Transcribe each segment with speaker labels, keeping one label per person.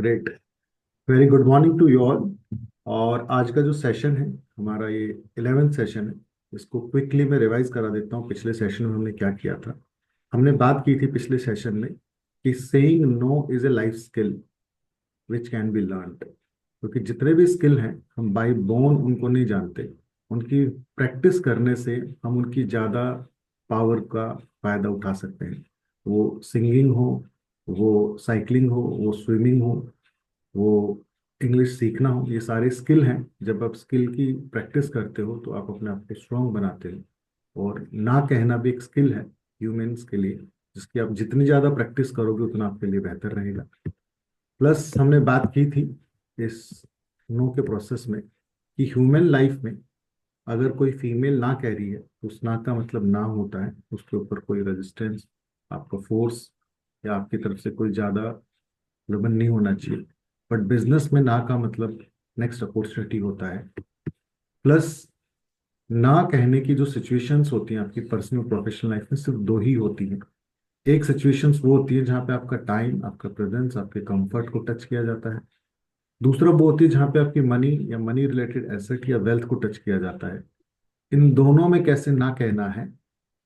Speaker 1: Great. Very good morning to you all. और आज का जो सेशन है हमारा ये 11th सेशन है। इसको क्विकली मैं रिवाइज करा देता हूँ। पिछले सेशन में हमने क्या किया था। हमने बात की थी पिछले सेशन में कि saying no is a life skill which can be learned. क्योंकि जितने भी स्किल हैं हम बाय बोर्न उनको नहीं जानते। उनकी प्रैक्टिस करने से हम उनकी ज़्यादा पावर का फायदा उठा सकते हैं। वो सिंगिंग हो, वो साइकिलिंग हो, वो स्विमिंग हो, वो इंग्लिश सीखना हो, ये सारे स्किल हैं। जब आप स्किल की प्रैक्टिस करते हो तो आप अपने आप को स्ट्रांग बनाते हो। और ना कहना भी एक स्किल है ह्यूमंस के लिए, जिसकी आप जितनी ज़्यादा प्रैक्टिस करोगे उतना आपके लिए बेहतर रहेगा। प्लस हमने बात की थी इस नो के प्रोसेस में कि ह्यूमन लाइफ में अगर कोई फीमेल ना कह रही है तो उस ना का मतलब ना होता है, उसके ऊपर कोई रेजिस्टेंस, आपका फोर्स या आपकी तरफ से कोई ज़्यादा प्रबंध नहीं होना चाहिए। बट बिजनेस में ना का मतलब नेक्स्ट अपॉर्चुनिटी होता है। प्लस ना कहने की जो सिचुएशंस होती हैं आपकी पर्सनल प्रोफेशनल लाइफ में सिर्फ दो ही होती हैं। एक सिचुएशंस वो होती है जहाँ पे आपका टाइम, आपका प्रेजेंस, आपके कंफर्ट को टच किया जाता है। दूसरा वो होती है जहाँ पे आपकी मनी या मनी रिलेटेड एसेट या वेल्थ को टच किया जाता है। इन दोनों में कैसे ना कहना है,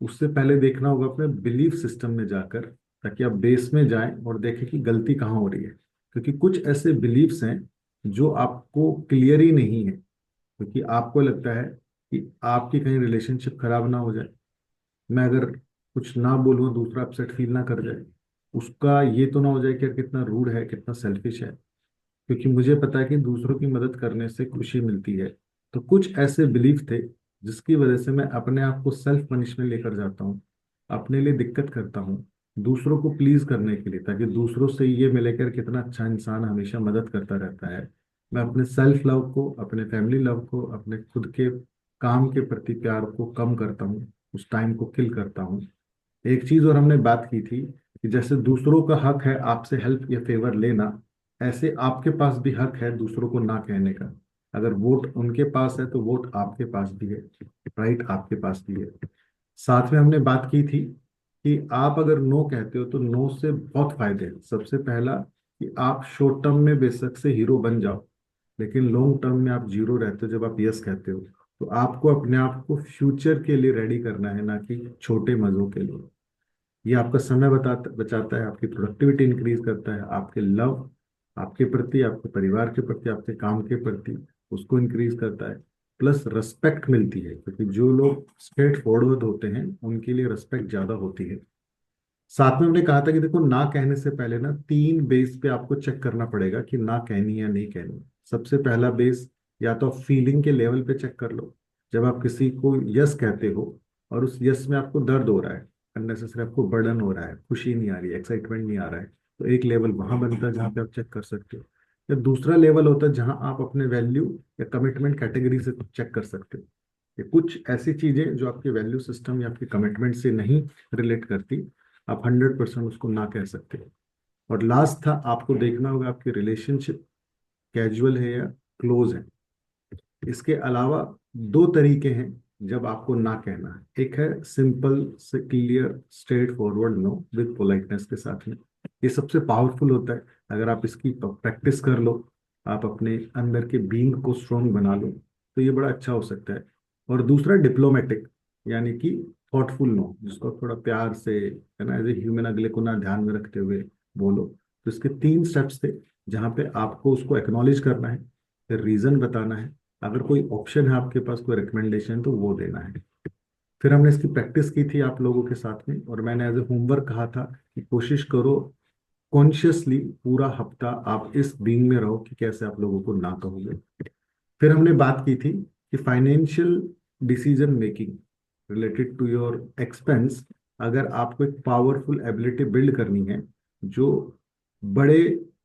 Speaker 1: उससे पहले देखना होगा अपने बिलीफ सिस्टम में जाकर, ताकि आप बेस में जाएं और देखें कि गलती कहाँ हो रही है। क्योंकि कुछ ऐसे बिलीफ्स हैं जो आपको क्लियर ही नहीं है, क्योंकि आपको लगता है कि आपकी कहीं रिलेशनशिप खराब ना हो जाए। मैं अगर कुछ ना बोलूँ दूसरा अपसेट फील ना कर जाए, उसका ये तो ना हो जाए कि यार कितना रूड है, कितना सेल्फिश है। क्योंकि मुझे पता है कि दूसरों की मदद करने से खुशी मिलती है। तो कुछ ऐसे बिलीफ थे जिसकी वजह से मैं अपने आप को सेल्फ पनिशमेंट लेकर जाता हूँ, अपने लिए दिक्कत करता हूँ दूसरों को प्लीज करने के लिए, ताकि दूसरों से ये मिले कर कितना अच्छा इंसान हमेशा मदद करता रहता है। मैं अपने सेल्फ लव को, अपने फैमिली लव को, अपने खुद के काम के प्रति प्यार को कम करता हूँ, उस टाइम को किल करता हूँ। एक चीज और हमने बात की थी कि जैसे दूसरों का हक है आपसे हेल्प या फेवर लेना, ऐसे आपके पास भी हक है दूसरों को ना कहने का। अगर वोट उनके पास है तो वोट आपके पास भी है, राइट आपके पास भी है। साथ में हमने बात की थी कि आप अगर नो कहते हो तो नो से बहुत फायदे हैं। सबसे पहला कि आप शॉर्ट टर्म में बेशक से हीरो बन जाओ, लेकिन लॉन्ग टर्म में आप जीरो रहते हो जब आप यस कहते हो। तो आपको अपने आप को फ्यूचर के लिए रेडी करना है, ना कि छोटे मजों के लिए। ये आपका समय बचाता है, आपकी प्रोडक्टिविटी इंक्रीज करता है, आपके लव आपके प्रति, आपके परिवार के प्रति, आपके काम के प्रति उसको इंक्रीज करता है। प्लस रिस्पेक्ट मिलती है, क्योंकि जो लोग स्ट्रेट फॉरवर्ड होते हैं उनके लिए रिस्पेक्ट ज्यादा होती है। साथ में हमने कहा था कि देखो ना कहने से पहले ना तीन बेस पे आपको चेक करना पड़ेगा कि ना कहनी या नहीं कहनी। सबसे पहला बेस, या तो फीलिंग के लेवल पे चेक कर लो। जब आप किसी को यस कहते हो और उस यस में आपको दर्द हो रहा है, अननेसेसरी आपको बर्डन हो रहा है, खुशी नहीं आ रही, एक्साइटमेंट नहीं आ रहा है, तो एक लेवल वहां बनता है जहाँ पे आप चेक कर सकते हो। या दूसरा लेवल होता है जहां आप अपने वैल्यू या कमिटमेंट कैटेगरी से चेक कर सकते हो। ये कुछ ऐसी चीजें जो आपके वैल्यू सिस्टम या आपके कमिटमेंट से नहीं रिलेट करती, आप 100% उसको ना कह सकते हो। और लास्ट था, आपको देखना होगा आपकी रिलेशनशिप कैजुअल है या क्लोज है। इसके अलावा दो तरीके हैं जब आपको ना कहना है। एक है सिंपल से clear straight forward know with politeness के साथ में। ये सबसे पावरफुल होता है। अगर आप इसकी प्रैक्टिस कर लो, आप अपने अंदर के बीइंग को स्ट्रोंग बना लो, तो ये बड़ा अच्छा हो सकता है। और दूसरा डिप्लोमेटिक, यानी कि थॉटफुल नो, जिसको थोड़ा प्यार से, है ना, एज ए ह्यूमन अगले को ना ध्यान में रखते हुए बोलो। तो इसके तीन स्टेप्स थे जहाँ पे आपको उसको एक्नॉलेज करना है, फिर रीजन बताना है, अगर कोई ऑप्शन है आपके पास, कोई रिकमेंडेशन, तो वो देना है। फिर हमने इसकी प्रैक्टिस की थी आप लोगों के साथ में, और मैंने एज ए होमवर्क कहा था कि कोशिश करो कॉन्शियसली पूरा हफ्ता आप इस बीइंग में रहो कि कैसे आप लोगों को ना कहोगे। फिर हमने बात की थी कि financial decision making related to your expense, अगर आपको एक पावरफुल एबिलिटी बिल्ड करनी है, जो बड़े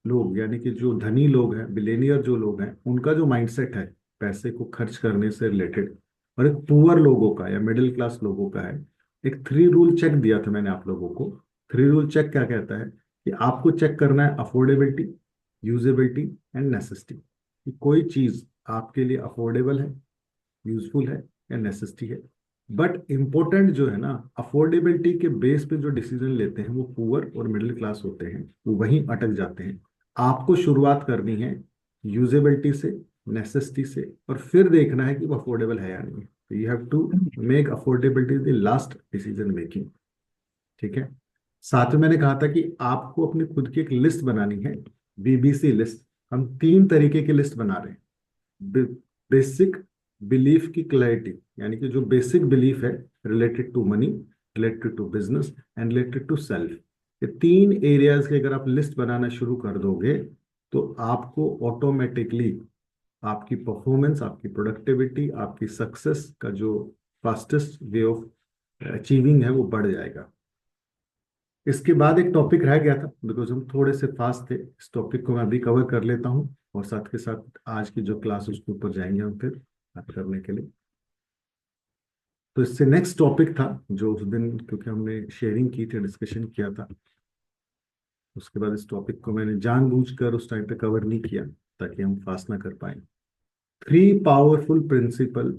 Speaker 1: लोग यानी कि जो धनी लोग हैं, बिलेनियर जो लोग हैं, उनका जो माइंडसेट है पैसे को खर्च करने से रिलेटेड, और एक पुअर लोगों का या मिडिल क्लास लोगों का है। एक थ्री रूल चेक दिया था मैंने आप लोगों को। थ्री रूल चेक क्या कहता है कि आपको चेक करना है अफोर्डेबिलिटी, यूजेबिलिटी एंड नेसेसिटी, कि कोई चीज आपके लिए अफोर्डेबल है, यूजफुल है या नेसेसिटी है। बट इंपॉर्टेंट जो है ना, अफोर्डेबिलिटी के बेस पे जो डिसीजन लेते हैं वो पुअर और मिडिल क्लास होते हैं, वो वहीं अटक जाते हैं। आपको शुरुआत करनी है यूजेबिलिटी से, नेसेसिटी से, और फिर देखना है कि वो अफोर्डेबल है या नहीं। तो you have to make affordability the last decision making. ठीक है। साथ में मैंने कहा था कि आपको अपनी खुद की एक लिस्ट बनानी है, बीबीसी लिस्ट। हम तीन तरीके की लिस्ट बना रहे हैं। बेसिक बिलीफ की क्लैरिटी, यानी कि जो बेसिक बिलीफ है related to money, related to business and related to self, ये तीन एरियाज की अगर आप लिस्ट बनाना शुरू कर दोगे तो आपको ऑटोमेटिकली आपकी परफॉर्मेंस, आपकी प्रोडक्टिविटी, आपकी सक्सेस का जो फास्टेस्ट वे ऑफ अचीविंग है वो बढ़ जाएगा। इसके बाद एक टॉपिक रह गया था, बिकॉज हम थोड़े से फास्ट थे। इस टॉपिक को मैं अभी कवर कर लेता हूँ और साथ के साथ आज की जो क्लास उसके ऊपर जाएंगे हम फिर बात करने के लिए। तो इससे नेक्स्ट टॉपिक था जो उस दिन, क्योंकि हमने शेयरिंग की थी, डिस्कशन किया था, उसके बाद इस टॉपिक को मैंने जानबूझकर उस टाइम पे कवर नहीं किया ताकि हम फास्ट ना कर पाए। 3 powerful principle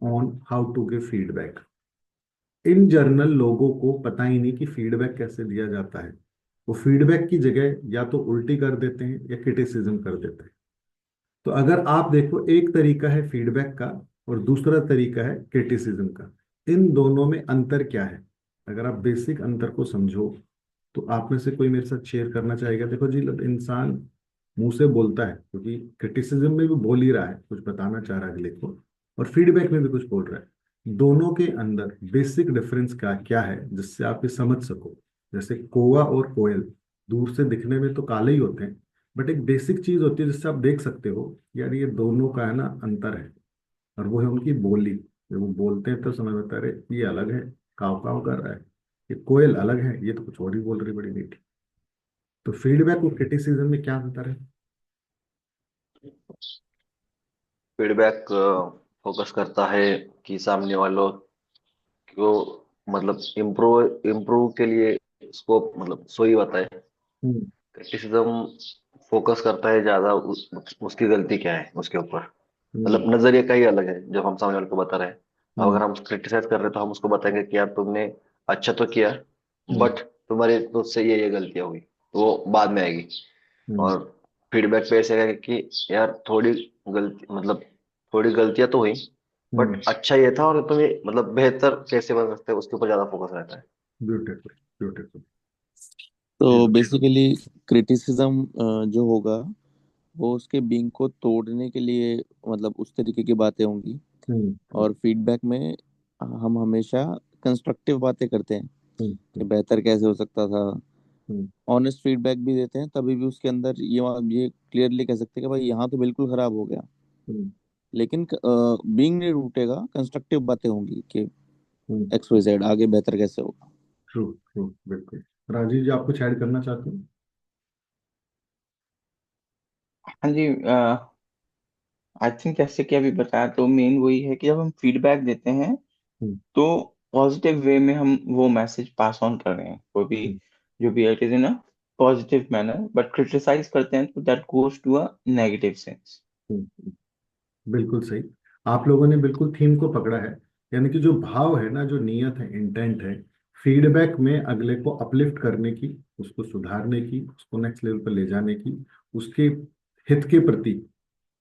Speaker 1: on how to give feedback. In general लोगों को पता ही नहीं कि फीडबैक कैसे दिया जाता है। वो फीडबैक की जगह या तो उल्टी कर देते हैं या क्रिटिसिज्म कर देते हैं। तो अगर आप देखो, एक तरीका है फीडबैक का और दूसरा तरीका है क्रिटिसिज्म का। इन दोनों में अंतर क्या है? अगर आप बेसिक अंतर को समझो तो आप में से कोई मेरे साथ शेयर करना चाहेगा? देखो जी, इंसान मुंह से बोलता है, क्योंकि क्रिटिसिज्म में भी बोल ही रहा है, कुछ बताना चाह रहा है अगले को, और फीडबैक में भी कुछ बोल रहा है। दोनों के अंदर बेसिक डिफरेंस क्या क्या है, जिससे आप ये समझ सको। जैसे कौवा और कोयल दूर से दिखने में तो काले ही होते हैं, बट एक बेसिक चीज होती है जिससे आप देख सकते हो यार ये दोनों का है ना अंतर है, और वो है उनकी बोली। जब वो बोलते हैं तो समझ में आता है, अरे ये अलग है, काव काव कर रहा है, ये कोयल अलग है, ये तो कुछ और ही बोल रही, बड़ी मीठी। तो फीडबैक और क्रिटिसिज्म में क्या अंतर है?
Speaker 2: फीडबैक फोकस करता है कि सामने वालों को मतलब इम्प्रूव इम्प्रूव के लिए स्कोप मतलब सही बताए।
Speaker 1: हम्म।
Speaker 2: क्रिटिसिज्म फोकस करता है ज्यादा उसकी गलती क्या है उसके ऊपर।
Speaker 1: हम्म।
Speaker 2: मतलब नजरिया का ही अलग है जब हम सामने वाले को बता रहे हैं। अब
Speaker 1: हम्म।
Speaker 2: अगर हम क्रिटिसाइज कर रहे हैं तो हम उसको बताएंगे कि यार तुमने अच्छा तो किया,
Speaker 1: हम्म।
Speaker 2: बट तुम्हारी तुझसे ये गलतियां हुई, तो वो बाद में आएगी।
Speaker 1: हम्म।
Speaker 2: और फीडबैक पे ऐसे है कि यार थोड़ी गलती मतलब थोड़ी गलतियां तो हुई,
Speaker 1: हम्म।
Speaker 2: बट अच्छा ये था और तुम्हें मतलब बेहतर कैसे बन सकते हैं उसके ऊपर ज्यादा फोकस रहता है।
Speaker 1: Beautiful, beautiful. जी
Speaker 3: तो
Speaker 1: बताइए।
Speaker 3: बेसिकली क्रिटिसिज्म जो होगा वो उसके बीइंग को तोड़ने के लिए मतलब उस तरीके की बातें होंगी।
Speaker 1: हम्म।
Speaker 3: और फीडबैक में हम हमेशा कंस्ट्रक्टिव बातें करते हैं
Speaker 1: हम्म।
Speaker 3: कि बेहतर कैसे हो सकता था।
Speaker 1: हम्म।
Speaker 3: ऑनेस्ट फीडबैक भी देते हैं, तभी भी उसके अंदर ये क्लियरली कह सकते हैं कि भाई यहाँ तो बिल्कुल खराब हो गया।
Speaker 1: हम्म।
Speaker 3: लेकिन बीइंग नहीं रूठेगा, कंस्ट्रक्टिव बातें होंगी कि
Speaker 1: हम्म।
Speaker 3: एक्स वाई जेड आगे बेहतर कैसे होगा।
Speaker 1: ट्रू, ट्रू, बिल्कुल। राजीव जी, आप कुछ ऐड करना चाहते हैं?
Speaker 4: हाँ जी। आई थिंक जैसे कि अभी बताया, तो मेन वही है कि जब हम फीडबैक देते हैं
Speaker 1: हम्म।
Speaker 4: तो पॉजिटिव वे में हम वो मैसेज पास ऑन कर रहे हैं, कोई भी
Speaker 1: हम्म।
Speaker 4: जो भी it is in a positive manner. But criticise करते हैं तो that goes to a negative sense.
Speaker 1: हम्म। बिल्कुल सही। आप लोगों ने बिल्कुल थीम को पकड़ा है। यानी कि जो भाव है ना, जो नियत है, इंटेंट है, फीडबैक में अगले को अपलिफ्ट करने की, उसको सुधारने की, उसको नेक्स्ट लेवल पर ले जाने की, उसके हित के प्रति,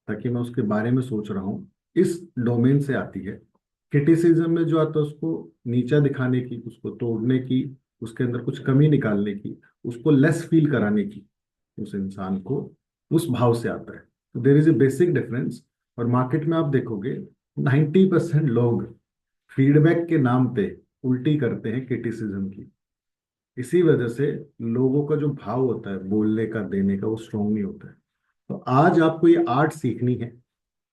Speaker 1: ताकि मैं उसके बारे में सोच रहा हूँ, इस डोमेन से आती है। क्रिटिसिज्म में जो आता है उसको नीचा दिखाने की, उसको तोड़ने की, उसके अंदर कुछ कमी निकालने की, उसको लेस फील कराने की, उस इंसान को, उस भाव से आता है। तो there is a basic difference. और मार्केट में आप देखोगे 90% लोग फीडबैक के नाम पे उल्टी करते हैं क्रिटिसिज्म की। इसी वजह से लोगों का जो भाव होता है बोलने का, देने का, वो स्ट्रांग नहीं होता है। तो आज आपको ये आर्ट सीखनी है,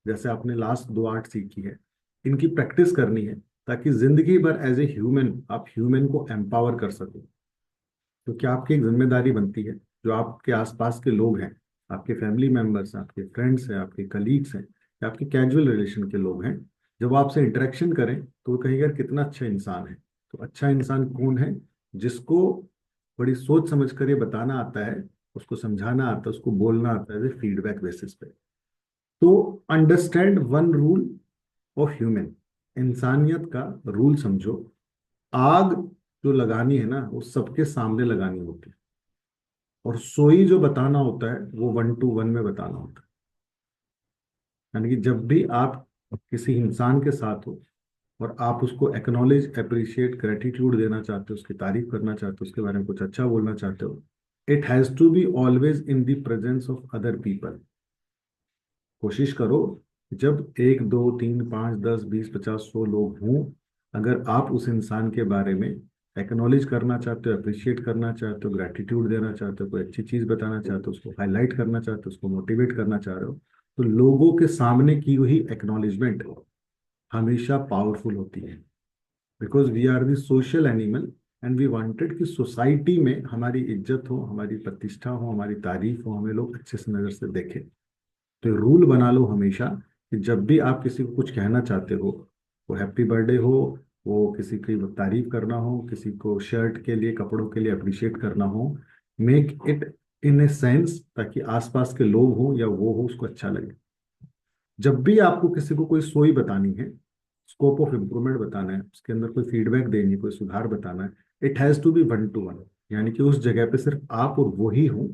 Speaker 1: जैसे आपने लास्ट 2 आर्ट सीखी है, इनकी प्रैक्टिस करनी है, ताकि जिंदगी भर एज ए ह्यूमन आप ह्यूमन को एम्पावर कर सको। क्योंकि आपकी एक जिम्मेदारी बनती है, जो आपके आसपास के लोग हैं, आपके फैमिली मेंबर्स हैं, आपके फ्रेंड्स हैं, आपके कलीग्स हैं, या आपके कैजुअल रिलेशन के लोग हैं, जब वो आपसे इंटरेक्शन करें तो वो कहेंगे यार कितना अच्छा इंसान है। तो अच्छा इंसान कौन है? जिसको बड़ी सोच समझ कर ये बताना आता है, उसको समझाना आता है, उसको बोलना आता है फीडबैक बेसिस पे। तो understand one rule of human, इंसानियत का रूल समझो। आग जो लगानी है ना, वो सबके सामने लगानी होती है, और सोई जो बताना होता है वो 1-to-1 में बताना होता है। यानी कि जब भी आप किसी इंसान के साथ हो और आप उसको एक्नॉलेज, अप्रिशिएट, ग्रेटिट्यूड देना चाहते हो, उसकी तारीफ करना चाहते हो, उसके बारे में कुछ अच्छा बोलना चाहते हो, it has to be always in the presence of other people. कोशिश करो जब 1, 2, 3, 5, 10, 20, 50, 100 लोग हों, अगर आप उस इंसान के बारे में एक्नॉलेज करना चाहते हो, अप्रिशिएट करना चाहते हो, ग्रेटिट्यूड देना चाहते हो, कोई अच्छी चीज बताना चाहते हो, उसको हाईलाइट करना चाहते हो, उसको मोटिवेट करना चाह रहे हो, तो लोगों के सामने की हुई एक्नॉलेजमेंट हमेशा पावरफुल होती है। Because we are the social animal and we wanted कि सोसाइटी में हमारी इज्जत हो, हमारी प्रतिष्ठा हो, हमारी तारीफ हो, हमें लोग अच्छे से नजर से देखें। तो रूल बना लो हमेशा कि जब भी आप किसी को कुछ कहना चाहते हो, वो हैप्पी बर्थडे हो, वो किसी की तारीफ करना हो, किसी को शर्ट के लिए, कपड़ों के लिए अप्रिशिएट करना हो, make it in a sense ताकि आसपास के लोग हो या वो हो उसको अच्छा लगे। जब भी आपको किसी को कोई सोई बतानी है, स्कोप ऑफ इम्प्रूवमेंट बताना है, उसके अंदर कोई फीडबैक देनी है, कोई सुधार बताना है, it has to B 1-to-1। यानी कि उस जगह पे सिर्फ आप और वो ही हो,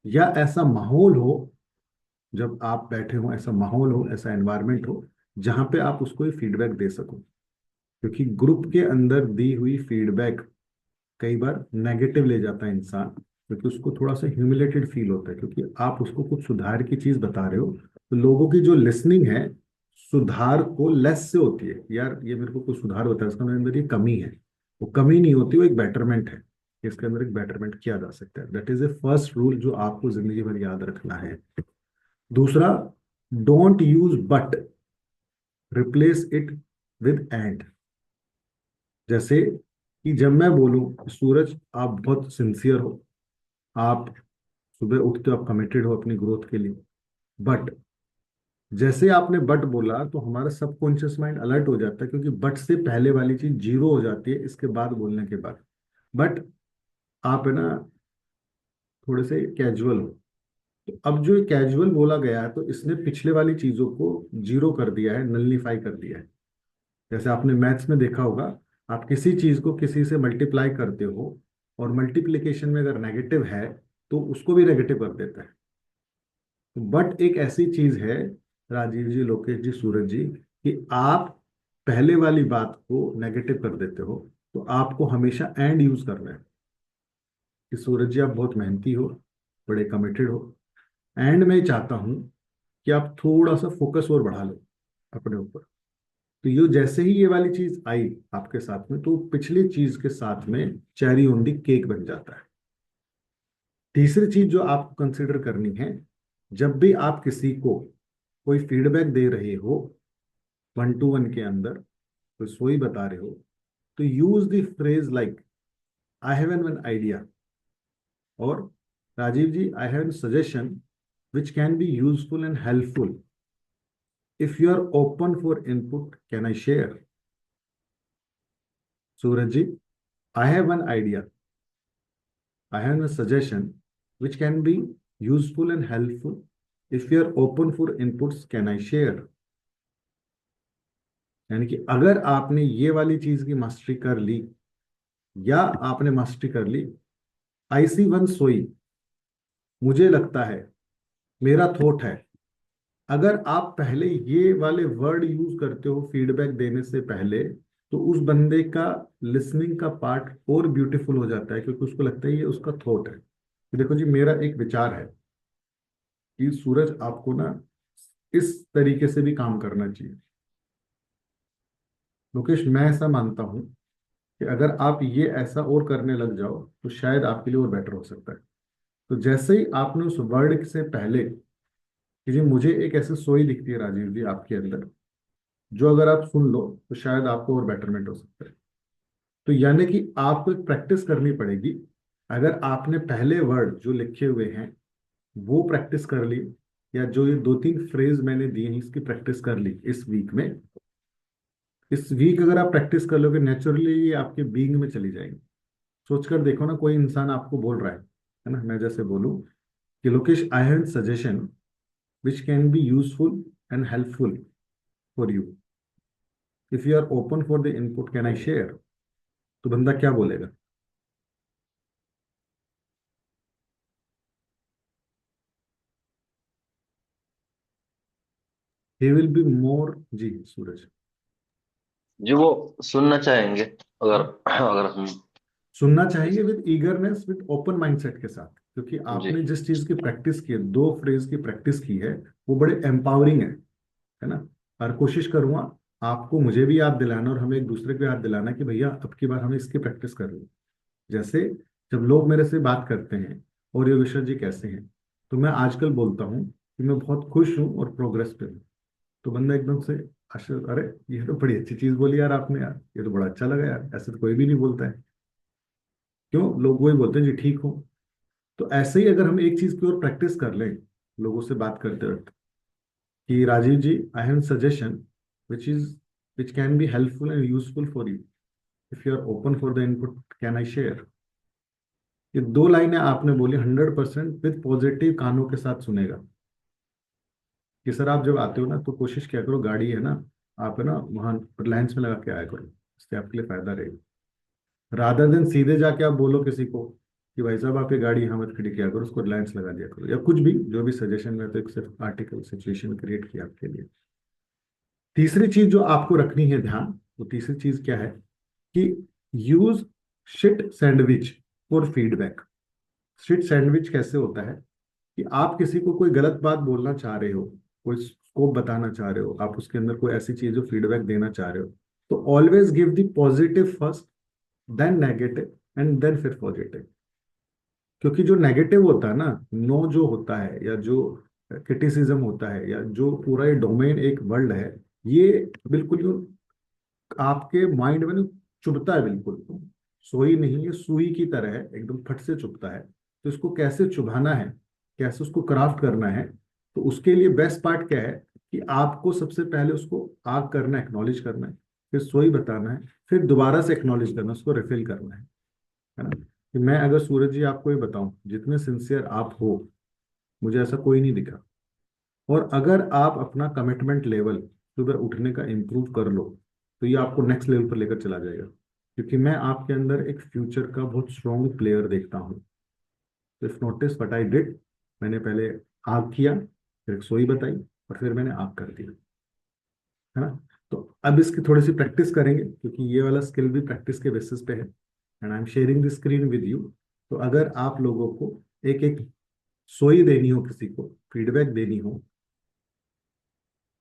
Speaker 1: या ऐसा माहौल हो, जब आप बैठे हो ऐसा माहौल हो, ऐसा एनवायरनमेंट हो जहां पे आप उसको ये फीडबैक दे सको। क्योंकि ग्रुप के अंदर दी हुई फीडबैक कई बार नेगेटिव ले जाता है इंसान, क्योंकि उसको थोड़ा सा ह्यूमिलेटेड फील होता है, क्योंकि आप उसको कुछ सुधार की चीज बता रहे हो, तो लोगों की जो लिसनिंग है सुधार को लेस से होती है। यार ये मेरे को कुछ सुधार होता है, इसका मेरे अंदर ये कमी है, वो कमी नहीं होती, वो एक बेटरमेंट है। इसके अंदर एक बेटरमेंट किया जा सकता है। That is a first rule जो आपको जिंदगी भर याद रखना है। दूसरा, don't use but, replace it with and. जैसे कि जब मैं बोलूं सूरज आप बहुत सिंसियर हो, आप सुबह उठते हो, आप कमिटेड हो अपनी ग्रोथ के लिए, बट जैसे आपने बट बोला तो हमारा सबकॉन्शियस माइंड अलर्ट हो जाता है, क्योंकि बट से पहले वाली चीज जीरो हो जाती है इसके बाद बोलने के बाद। बट आप है ना थोड़े से कैजुअल हो, तो अब जो कैजुअल बोला गया है तो इसने पिछले वाली चीजों को जीरो कर दिया है, नलिफाई कर दिया है। जैसे आपने मैथ्स में देखा होगा, आप किसी चीज को किसी से मल्टीप्लाई करते हो और मल्टीप्लिकेशन में अगर नेगेटिव है तो उसको भी नेगेटिव कर देता है। बट एक ऐसी चीज है राजीव जी, लोकेश जी, सूरज जी, कि आप पहले वाली बात को नेगेटिव कर देते हो, तो आपको हमेशा एंड यूज करना है कि सूरज जी आप बहुत मेहनती हो, बड़े कमिटेड हो, एंड मैं चाहता हूं कि आप थोड़ा सा फोकस और बढ़ा लो अपने ऊपर। तो ये जैसे ही ये वाली चीज आई आपके साथ में, तो पिछली चीज के साथ में चेरी ऑन दी केक बन जाता है। तीसरी चीज जो आपको कंसिडर करनी है, जब भी आप किसी को कोई फीडबैक दे रहे हो 1-to-1 के अंदर, कोई सोई बता रहे हो, तो use the phrase like I have an idea, और Rajiv ji I have an suggestion which can be useful and helpful, if you are open for input can I share. Suraj ji, I have an idea, I have a suggestion which can be useful and helpful. If you are open for inputs, can I share? यानी कि अगर आपने ये वाली चीज की mastery कर ली, या आपने मास्टरी कर ली, आई सी वन सोई, मुझे लगता है, मेरा थॉट है, अगर आप पहले ये वाले वर्ड यूज करते हो फीडबैक देने से पहले, तो उस बंदे का लिसनिंग का पार्ट और ब्यूटीफुल हो जाता है, क्योंकि उसको लगता है ये उसका थॉट है। कि देखो जी, मेरा एक विचार है कि सूरज आपको ना इस तरीके से भी काम करना चाहिए। लोकेश, मैं ऐसा मानता हूं कि अगर आप ये ऐसा और करने लग जाओ तो शायद आपके लिए और बेटर हो सकता है। तो जैसे ही आपने उस वर्ड से पहले कि जी मुझे एक ऐसी सोई दिखती है राजीव जी आपके अंदर, जो अगर आप सुन लो तो शायद आपको और बेटरमेंट हो सकता है। तो यानी कि आपको एक प्रैक्टिस करनी पड़ेगी। अगर आपने पहले वर्ड जो लिखे हुए हैं वो प्रैक्टिस कर ली, या जो ये 2-3 फ्रेज मैंने दिए हैं इसकी प्रैक्टिस कर ली इस वीक में, इस वीक अगर आप प्रैक्टिस कर लोगे, नेचुरली ये आपके बीइंग में चली जाएंगी। सोचकर देखो ना, कोई इंसान आपको बोल रहा है ना, मैं जैसे बोलूं कि Lokesh I have suggestion which can be useful and helpful for you, if you are open for the input can I share, तो बंदा क्या बोलेगा? He will be more. जी सूरज।
Speaker 2: जी वो सुनना चाहेंगे, अगर अगर हम।
Speaker 1: सुनना चाहेंगे with eagerness, with open mindset के साथ, क्योंकि
Speaker 2: जी।
Speaker 1: आपने जिस चीज की प्रैक्टिस की है, 2 फ्रेज की प्रैक्टिस की है, वो बड़े एम्पावरिंग है ना। और कोशिश करूंगा आपको, मुझे भी याद दिलाना और हमें एक दूसरे को याद दिलाना कि भैया अब की बार हमें इसकी प्रैक्टिस करनी है। जैसे जब लोग मेरे से बात करते हैं और योगेश्वर जी कैसे हैं, तो मैं आजकल बोलता हूँ कि मैं बहुत खुश हूँ और प्रोग्रेस पे हूँ। तो बंदा एकदम से आश्चर्य, अरे ये तो बड़ी अच्छी चीज बोली यार आपने, यार ये तो बड़ा अच्छा लगा यार, ऐसे तो कोई भी नहीं बोलता है। क्यों? लोग वही बोलते हैं जी ठीक हो। तो ऐसे ही अगर हम एक चीज की और प्रैक्टिस कर लें लोगों से बात करते वक्त, कि Rajiv ji, I have suggestion which is which can be helpful and useful for you, if you are open for the input, can I share. ये 2 लाइनें आपने बोली, 100% विद पॉजिटिव कानों के साथ सुनेगा। कि सर आप जब आते हो ना तो कोशिश क्या करो, गाड़ी है ना, आप है ना वहाँ लाइन्स में लगा के आया करो, इससे आपके लिए फायदा रहेगा। रादर देन सीधे जाके आप बोलो किसी को कि भाई साहब आप ये गाड़ी यहाँ मत खड़ी किया करो, उसको रिलायंस लगा दिया करो, या कुछ भी जो भी सजेशन में, तो एक सिर्फ आर्टिकल सिचुएशन क्रिएट किया आपके लिए। तीसरी चीज जो आपको रखनी है ध्यान, वो तीसरी चीज क्या है, कि use shit sandwich for feedback. Shit sandwich कैसे होता है, कि आप किसी को कोई गलत बात बोलना चाह रहे हो, कोई स्कोप बताना चाह रहे हो, आप उसके अंदर कोई ऐसी चीज जो फीडबैक देना चाह रहे हो, तो always give the positive first, then negative, and then फिर पॉजिटिव। क्योंकि जो नेगेटिव होता है ना, नो जो होता है, या जो क्रिटिसिज्म होता है, या जो पूरा ये डोमेन एक वर्ल्ड है, ये बिल्कुल यूं आपके माइंड में ना चुभता है बिल्कुल। सोई नहीं, ये सुई की तरह है, एकदम फट से चुभता है। तो इसको कैसे चुभाना है, कैसे उसको क्राफ्ट करना है, तो उसके लिए बेस्ट पार्ट क्या है, कि आपको सबसे पहले उसको आग करना, एक्नॉलेज करना है, फिर सोई बताना है, फिर दोबारा से एक्नॉलेज करना, उसको रिफिल करना है ना। कि मैं अगर सूरज जी आपको ये बताऊं, जितने सिंसियर आप हो, मुझे ऐसा कोई नहीं दिखा। और अगर आप अपना कमिटमेंट लेवल सुबह उठने का इम्प्रूव कर लो, तो ये आपको नेक्स्ट लेवल पर लेकर चला जाएगा। क्योंकि मैं आपके अंदर एक फ्यूचर का बहुत स्ट्रॉन्ग प्लेयर देखता हूँ। तो if notice what I did, मैंने पहले आग किया, फिर एक सोई बताई, और फिर मैंने आग कर दिया, है ना। तो अब इसकी थोड़ी सी प्रैक्टिस करेंगे, क्योंकि ये वाला स्किल भी प्रैक्टिस के बेसिस पे है। And I am sharing the screen with you. तो अगर आप लोगों को एक एक सोई देनी हो, किसी को फीडबैक देनी हो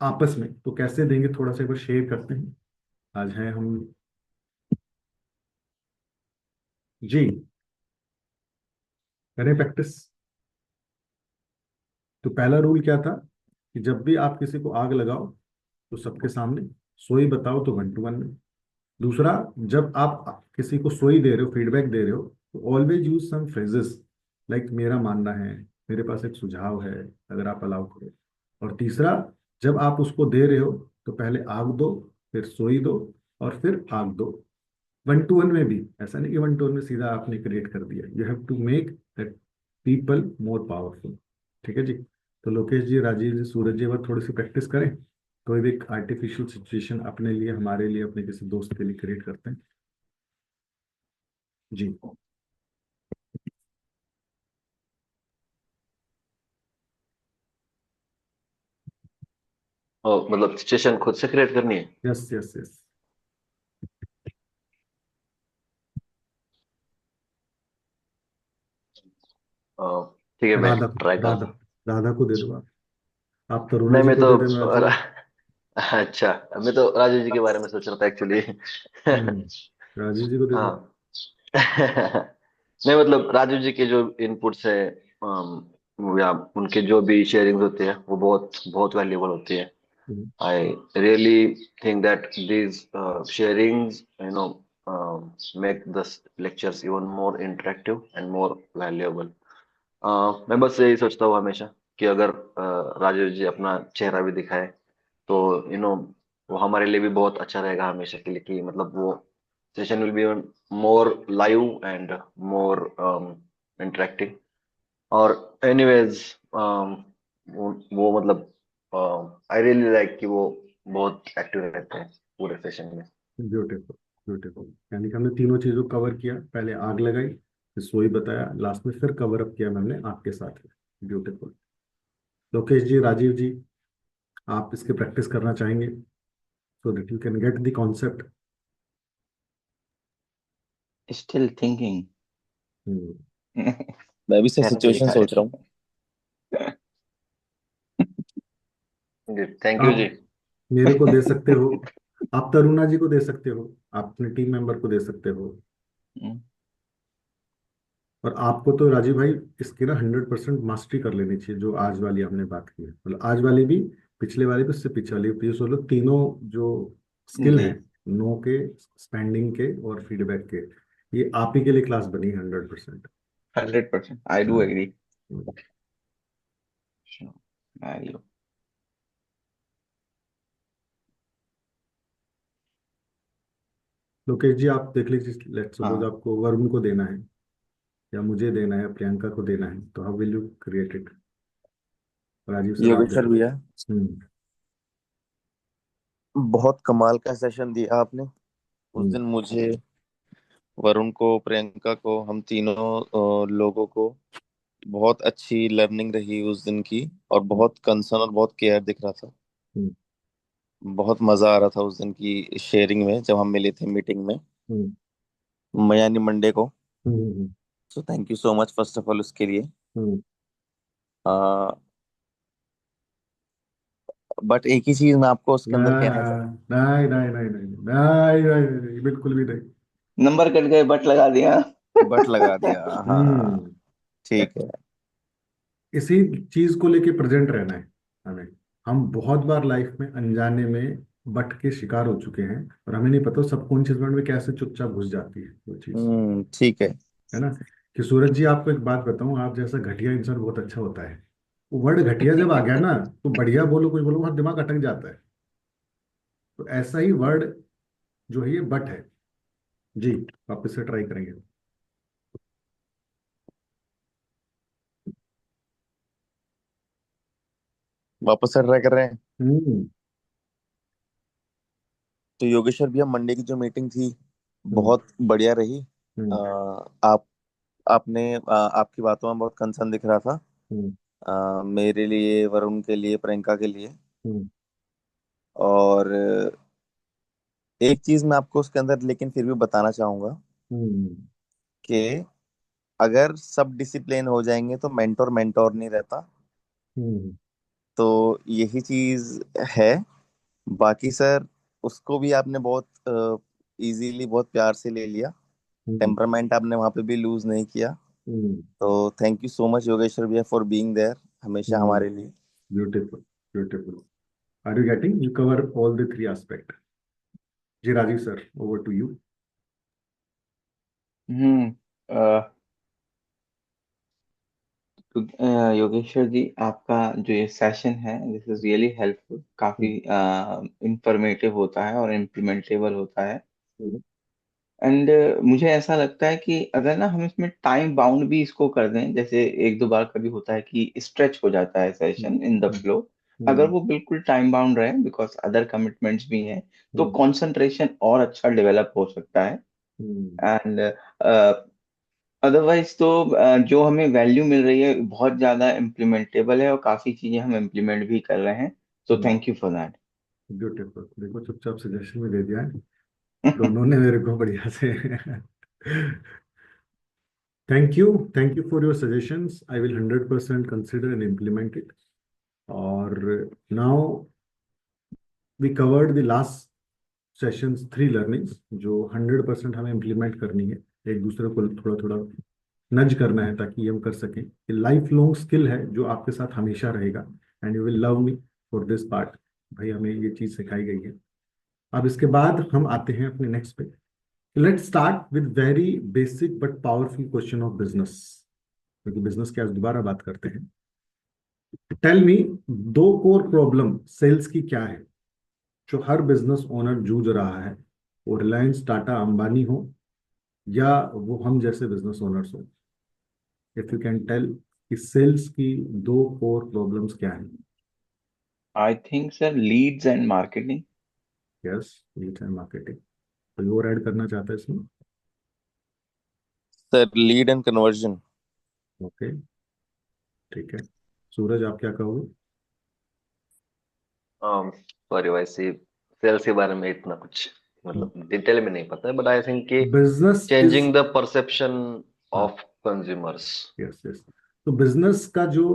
Speaker 1: आपस में, तो कैसे देंगे, थोड़ा सा एक बार शेयर करते हैं। आज है हम। जी, करें प्रैक्टिस। तो पहला रूल क्या था, कि जब भी आप किसी को आग लगाओ तो सबके सामने, सोई बताओ तो 1 to 1 में। दूसरा, जब आप किसी को सोई दे रहे हो, फीडबैक दे रहे हो, तो always use some phrases, like मेरा मानना है, मेरे पास एक सुझाव है, अगर आप अलाउ करो। और तीसरा, जब आप उसको दे रहे हो, तो पहले आग दो, फिर सोई दो, और फिर आग दो। 1 to 1 में भी ऐसा नहीं कि 1 to 1 में सीधा आपने क्रिएट कर दिया, you have to make that people more powerful. ठीक है जी। तो लोकेश जी, राजीव जी, सूरज जी, अगर थोड़ी सी प्रैक्टिस करें, कोई भी आर्टिफिशियल सिचुएशन अपने लिए, हमारे लिए, अपने किसी दोस्त के लिए क्रिएट करते हैं। जी।
Speaker 2: और मतलब सिचुएशन खुद से क्रिएट करनी है।
Speaker 1: Yes yes yes.
Speaker 2: अ, ठीक है, मैं
Speaker 1: राधा को,
Speaker 2: ट्राई
Speaker 1: राधा,
Speaker 2: करता हूँ।
Speaker 1: राधा को दे दो आप तरुणा
Speaker 2: नहीं,
Speaker 1: जी
Speaker 2: मैं
Speaker 1: को
Speaker 2: तो
Speaker 1: दे देना, राजीव जी।
Speaker 2: अच्छा, मैं तो राजू जी के बारे में सोच रहा था एक्चुअली।
Speaker 1: राजीव जी को दे दो।
Speaker 2: हाँ। नहीं मतलब राजू जी के जो इनपुट्स है, या उनके जो भी शेयरिंग होते हैं, वो बहुत बहुत वैल्यूबल होती है।
Speaker 1: Hmm,
Speaker 2: I really think that these sharings, make the lectures even more interactive and more valuable. मैं बस यही सोचता हूँ हमेशा, कि अगर राजू जी अपना चेहरा भी दिखाए, तो वो हमारे लिए भी बहुत अच्छा रहेगा हमेशा के लिए, कि मतलब वो session will be more live and more interactive. और एनीवेज, वो मतलब आई रियली लाइक कि वो बहुत एक्टिव रहते हैं पूरे सेशन में।
Speaker 1: Beautiful, beautiful. यानी कि हमने तीनों चीजों को कवर किया, पहले आग लगाई, फिर सोई बताया, लास्ट में फिर कवर अप किया हमने आग के साथ। ब्यूटीफुल। लोकेश जी, राजीव जी, आप इसकी प्रैक्टिस करना चाहेंगे so that you can get the concept?
Speaker 4: Still thinking.
Speaker 3: मैं भी सर
Speaker 4: ज़्यादा
Speaker 3: सिचुएशन
Speaker 4: लिखा
Speaker 3: सोच रहा हूँ।
Speaker 4: है।
Speaker 2: जी, थैंक यू जी।
Speaker 1: आप मेरे को दे सकते हो, आप तरुणा जी को दे सकते हो, आप अपने टीम मेंबर को दे सकते हो,
Speaker 4: हम्म,
Speaker 1: और आपको तो राजीव भाई इसकी ना 100% मास्टरी कर लेनी चाहिए, जो आज वाली हमने बात की है, मतलब आज वाली भी, पिछले वाली भी, उससे पिछले वाली भी, ये सोलो तीनों जो स्किल
Speaker 4: जी,
Speaker 1: हैं, नो के, स्पेंडिंग के और फीडबैक के, ये आप ही के लिए क्लास बनी है 100%।
Speaker 4: 100% आई डू
Speaker 1: हाँ।
Speaker 4: एग्री। मैरियो।
Speaker 1: लोकेश जी आप देख लीजिए, लेट्स सपोज
Speaker 4: हाँ,
Speaker 1: आपको वरुण को देना है, या मुझे देना है, या प्रियंका को देना है, तो how will you create it? Rajiv sir आप
Speaker 3: योगेश्वर
Speaker 1: देखो।
Speaker 3: भैया,
Speaker 1: हम्म।
Speaker 3: बहुत कमाल का सेशन दिया आपने। उस
Speaker 1: हम्म।
Speaker 3: दिन मुझे, वरुण को, प्रियंका को, हम तीनों लोगों को बहुत अच्छी लर्निंग रही उस दिन की। और बहुत कंसर्न और बहुत केयर दिख रहा था।
Speaker 1: हम्म।
Speaker 3: बहुत मजा आ रहा था उस दिन की शेयरिंग में, जब हम मिले थे मीटिंग में,
Speaker 1: हम्म।
Speaker 3: यानी मंडे को।
Speaker 1: हम्म।
Speaker 3: So thank you so much first of all उसके लिए।
Speaker 1: हम्म।
Speaker 3: बट एक ही चीज मैं आपको उसके अंदर कहना
Speaker 1: नहीं
Speaker 3: चाहूँ।
Speaker 1: नहीं नहीं नहीं नहीं नहीं नहीं नहीं, बिल्कुल भी नहीं।
Speaker 4: नंबर कट गए बट लगा दिया।
Speaker 3: बट लगा दिया। हाँ,
Speaker 1: हम्म।
Speaker 3: ठीक है।
Speaker 1: इसी चीज को लेके प्रेजेंट रहना है हमें। हम बहुत बार लाइफ में अनजाने में बट के शिकार हो चुके हैं, और हमें नहीं पता सबकॉन्शियस माइंड में कैसे चुपचाप घुस जाती है वो चीज,
Speaker 3: ठीक है।
Speaker 1: है ना? कि सूरज जी आपको एक बात बताऊं, आप जैसा घटिया इंसान बहुत अच्छा होता है। वर्ड घटिया जब आ गया ना, तो बढ़िया बोलो कुछ बोलो, वहां दिमाग अटक जाता है। तो ऐसा ही वर्ड जो है ये बट है। जी, वापस से ट्राई करेंगे।
Speaker 3: वापस से ट्राई कर रहे हैं।
Speaker 1: हम्म।
Speaker 3: तो योगेश्वर भैया, मंडे की जो मीटिंग थी
Speaker 1: हम्म।
Speaker 3: बहुत बढ़िया रही।
Speaker 1: हम्म।
Speaker 3: आप आपने आपकी बातों में बहुत कंसर्न दिख रहा था।
Speaker 1: हम्म।
Speaker 3: मेरे लिए, वरुण के लिए, प्रियंका के लिए।
Speaker 1: हम्म।
Speaker 3: और एक चीज मैं आपको उसके अंदर लेकिन फिर भी बताना चाहूंगा
Speaker 1: हम्म।
Speaker 3: कि अगर सब डिसिप्लिन हो जाएंगे तो मेंटोर मेंटोर नहीं रहता।
Speaker 1: हम्म।
Speaker 3: तो यही चीज है। बाकी सर, उसको भी आपने बहुत इजीली, बहुत प्यार से ले लिया।
Speaker 1: हम्म।
Speaker 3: टेम्परमेंट आपने वहां पे भी लूज नहीं किया।
Speaker 1: हम्म।
Speaker 3: तो thank you so much Yogeshwar भैया फॉर बीइंग देयर हमेशा
Speaker 1: हम्म।
Speaker 3: हमारे लिए।
Speaker 1: Beautiful, beautiful. Are you getting, you cover all the three aspect. जी Rajiv sir, over to you.
Speaker 4: हम्म। तो योगेश्वर जी, आपका जो ये सेशन है दिस इज रियली हेल्पफुल, काफी इंफॉर्मेटिव होता है और इम्प्लीमेंटेबल होता है। एंड मुझे ऐसा लगता है कि अगर ना हम इसमें टाइम बाउंड भी इसको कर दें, जैसे एक दो बार कभी होता है कि स्ट्रेच हो जाता है सेशन इन द फ्लो, अगर वो बिल्कुल टाइम बाउंड रहे बिकॉज अदर कमिटमेंट्स भी हैं, तो कंसंट्रेशन और अच्छा डेवलप हो सकता है। एंड अदरवाइज तो जो हमें वैल्यू मिल रही है बहुत ज्यादा इम्प्लीमेंटेबल है और काफी चीजें हम इम्प्लीमेंट भी कर रहे हैं। सो thank you for that.
Speaker 1: Beautiful, देखो चुपचाप सजेशन भी दे दिया है दोनों ने मेरे को, बढ़िया से। Thank you for your suggestions, I will 100% consider and implement it. और now we covered the last sessions, three learnings जो 100% हमें इम्प्लीमेंट करनी है, एक दूसरे को थोड़ा थोड़ा नज करना है, ताकि ये हम कर सकें। ये लाइफ लॉन्ग स्किल है जो आपके साथ हमेशा रहेगा, and you will love me for this part. भाई हमें ये चीज सिखाई गई है। अब इसके बाद हम आते हैं अपने नेक्स्ट पे। Let's start with very basic but powerful question of business, क्योंकि बिजनेस की आज दोबारा बात करते हैं। टेल मी, दो कोर प्रॉब्लम सेल्स की क्या है जो हर बिजनेस ओनर जूझ रहा है? वो रिलायंस, टाटा, अंबानी हो, या वो हम जैसे बिजनेस ओनर्स हो? इफ यू कैन टेल कि सेल्स की दो कोर प्रॉब्लम्स क्या हैं?
Speaker 4: I think sir Leeds and marketing.
Speaker 1: Yes, lead and marketing. कोई और ऐड करना चाहता है इसमें?
Speaker 3: Sir, lead and conversion.
Speaker 1: Okay, ठीक है। सूरज आप क्या कहोगे?
Speaker 2: सॉरी वैसे सेल्स के बारे में इतना कुछ मतलब डिटेल में नहीं पता है, बट आई थिंक कि
Speaker 1: business is,
Speaker 2: changing the perception
Speaker 1: हाँ,
Speaker 2: ऑफ कंज्यूमर्स।
Speaker 1: Yes yes. तो बिजनेस का जो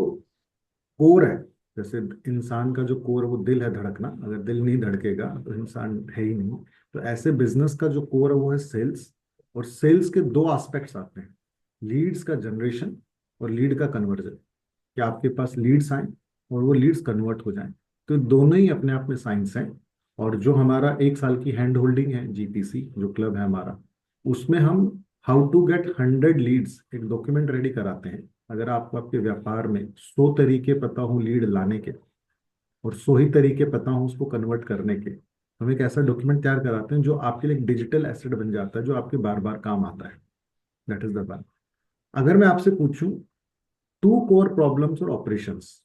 Speaker 1: कोर है, जैसे इंसान का जो कोर है वो दिल है, धड़कना, अगर दिल नहीं धड़केगा तो इंसान है ही नहीं। तो ऐसे बिजनेस का जो कोर है वो है सेल्स। और सेल्स के दो एस्पेक्ट्स आते हैं, लीड्स का जनरेशन और लीड का कन्वर्जन, कि आपके पास लीड्स आए और वो लीड्स कन्वर्ट हो जाएं। तो दोनों ही अपने आप में साइंस हैं। और जो हमारा एक साल की हैंड होल्डिंग है, जीपीसी जो क्लब है हमारा, उसमें हम हाउ टू गेट 100 लीड्स एक डॉक्यूमेंट रेडी कराते हैं। अगर आपको आपके व्यापार में 100 तरीके पता हो लीड लाने के, और 100 ही तरीके पता हो उसको कन्वर्ट करने के, हम एक ऐसा डॉक्यूमेंट तैयार कराते हैं जो आपके लिए एक डिजिटल एसेट बन जाता है, जो आपके बार बार काम आता है। दैट इज द बात। अगर मैं आपसे पूछूं, टू कोर प्रॉब्लम्स और ऑपरेशंस,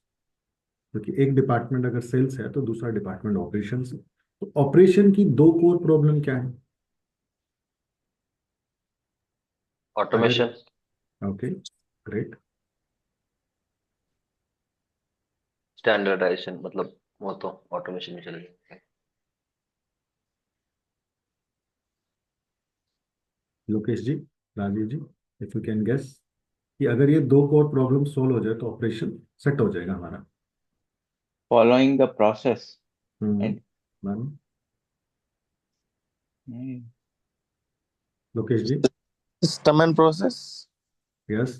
Speaker 1: क्योंकि एक डिपार्टमेंट अगर सेल्स है तो दूसरा डिपार्टमेंट ऑपरेशंस है, तो ऑपरेशन की दो कोर प्रॉब्लम क्या है? अगर,
Speaker 2: ऑटोमेशन।
Speaker 1: Okay, great.
Speaker 2: स्टैंडर्डाइजेशन, मतलब वो तो ऑटोमेशन में चलेगा।
Speaker 1: लोकेश जी, राजीव जी, इफ यू कैन गेस, कि अगर ये दो कोर प्रॉब्लम सोल्व हो जाए तो ऑपरेशन सेट हो जाएगा हमारा।
Speaker 4: Following the process
Speaker 1: hmm.
Speaker 4: And
Speaker 1: ma'am, Lokesh ji.
Speaker 3: System and process.
Speaker 1: Yes.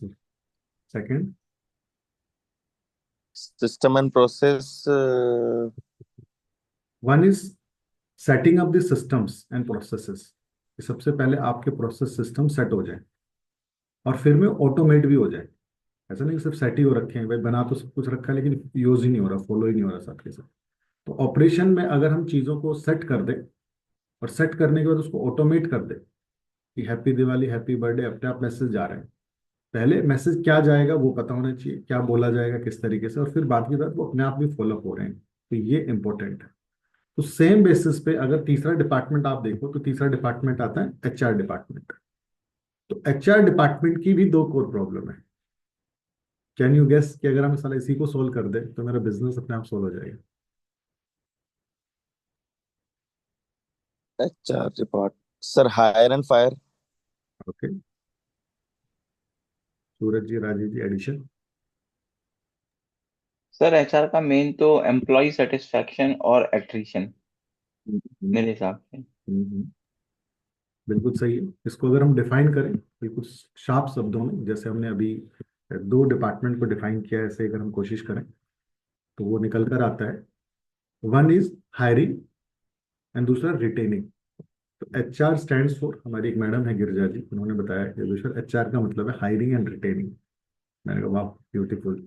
Speaker 1: Second.
Speaker 3: System and process.
Speaker 1: One is setting up the systems and processes. सबसे पहले आपके प्रोसेस सिस्टम सेट हो जाए और फिर में ऑटोमेट भी हो जाए। ऐसा नहीं कि सिर्फ सेट ही हो रखे हैं, भाई बना तो सब कुछ रखा है लेकिन यूज ही नहीं हो रहा, फॉलो ही नहीं हो रहा साथ के साथ। तो ऑपरेशन में अगर हम चीज़ों को सेट कर दें और सेट करने के बाद उसको ऑटोमेट कर दें, कि हैप्पी दिवाली, हैप्पी बर्थडे, अपने आप मैसेज जा रहे हैं। पहले मैसेज क्या जाएगा वो पता होना चाहिए, क्या बोला जाएगा किस तरीके से, और फिर बात की बात वो अपने आप भी फॉलो हो रहे हैं। तो ये इंपॉर्टेंट है। तो सेम बेसिस पे अगर तीसरा डिपार्टमेंट आप देखो, तो तीसरा डिपार्टमेंट आता है एचआर डिपार्टमेंट। तो एचआर डिपार्टमेंट की भी दो कोर प्रॉब्लम है। कैन यू गेस कि अगर हम साला इसी को सोल्व कर दे तो मेरा बिजनेस अपने आप सोल्व हो जाएगा?
Speaker 3: HR report. Sir, hire and fire.
Speaker 1: Okay, Suraj ji, Rajiv ji, edition.
Speaker 4: Sir HR का मेन तो एम्प्लॉय सेटिस्फैक्शन और एट्रिशन मेरे हिसाब से।
Speaker 1: बिल्कुल सही है। इसको अगर हम डिफाइन करें बिल्कुल शार्प शब्दों में, जैसे हमने अभी दो डिपार्टमेंट को डिफाइन किया है, ऐसे अगर हम कोशिश करें तो वो निकल कर आता है। वन इज हायरिंग एंड दूसरा रिटेनिंग। तो एचआर स्टैंड्स फॉर, हमारी एक मैडम है गिरजा जी, उन्होंने बताया कि दूसरा एचआर का मतलब है हायरिंग एंड रिटेनिंग। मैंने कहा वाह, ब्यूटीफुल।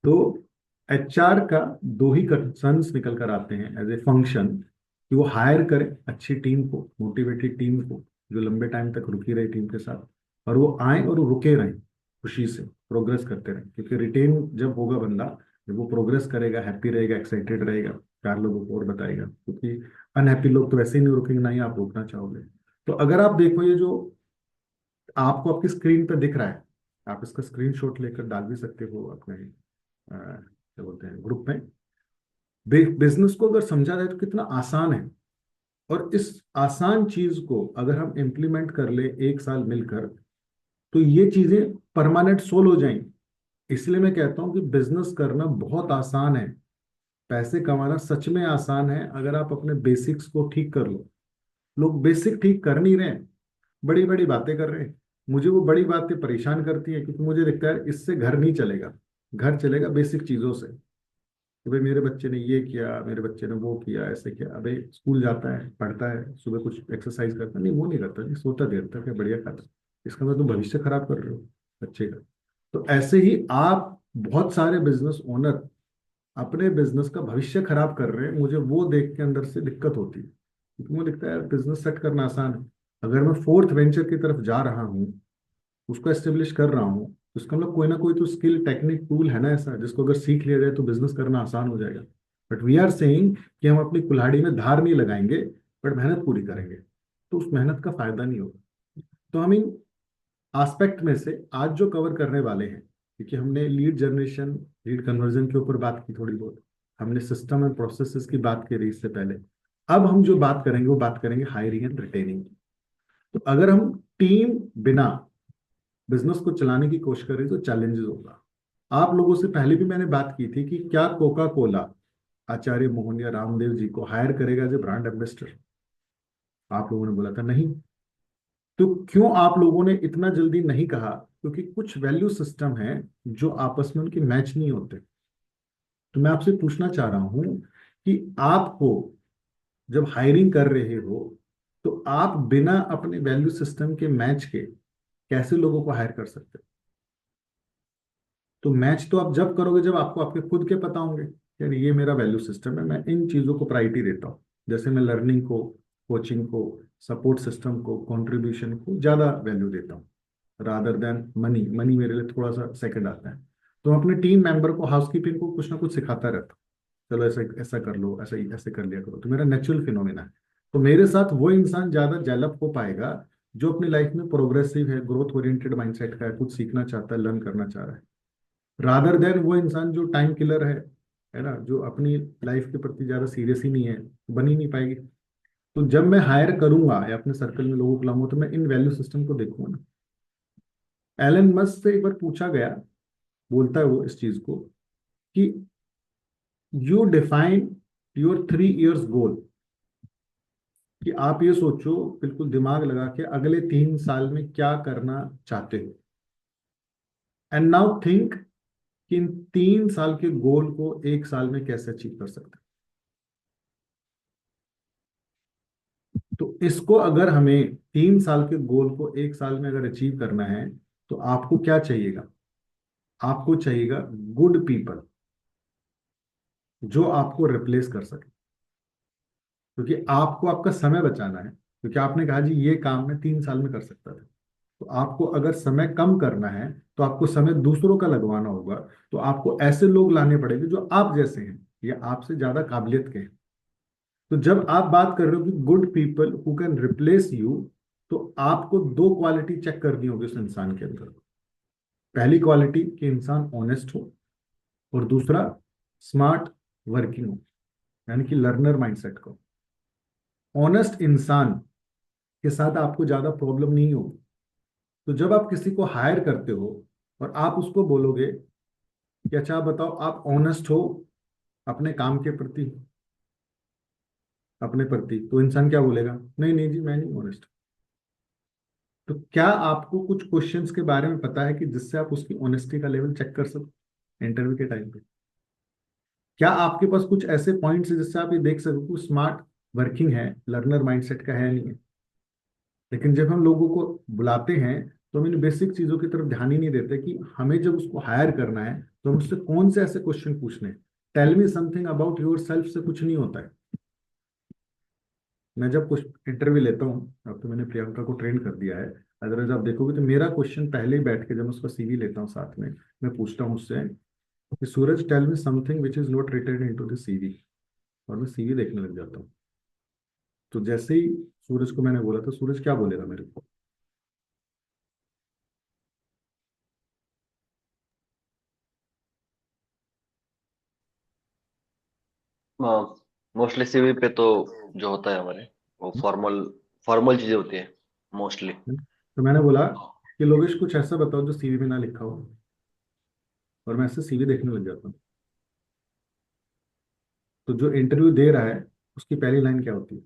Speaker 1: तो एचआर का दो ही कंसर्न्स निकल कर आते हैं एज ए फंक्शन, कि वो हायर करे अच्छी टीम को, मोटिवेटेड टीम को, जो लंबे टाइम तक रुकी रहे टीम के साथ, और वो आए और वो रुके रहें खुशी से, प्रोग्रेस करते रहें। क्योंकि रिटेन जब होगा बंदा, जब वो प्रोग्रेस करेगा, हैप्पी रहेगा, एक्साइटेड रहेगा, चार लोगों को और बताएगा। क्योंकि अनहैप्पी लोग तो वैसे ही नहीं रुकेंगे, ना ही आप रोकना चाहोगे। तो अगर आप देखो, ये जो आपको आपकी स्क्रीन पे दिख रहा है, आप इसका स्क्रीनशॉट लेकर डाल भी सकते हो अपने क्या बोलते हैं ग्रुप में। बिजनेस को अगर समझा जाए तो कितना आसान है। और इस आसान चीज को अगर हम इम्प्लीमेंट कर ले एक साल मिलकर, तो ये चीजें परमानेंट सोल्व हो जाएंगी। इसलिए मैं कहता हूं कि बिजनेस करना बहुत आसान है, पैसे कमाना सच में आसान है, अगर आप अपने बेसिक्स को ठीक कर लो। लोग बेसिक ठीक कर नहीं रहे हैं, बड़ी बड़ी बातें कर रहे हैं। मुझे वो बड़ी बातें परेशान करती हैं, क्योंकि मुझे लगता है इससे घर नहीं चलेगा। घर चलेगा बेसिक चीजों से, कि भाई मेरे बच्चे ने ये किया, मेरे बच्चे ने वो किया, ऐसे किया। अबे स्कूल जाता है, पढ़ता है, सुबह कुछ एक्सरसाइज करता है, नहीं वो नहीं करता, नहीं सोता देर तक है, बढ़िया खाता है। इसका मतलब तुम भविष्य खराब कर रहे हो बच्चे का। तो ऐसे ही आप, बहुत सारे बिजनेस ओनर अपने बिजनेस का भविष्य खराब कर रहे हैं। मुझे वो देख के अंदर से दिक्कत होती है, क्योंकि मुझे लगता है यार बिजनेस सेट करना आसान है। अगर मैं फोर्थ वेंचर की तरफ जा रहा हूँ, उसको एस्टेब्लिश कर रहा हूँ, तो इसका मतलब कोई ना कोई तो स्किल, टेक्निक, टूल है ना ऐसा, जिसको अगर सीख लिया जाए तो बिजनेस करना आसान हो जाएगा। बट वी आर सेइंग कि हम अपनी कुल्हाड़ी में धार नहीं लगाएंगे, बट मेहनत पूरी करेंगे, तो उस मेहनत का फायदा नहीं होगा। तो हम इन एस्पेक्ट में से आज जो कवर करने वाले हैं, क्योंकि हमने लीड जनरेशन, लीड कन्वर्जन के ऊपर बात की थोड़ी बहुत, हमने सिस्टम एंड प्रोसेसेस की बात करी इससे पहले। अब हम जो बात करेंगे वो बात करेंगे हायरिंग एंड रिटेनिंग। तो अगर हम टीम बिना बिजनेस को चलाने की कोशिश करें तो चैलेंजेस होगा। आप लोगों से पहले भी मैंने बात की थी कि क्या कोका कोला आचार्य मोहन या रामदेव जी को हायर करेगा एज ए ब्रांड एम्बेसडर? आप लोगों ने बोला था नहीं। तो क्यों आप लोगों ने इतना जल्दी नहीं कहा? क्योंकि कुछ वैल्यू सिस्टम है जो आपस में उनके मैच नहीं होते। तो मैं आपसे पूछना चाह रहा हूं कि आपको जब हायरिंग कर रहे हो तो आप बिना अपने वैल्यू सिस्टम के मैच के कैसे लोगों को हायर कर सकते हो? तो मैच तो आप जब करोगे जब आपको आपके खुद के पता होंगे, यानी ये मेरा वैल्यू सिस्टम है, मैं इन चीजों को प्रायोरिटी देता हूँ। जैसे मैं लर्निंग को, कोचिंग को, सपोर्ट सिस्टम को, कंट्रीब्यूशन को ज्यादा वैल्यू देता हूँ रादर देन मनी। मनी मेरे लिए थोड़ा सा सेकंड आता है। तो मैं अपने टीम मेंबर को, हाउसकीपिंग को कुछ ना कुछ सिखाता रहता हूँ। चलो ऐसा ऐसा कर लो, ऐसा ऐसे कर लिया करो। तो मेरा नेचुरल फिनोमेना है। तो मेरे साथ वो इंसान ज्यादा डेवलप हो पाएगा जो अपनी लाइफ में प्रोग्रेसिव है, ग्रोथ ओरिएंटेड माइंडसेट का है, कुछ सीखना चाहता है, लर्न करना चाह रहा है, रादर देन वो इंसान जो टाइम किलर है ना, जो अपनी लाइफ के प्रति ज्यादा सीरियस ही नहीं है, बन ही नहीं पाएगी। तो जब मैं हायर करूंगा या अपने सर्कल में लोगों को लाऊंगा तो मैं इन वैल्यू सिस्टम को देखूंगा ना। एलन मस्क से एक बार पूछा गया, बोलता है वो इस चीज को कि यू डिफाइन योर 3 इयर्स गोल, कि आप ये सोचो, बिल्कुल दिमाग लगा के अगले 3 साल में क्या करना चाहते हो, एंड नाउ थिंक कि इन 3 साल के गोल को 1 साल में कैसे अचीव कर सकते हैं। तो इसको अगर हमें 3 साल के गोल को 1 साल में अगर अचीव करना है तो आपको क्या चाहिएगा? आपको चाहिएगा गुड पीपल जो आपको रिप्लेस कर सके। क्योंकि आपको आपका समय बचाना है, क्योंकि आपने कहा जी ये काम मैं 3 साल में कर सकता था। तो आपको अगर समय कम करना है तो आपको समय दूसरों का लगवाना होगा। तो आपको ऐसे लोग लाने पड़ेंगे जो आप जैसे हैं या आपसे ज्यादा काबिलियत के हैं। तो जब आप बात कर रहे हो कि good people who can replace you, तो आपको दो क्वालिटी चेक करनी होगी उस इंसान के अंदर। पहली क्वालिटी कि इंसान ऑनेस्ट हो, और दूसरा स्मार्ट वर्किंग हो, यानी कि लर्नर माइंडसेट को। ऑनेस्ट इंसान के साथ आपको ज्यादा प्रॉब्लम नहीं होगी। तो जब आप किसी को हायर करते हो और आप उसको बोलोगे कि अच्छा आप बताओ आप ऑनेस्ट हो अपने काम के प्रति, अपने प्रति, तो इंसान क्या बोलेगा? नहीं नहीं जी मैं नहीं ऑनेस्ट। तो क्या आपको कुछ क्वेश्चंस के बारे में पता है कि जिससे आप उसकी ऑनेस्टी का लेवल चेक कर सको इंटरव्यू के टाइम पे? क्या आपके पास कुछ ऐसे पॉइंट्स है जिससे आप ये देख सको कि स्मार्ट वर्किंग है, लर्नर माइंडसेट का है नहीं है? लेकिन जब हम लोगों को बुलाते हैं तो हम इन बेसिक चीजों की तरफ ध्यान ही नहीं देते कि हमें जब उसको हायर करना है तो हम उससे कौन से ऐसे क्वेश्चन पूछने हैं। Tell me something about yourself से कुछ नहीं होता है। मैं जब कुछ इंटरव्यू लेता हूँ, अब तो मैंने प्रियंका को ट्रेन कर दिया है, अदरवाइज आप देखोगे तो मेरा क्वेश्चन पहले ही बैठ के जब मैं उसका सीवी लेता हूँ साथ में, मैं पूछता हूँ उससे कि Suraj tell me something which is not written in to the CV, और मैं सीवी देखने लग जाता हूँ। तो जैसे ही सूरज को मैंने बोला था, सूरज क्या बोलेगा मेरे को?
Speaker 2: मोस्टली सीवी पे तो जो होता है हमारे, वो फॉर्मल फॉर्मल चीजें होती है मोस्टली।
Speaker 1: तो मैंने बोला कि लोगेश कुछ ऐसा बताओ जो सीवी में ना लिखा हो, और मैं ऐसे सीवी देखने लग जाता हूँ। तो जो इंटरव्यू दे रहा है उसकी पहली लाइन क्या होती है?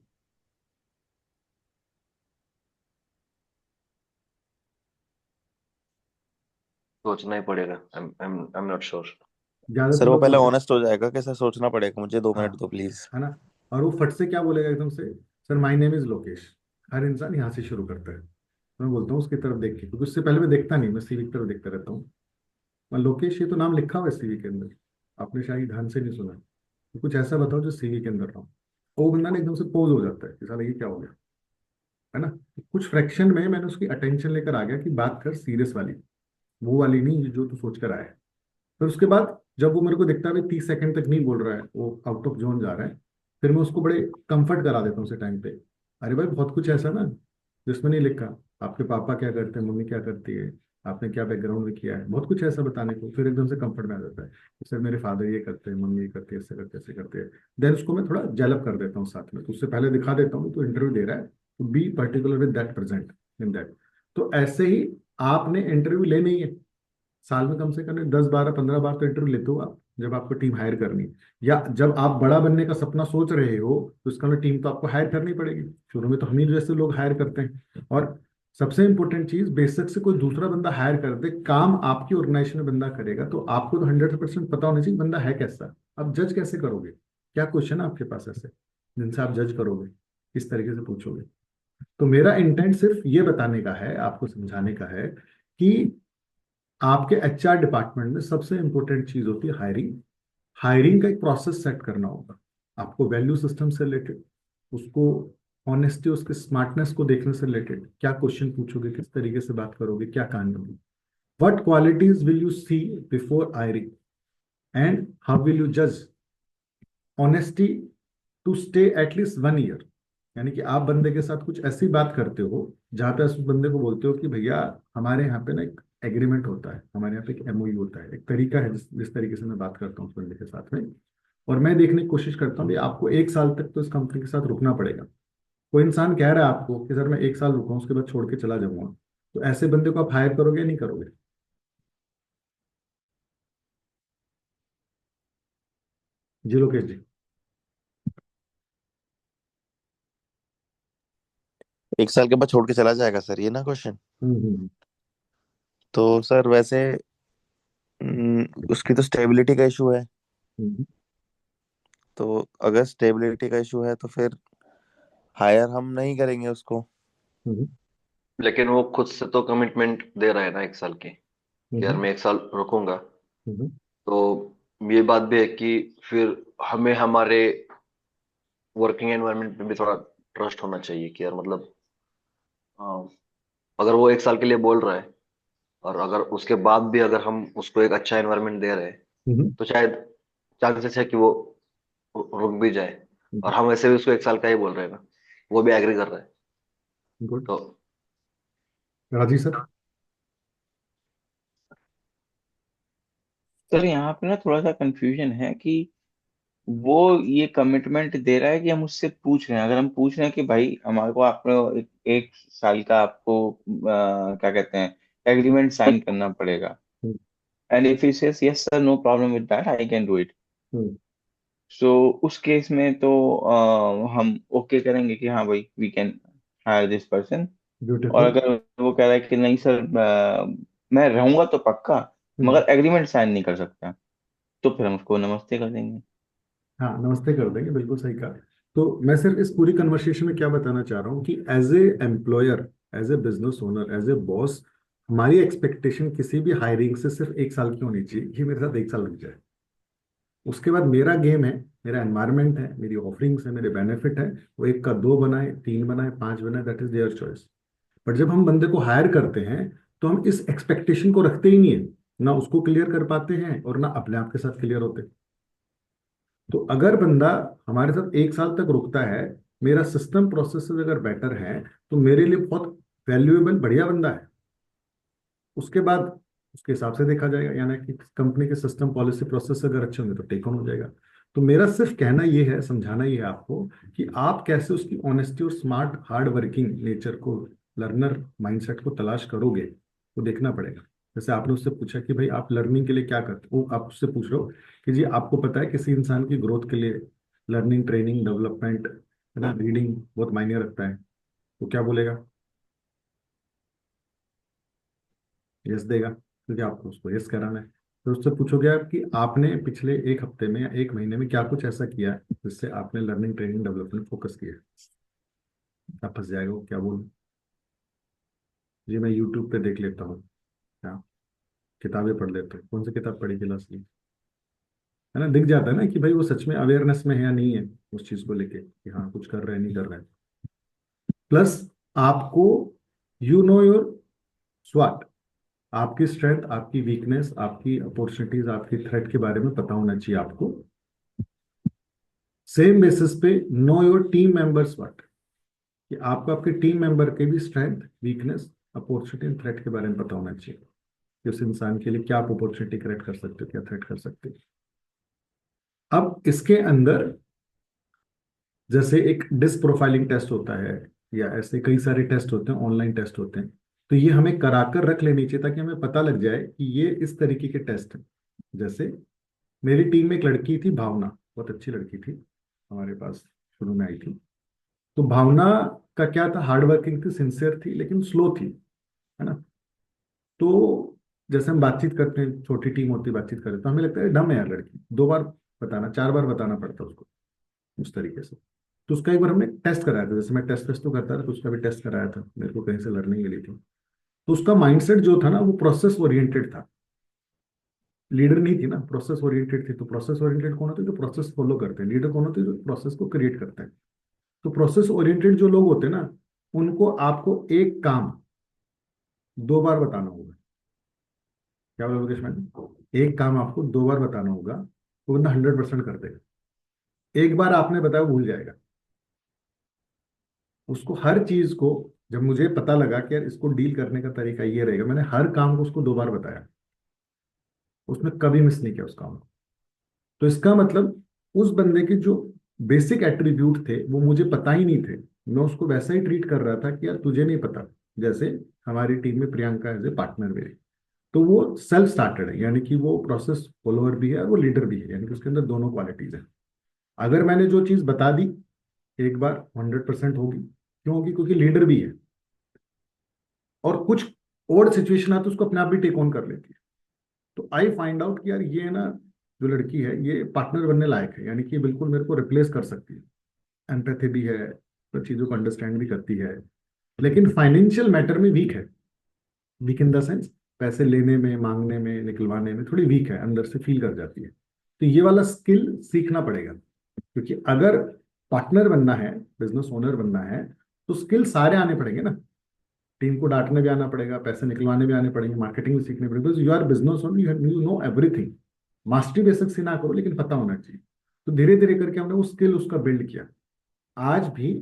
Speaker 2: सोचना ही पड़ेगा। आई एम नॉट श्योर।
Speaker 3: सर
Speaker 1: ज्यादातर
Speaker 3: वो
Speaker 1: लोग
Speaker 3: पहले
Speaker 1: बोलते हैं
Speaker 3: ऑनेस्ट हो जाएगा, कैसे सोचना पड़ेगा, मुझे 2 मिनट
Speaker 1: हाँ,
Speaker 3: दो प्लीज।
Speaker 1: है ना। और वो फट से क्या बोलेगा एकदम से? Sir my name is Lokesh. हर इंसान यहाँ से शुरू करता है। मैं बोलता हूँ उसकी तरफ देख के, क्योंकि उससे पहले मैं देखता नहीं, मैं सीवी की तरफ देखता रहता हूँ। मैं लोकेश, ये तो नाम लिखा हुआ है सीवी के अंदर, आपने शायद ध्यान से नहीं सुना। तो कुछ ऐसा बताओ जो सीवी के अंदर रहा हो। वो बंदा ना एकदम से पोज हो जाता है कि साला ये क्या हो गया, है ना। तो कुछ फ्रैक्शन में मैंने उसकी अटेंशन लेकर आ गया कि बात कर सीरियस वाली, वो वाली नहीं जो तू सोच कर आया है। फिर उसके बाद जब वो मेरे को दिखता है 30 सेकंड तक नहीं बोल रहा है, वो आउट ऑफ जोन जा रहा है, फिर मैं उसको बड़े कंफर्ट करा देता हूँ उसे टाइम पे। अरे भाई बहुत कुछ ऐसा ना जिसमें नहीं लिखा, आपके पापा क्या करते हैं, मम्मी क्या करती है, आपने क्या बैकग्राउंड में किया है, बहुत कुछ ऐसा बताने को, फिर एकदम से कंफर्ट में आ जाता है कि सर मेरे फादर ये करते हैं, मम्मी ये करते हैं, ऐसे करते हैं, ऐसे करते हैं। देन उसको मैं थोड़ा डेवलप कर देता हूँ साथ में, तो उससे पहले दिखा देता हूँ तो इंटरव्यू दे रहा है, तो be particular with that present in that. तो ऐसे ही आपने इंटरव्यू लेनी है, साल में कम से कम 10 12 15 बार तो इंटरव्यू लेते हो आप, जब आपको टीम हायर करनी है, या जब आप बड़ा बनने का सपना सोच रहे हो तो इसका मतलब टीम तो आपको हायर करनी पड़ेगी। शुरू में तो हम ही जैसे लोग हायर करते हैं। और सबसे इंपॉर्टेंट चीज, बेशक से कोई दूसरा बंदा हायर कर दे, काम आपकी ऑर्गेनाइजेशन में बंदा करेगा तो आपको तो 100% पता होना चाहिए बंदा है कैसा। आप जज कैसे करोगे, क्या क्वेश्चन है आपके पास ऐसे जिनसे आप जज करोगे, किस तरीके से पूछोगे। तो मेरा इंटेंट सिर्फ ये बताने का है, आपको समझाने का है कि आपके एचआर डिपार्टमेंट में सबसे इंपॉर्टेंट चीज होती है हायरिंग। हायरिंग का एक प्रोसेस सेट करना होगा आपको, वैल्यू सिस्टम से रिलेटेड, उसको ऑनेस्टी, उसके स्मार्टनेस को देखने से रिलेटेड, क्या क्वेश्चन पूछोगे, किस तरीके से बात करोगे, क्या कहानी होगी, what qualities will you see before hiring, and how will you जज honesty to stay at least 1 year. यानी कि आप बंदे के साथ कुछ ऐसी बात करते हो जहां पे उस बंदे को बोलते हो कि भैया हमारे यहाँ पे ना एक एग्रीमेंट होता है, हमारे यहाँ पे एक एमओयू होता है, एक तरीका है जिस तरीके से मैं बात करता हूँ उस बंदे के साथ में। और मैं देखने की कोशिश करता हूँ कि आपको 1 साल तक तो इस कंपनी के साथ रुकना पड़ेगा। कोई इंसान कह रहा है आपको कि सर मैं 1 साल रुका हूँ उसके बाद छोड़ के चला जाऊंगा, तो ऐसे बंदे को आप हायर करोगे या नहीं करोगे? जी लोकेश जी।
Speaker 3: 1 साल के बाद छोड़ के चला जाएगा सर, ये ना क्वेश्चन?
Speaker 1: हम्म।
Speaker 3: तो सर वैसे उसकी तो स्टेबिलिटी का इशू है।
Speaker 1: हम्म।
Speaker 3: तो अगर स्टेबिलिटी का इशू है तो फिर हायर हम नहीं करेंगे उसको।
Speaker 1: हम्म।
Speaker 2: लेकिन वो खुद से तो कमिटमेंट दे रहा है ना 1 साल की, कि यार
Speaker 1: हम्म।
Speaker 2: मैं 1 साल रुकूंगा।
Speaker 1: हम्म।
Speaker 2: तो ये बात भी है कि फिर हमें हमारे वर्किंग एनवायरनमेंट में भी थोड़ा ट्रस्ट होना चाहिए कि यार मतलब अगर वो 1 साल के लिए बोल रहा है और अगर उसके बाद भी अगर हम उसको एक अच्छा एनवायरनमेंट दे रहे हैं
Speaker 1: हम्म।
Speaker 2: तो शायद चांसेस है कि वो रुक भी जाए। और हम वैसे भी उसको 1 साल का ही बोल रहे हैं ना, वो भी एग्री कर रहा है।
Speaker 1: गुड।
Speaker 2: तो
Speaker 1: राजी सर।
Speaker 4: सर यहाँ पे ना थोड़ा सा कंफ्यूजन है कि वो ये कमिटमेंट दे रहा है कि हम उससे पूछ रहे हैं, अगर हम पूछ रहे हैं कि भाई हमारे को आपको एक साल का आपको क्या कहते हैं एग्रीमेंट साइन करना पड़ेगा,
Speaker 1: हम्म।
Speaker 4: And if he says yes sir no problem with that I can do it,
Speaker 1: हम्म।
Speaker 4: सो उस केस में तो हम ओके करेंगे कि हाँ भाई we can hire this person. और
Speaker 1: ब्यूटीफुल।
Speaker 4: अगर वो कह रहा है कि नहीं सर मैं रहूंगा तो पक्का मगर एग्रीमेंट साइन नहीं कर सकता, तो फिर हम उसको नमस्ते कर देंगे।
Speaker 1: हाँ, नमस्ते कर देंगे, बिल्कुल सही कहा। तो मैं सिर्फ इस पूरी कन्वर्सेशन में क्या बताना चाह रहा हूँ कि as a employer, as a business owner, as a boss, हमारी एक्सपेक्टेशन किसी भी हायरिंग से सिर्फ 1 साल की होनी चाहिए कि मेरे साथ 1 साल लग जाए। उसके बाद मेरा गेम है, मेरा एनवायरनमेंट है, मेरी ऑफरिंग्स है, मेरे बेनिफिट है, वो 1 का 2 बनाए, 3 बनाए, 5 बनाए, that is their choice. But जब हम बंदे को हायर करते हैं तो हम इस एक्सपेक्टेशन को रखते ही नहीं है, ना उसको क्लियर कर पाते हैं और ना अपने आप के साथ क्लियर होते। तो अगर बंदा हमारे साथ 1 साल तक रुकता है, मेरा सिस्टम प्रोसेसेस अगर बेटर है, तो मेरे लिए बहुत वैल्यूएबल बढ़िया बंदा है। उसके बाद उसके हिसाब से देखा जाएगा, यानी कि कंपनी के सिस्टम पॉलिसी प्रोसेस अगर अच्छे होंगे तो टेक ऑन हो जाएगा। तो मेरा सिर्फ कहना ये है, समझाना ये है आपको कि आप कैसे उसकी ऑनेस्टी और स्मार्ट हार्ड वर्किंग नेचर को, लर्नर माइंडसेट को तलाश करोगे, तो देखना पड़ेगा। जैसे आपने उससे पूछा कि भाई आप लर्निंग के लिए क्या करते हो, आप उससे पूछ रहे हो कि जी आपको पता है किसी इंसान की ग्रोथ के लिए लर्निंग, ट्रेनिंग, डेवलपमेंट, है ना, रीडिंग बहुत मायने रखता है, तो क्या बोलेगा? यस देगा, क्योंकि आपको उसको यस कराना है। तो उससे पूछोगे आप कि आपने पिछले 1 हफ्ते में या 1 महीने में क्या कुछ ऐसा किया है जिससे आपने लर्निंग, ट्रेनिंग, डेवलपमेंट फोकस किया है। आप फंस जाएगा, वो क्या बोलूं जी, मैं यूट्यूब पे देख लेता हूँ, क्या किताबें पढ़ लेता हूँ, कौन सी किताब पढ़ी क्लास की, है ना, दिख जाता है ना कि भाई वो सच में अवेयरनेस में है या नहीं है उस चीज को लेके कि हाँ कुछ कर रहा है नहीं कर रहा है। प्लस आपको, यू नो योर स्वाट, आपकी स्ट्रेंथ, आपकी वीकनेस, आपकी अपॉर्चुनिटीज, आपकी थ्रेट के बारे में पता होना चाहिए आपको। सेम बेसिस पे know your team members what, कि आपको आपके टीम मेंबर के भी स्ट्रेंथ, वीकनेस, अपॉर्चुनिटी, थ्रेट के बारे में पता होना चाहिए। कि उस इंसान के लिए क्या आप अपॉर्चुनिटी क्रिएट कर सकते हो, क्या थ्रेट कर सकते हो। अब इसके अंदर जैसे एक डिस्क प्रोफाइलिंग टेस्ट होता है, या ऐसे कई सारे टेस्ट होते हैं, ऑनलाइन टेस्ट होते हैं, तो ये हमें कराकर रख लेनी चाहिए ताकि हमें पता लग जाए कि ये इस तरीके के टेस्ट हैं। जैसे मेरी टीम में एक लड़की थी, भावना, बहुत अच्छी लड़की थी, हमारे पास शुरू में आई थी। तो भावना का क्या था, हार्ड वर्किंग थी, सिंसियर थी, लेकिन स्लो थी, है ना। तो जैसे हम बातचीत करते हैं, छोटी टीम होती है, बातचीत करते हैं, तो हमें लगता है डम है यार लड़की, 2 बार बताना, 4 बार बताना पड़ता है उसको, उस तरीके से। तो उसका एक बार हमने टेस्ट कराया था, जैसे मैं टेस्ट टेस्ट तो करता था, तो उसका भी टेस्ट कराया था, मेरे को कहीं से लर्निंग मिली थी। तो उसका माइंडसेट जो था ना, वो प्रोसेस ओरिएंटेड था, लीडर नहीं थी ना, प्रोसेस ओरिएंटेड थी। तो प्रोसेस ओरिएंटेड कौन होते हैं, जो प्रोसेस फॉलो करते हैं। लीडर कौन होते हैं, जो प्रोसेस को क्रिएट करते हैं। तो प्रोसेस ओरिएंटेड जो लोग होते हैं ना, उनको आपको एक काम 2 बार बताना होगा। क्या बोला मुकेश मैंने, एक काम आपको 2 बार बताना होगा, तो बंदा 100% कर देगा। एक बार आपने बताया वो भूल जाएगा उसको, हर चीज को। जब मुझे पता लगा कि यार इसको डील करने का तरीका ये रहेगा, मैंने हर काम को उसको 2 बार बताया, उसने कभी मिस नहीं किया उस काम को। तो इसका मतलब उस बंदे के जो बेसिक एट्रीब्यूट थे वो मुझे पता ही नहीं थे, मैं उसको वैसा ही ट्रीट कर रहा था कि यार तुझे नहीं पता। जैसे हमारी टीम में प्रियंका एज ए पार्टनर मेरे, तो वो सेल्फ स्टार्टेड है, यानी कि वो प्रोसेस फॉलोअर भी है और वो लीडर भी है, यानी कि उसके अंदर दोनों क्वालिटीज है। अगर मैंने जो चीज बता दी एक बार, 100% होगी। क्यों होगी, क्योंकि लीडर भी है, और कुछ और सिचुएशन आती है उसको अपने आप भी टेक ऑन कर लेती है। तो आई फाइंड आउट कि यार ये ना, जो लड़की है ये पार्टनर बनने लायक है, यानी कि बिल्कुल मेरे को रिप्लेस कर सकती है। एम्पैथी भी है, तो चीजों को अंडरस्टैंड भी करती है, लेकिन फाइनेंशियल मैटर में वीक है। वीक इन द सेंस, पैसे लेने में, मांगने में, निकलवाने में थोड़ी वीक है, अंदर से फील कर जाती है। तो ये वाला स्किल सीखना पड़ेगा, क्योंकि अगर पार्टनर बनना है, बिजनेस ओनर बनना है, तो स्किल सारे आने पड़ेंगे ना। टीम को डांटने भी आना पड़ेगा, पैसे निकलवाने भी आने पड़ेंगे, मार्केटिंग भी सीखनी पड़ेगी, because you are business owner, you know everything. Mastery basic से ना करो, लेकिन पता होना चाहिए। तो धीरे धीरे करके हमने वो स्किल उसका बिल्ड किया। आज भी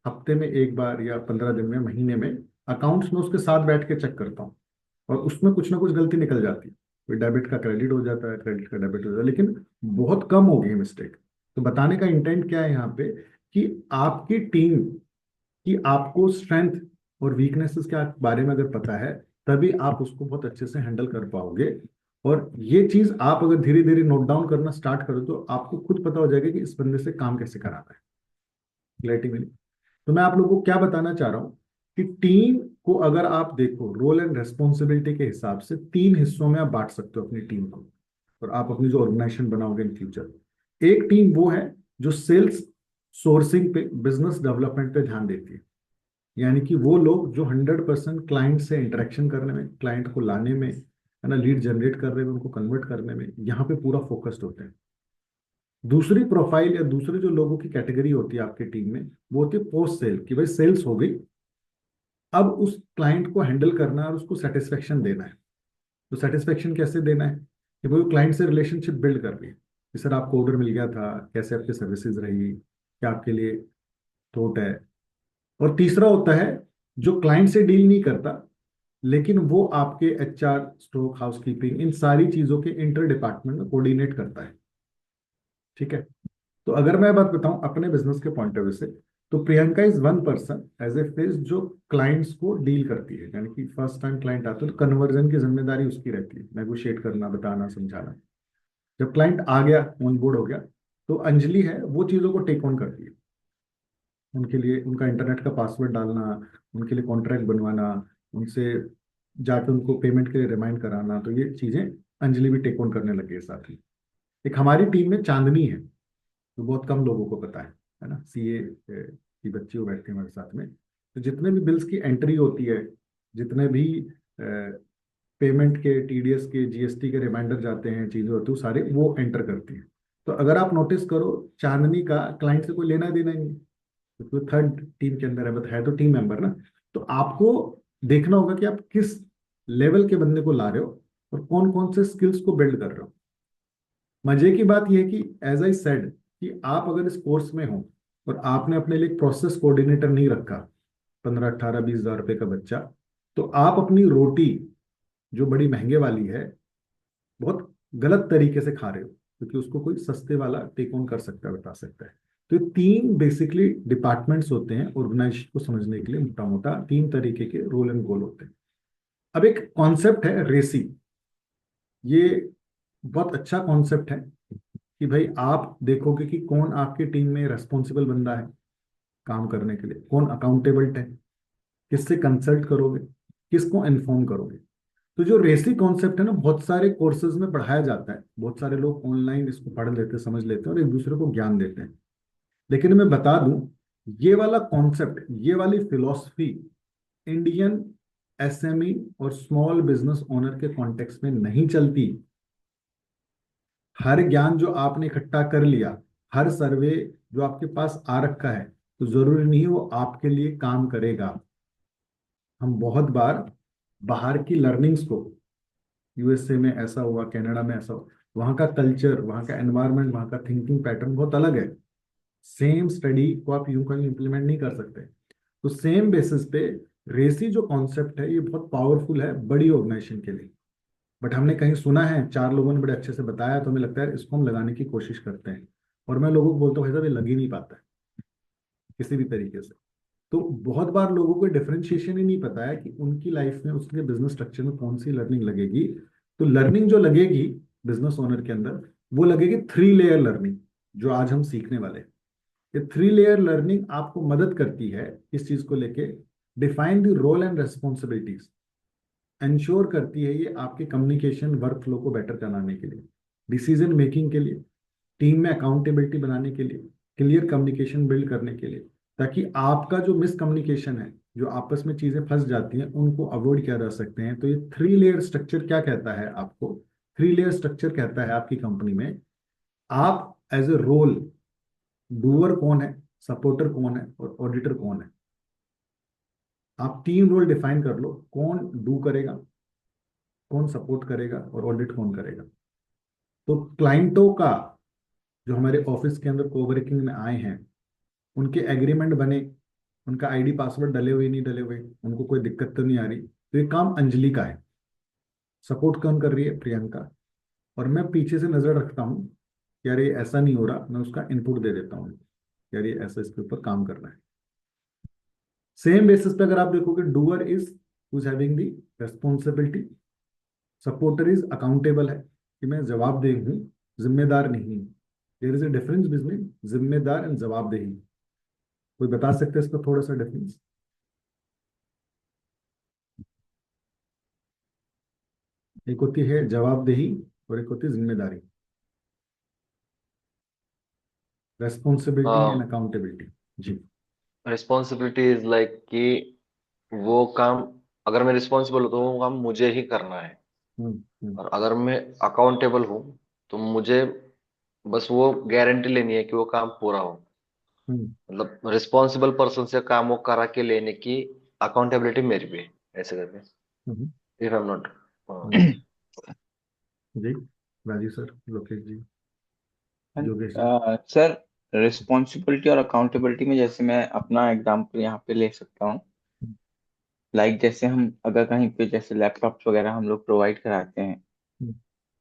Speaker 1: हफ्ते में एक बार या 15 दिन में, महीने में, अकाउंट्स में उसके साथ बैठ के चेक करता हूँ, और उसमें कुछ ना कुछ गलती निकल जाती है। कोई डेबिट का क्रेडिट हो जाता है, क्रेडिट का डेबिट हो जाता है, लेकिन बहुत कम हो गई है मिस्टेक। तो बताने का इंटेंट क्या है यहाँ पे, कि आपकी टीम कि आपको स्ट्रेंथ और वीकनेसेस के बारे में अगर पता है, तभी आप उसको बहुत अच्छे से हैंडल कर पाओगे। और ये चीज आप अगर धीरे धीरे नोट डाउन करना स्टार्ट करो, तो आपको खुद पता हो जाएगा कि इस बंदे से काम कैसे कराना है। क्लैरिटी मिली। तो मैं आप लोगों को क्या बताना चाह रहा हूँ, कि टीम को अगर आप देखो रोल एंड रेस्पॉन्सिबिलिटी के हिसाब से 3 हिस्सों में आप बांट सकते हो अपनी टीम को, और आप अपनी जो ऑर्गेनाइजेशन बनाओगे इन फ्यूचर। एक टीम वो है जो सेल्स, सोर्सिंग पे, बिजनेस डेवलपमेंट पे ध्यान देती है, यानी कि वो लोग जो 100% क्लाइंट से इंटरेक्शन करने में, क्लाइंट को लाने में, है ना, लीड जनरेट करने में, उनको कन्वर्ट करने में, यहाँ पे पूरा फोकस्ड होते हैं। दूसरी प्रोफाइल या दूसरे जो लोगों की कैटेगरी होती है आपकी टीम में, वो होती है पोस्ट सेल, कि भाई सेल्स हो गई, अब उस क्लाइंट को हैंडल करना है और उसको सेटिस्फेक्शन देना है। तो सेटिस्फेक्शन कैसे देना है, कि वो क्लाइंट से रिलेशनशिप बिल्ड कर रही है, कि सर आपको ऑर्डर मिल गया था, कैसे आपकी सर्विसेज रही, क्या आपके लिए थॉट है। और तीसरा होता है जो क्लाइंट से डील नहीं करता, लेकिन वो आपके एचआर, स्टॉक, हाउसकीपिंग, इन सारी चीजों के इंटर डिपार्टमेंट में कोऑर्डिनेट करता है। ठीक है। तो अगर मैं बात बताऊं अपने बिजनेस के पॉइंट ऑफ व्यू से, तो Priyanka is one person as a face जो क्लाइंट्स को डील करती है, यानी कि फर्स्ट टाइम क्लाइंट आता है तो कन्वर्जन की जिम्मेदारी उसकी रहती है, नेगोशिएट करना, बताना, समझाना। जब क्लाइंट आ गया, ऑन बोर्ड हो गया, तो अंजलि है वो चीजों को टेक ऑन करती है। उनके लिए उनका इंटरनेट का पासवर्ड डालना, उनके लिए कॉन्ट्रैक्ट बनवाना, उनसे जाकर उनको पेमेंट के लिए रिमाइंड कराना, तो ये चीजें अंजलि भी टेक ऑन करने लगी है साथ ही। एक हमारी टीम में चांदनी है, तो बहुत कम लोगों को पता है ना, सीए की बच्ची वो बैठती है हमारे साथ में। तो जितने भी बिल्स की एंट्री होती है, जितने भी पेमेंट के, टीडीएस के, जीएसटी के रिमाइंडर जाते हैं, चीजें होती हैं, वो सारे वो एंटर करती है। तो अगर आप नोटिस करो, चांदनी का क्लाइंट से कोई लेना देना ही नहीं, क्योंकि थर्ड टीम के अंदर है, बट है तो टीम मेंबर ना। तो आपको देखना होगा कि आप किस लेवल के बंदे को ला रहे हो, और कौन कौन से स्किल्स को बिल्ड कर रहे हो। मजे की बात यह है कि एज आई सेड, कि आप अगर इस कोर्स में हो और आपने अपने लिए प्रोसेस कोऑर्डिनेटर नहीं रखा, 15, 18, 20 हज़ार रुपए का बच्चा, तो आप अपनी रोटी जो बड़ी महंगे वाली है, बहुत गलत तरीके से खा रहे हो, क्योंकि उसको कोई सस्ते वाला टेक ऑन कर सकता है, बता सकता है। तो ये तीन बेसिकली डिपार्टमेंट्स होते हैं ऑर्गेनाइजेशन को समझने के लिए, मोटा मोटा तीन तरीके के रोल एंड गोल होते हैं। अब एक कॉन्सेप्ट है रेसी। ये बहुत अच्छा कॉन्सेप्ट है कि भाई आप देखोगे कि कौन आपकी टीम में रेस्पॉन्सिबल बंदा है काम करने के लिए, कौन अकाउंटेबल है, किससे कंसल्ट करोगे, किसको इन्फॉर्म करोगे। तो जो रेसी कॉन्सेप्ट है ना, बहुत सारे कोर्सेज में पढ़ाया जाता है, बहुत सारे लोग ऑनलाइन इसको पढ़ लेते हैं, समझ लेते हैं और एक दूसरे को ज्ञान देते हैं। लेकिन मैं बता दूं, ये वाला कॉन्सेप्ट, ये वाली फिलॉसफी इंडियन एसएमई और स्मॉल बिजनेस ओनर के कॉन्टेक्स्ट में नहीं चलती। हर ज्ञान जो आपने इकट्ठा कर लिया, हर सर्वे जो आपके पास आ रखा है, तो जरूरी नहीं वो आपके लिए काम करेगा। हम बहुत बार बाहर की लर्निंग्स को, यूएसए में ऐसा हुआ, कनाडा में ऐसा हुआ, वहाँ का कल्चर, वहाँ का एनवायरनमेंट, वहाँ का थिंकिंग पैटर्न बहुत अलग है। सेम स्टडी को आप यूं कहीं इंप्लीमेंट नहीं कर सकते। तो सेम बेसिस पे रेसी जो कॉन्सेप्ट है, ये बहुत पावरफुल है बड़ी ऑर्गेनाइजेशन के लिए। बट हमने कहीं सुना है, चार लोगों ने बड़े अच्छे से बताया, तो हमें लगता है इसको हम लगाने की कोशिश करते हैं। और मैं लोगों को बोलता हूँ भाई साहब, ये लग ही नहीं पाता है किसी भी तरीके से। तो बहुत बार लोगों को डिफरेंशिएशन ही नहीं पता है कि उनकी लाइफ में, उसके बिजनेस स्ट्रक्चर में कौन सी लर्निंग लगेगी। तो लर्निंग जो लगेगी बिजनेस ओनर के अंदर, वो लगेगी 3 लेयर लर्निंग, जो आज हम सीखने वाले हैं। ये 3 लेयर लर्निंग आपको मदद करती है इस चीज को लेके, define the role and responsibilities, ensure करती है ये आपके कम्युनिकेशन वर्क फ्लो को बेटर कराने के लिए, डिसीजन मेकिंग के लिए, टीम में अकाउंटेबिलिटी बनाने के लिए, क्लियर कम्युनिकेशन बिल्ड करने के लिए, ताकि आपका जो मिसकम्युनिकेशन है, जो आपस में चीजें फंस जाती हैं, उनको अवॉइड किया जा सकते हैं। तो ये 3 लेयर स्ट्रक्चर क्या कहता है आपको? 3 लेयर स्ट्रक्चर कहता है आपकी कंपनी में आप एज ए रोल, डूअर कौन है, सपोर्टर कौन है और ऑडिटर कौन है। आप 3 रोल डिफाइन कर लो, कौन डू करेगा, कौन सपोर्ट करेगा और ऑडिट कौन करेगा। तो क्लाइंटों का, जो हमारे ऑफिस के अंदर कोवर्किंग में आए हैं, उनके एग्रीमेंट बने, उनका आईडी पासवर्ड डले हुए नहीं डले हुए, उनको कोई दिक्कत तो नहीं आ रही, तो ये काम अंजलि का है। सपोर्ट कौन कर रही है? प्रियंका। और मैं पीछे से नजर रखता हूँ, यार ये ऐसा नहीं हो रहा, मैं उसका इनपुट दे देता हूँ, यार ये ऐसा इसके ऊपर काम करना है। सेम बेसिस पे अगर आप देखोगे, doer is who's having the responsibility, supporter is accountable है कि मैं जवाबदेह हूँ, जिम्मेदार नहीं। There is a difference between जिम्मेदार एंड जवाबदेही। कोई बता सकते हैं इसका थोड़ा सा डिफरेंस? एक होती है जवाबदेही और एक होती है जिम्मेदारी, रेस्पॉन्सिबिलिटी एंड अकाउंटेबिलिटी। जी।
Speaker 2: रिस्पॉन्सिबिलिटी इज लाइक कि वो काम, अगर मैं रिस्पॉन्सिबल हूँ तो वो काम मुझे ही करना है।
Speaker 1: हम्म। हम्म।
Speaker 2: और अगर मैं अकाउंटेबल हूँ तो मुझे बस वो गारंटी लेनी है कि वो काम पूरा हो।
Speaker 1: हम्म।
Speaker 2: मतलब रिस्पॉन्सिबल पर्सन से काम वो करा के लेने की अकाउंटेबिलिटी मेरी भी है, ऐसे करके,
Speaker 1: हम्म।
Speaker 2: If I am not.
Speaker 1: हम्म। जी। Rajiv sir, Lokesh ji, Yogesh ji.
Speaker 4: Sir, responsibility और अकाउंटेबिलिटी में जैसे मैं अपना एग्जांपल यहाँ पे ले सकता हूँ। लाइक जैसे हम अगर कहीं पे जैसे लैपटॉप्स वगैरह हम लोग प्रोवाइड कराते हैं,
Speaker 1: हम्म।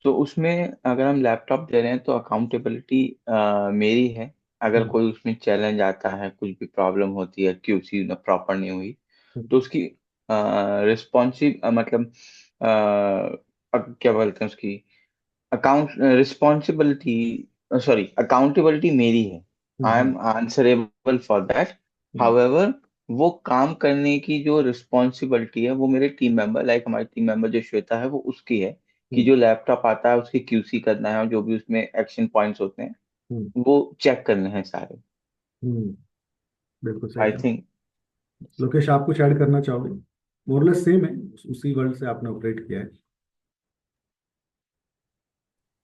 Speaker 4: तो उसमें अगर हम लैपटॉप दे रहे हैं तो अकाउंटेबिलिटी मेरी है। अगर
Speaker 1: हम्म।
Speaker 4: कोई उसमें चैलेंज आता है, कुछ भी प्रॉब्लम होती है, क्यूसी प्रॉपर नहीं हुई, तो
Speaker 1: हम्म।
Speaker 4: उसकी रिस्पॉन्सिव मतलब क्या बोलते हैं उसकी, अकाउंट रिस्पॉन्सिबिलिटी, सॉरी अकाउंटेबिलिटी मेरी है। I
Speaker 1: hmm.
Speaker 4: Am answerable for that.
Speaker 1: Hmm.
Speaker 4: However, वो काम करने की जो रिस्पॉन्सिबिलिटी है वो मेरे टीम मेंबर, लाइक हमारी टीम मेंबर जो श्वेता है, वो उसकी है कि
Speaker 1: हम्म।
Speaker 4: जो लैपटॉप आता है उसकी क्यूसी करना है और जो भी उसमें एक्शन पॉइंट्स होते हैं
Speaker 1: हम्म।
Speaker 4: वो चेक करने हैं सारे।
Speaker 1: हम्म। बिल्कुल सही
Speaker 4: आई
Speaker 1: कहा।
Speaker 4: थिंक।
Speaker 1: लोकेश, आप कुछ ऐड करना चाहोगे? मोरलेस सेम है, उसी वर्ल्ड से आपने ऑपरेट किया है।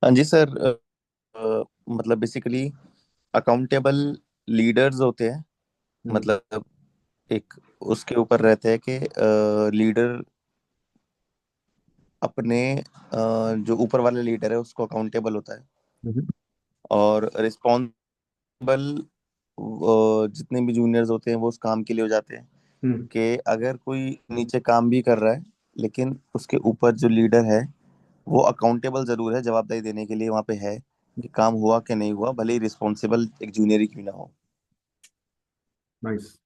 Speaker 3: हाँ जी सर। मतलब बेसिकली अकाउंटेबल लीडर्स होते हैं।
Speaker 1: हम्म।
Speaker 3: मतलब एक उसके ऊपर रहते हैं कि लीडर अपने जो ऊपर वाला लीडर है उसको अकाउंटेबल होता है।
Speaker 1: हम्म।
Speaker 3: और रिस्पॉन्सिबल जितने भी जूनियर्स होते हैं वो उस काम के लिए हो जाते हैं
Speaker 1: हम्म।
Speaker 3: कि अगर कोई नीचे काम भी कर रहा है लेकिन उसके ऊपर जो लीडर है वो अकाउंटेबल जरूर है, जवाबदेही देने के लिए वहां पे है कि काम हुआ कि नहीं हुआ, भले ही रिस्पॉन्सिबल एक जूनियर ही क्यों ना हो।
Speaker 1: नाइस।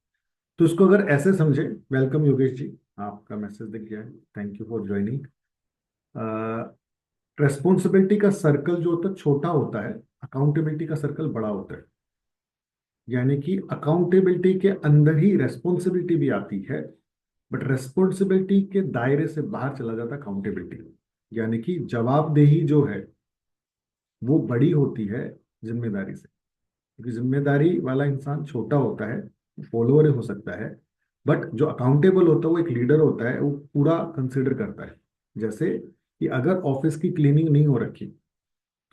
Speaker 1: तो इसको अगर ऐसे समझे, वेलकम योगेश जी, आपका मैसेज दिख गया है, thank you for joining. Responsibility का सर्कल जो होता है छोटा होता है, अकाउंटेबिलिटी का सर्कल बड़ा होता है। यानी कि अकाउंटेबिलिटी के अंदर ही रेस्पॉन्सिबिलिटी भी आती है, बट रेस्पॉन्सिबिलिटी के दायरे से बाहर चला जाता है अकाउंटेबिलिटी। यानी कि जवाबदेही जो है वो बड़ी होती है जिम्मेदारी से, क्योंकि जिम्मेदारी वाला इंसान छोटा होता है, फॉलोअर हो सकता है, बट जो अकाउंटेबल होता है वो एक लीडर होता है, वो पूरा कंसिडर करता है। जैसे कि अगर ऑफिस की क्लीनिंग नहीं हो रखी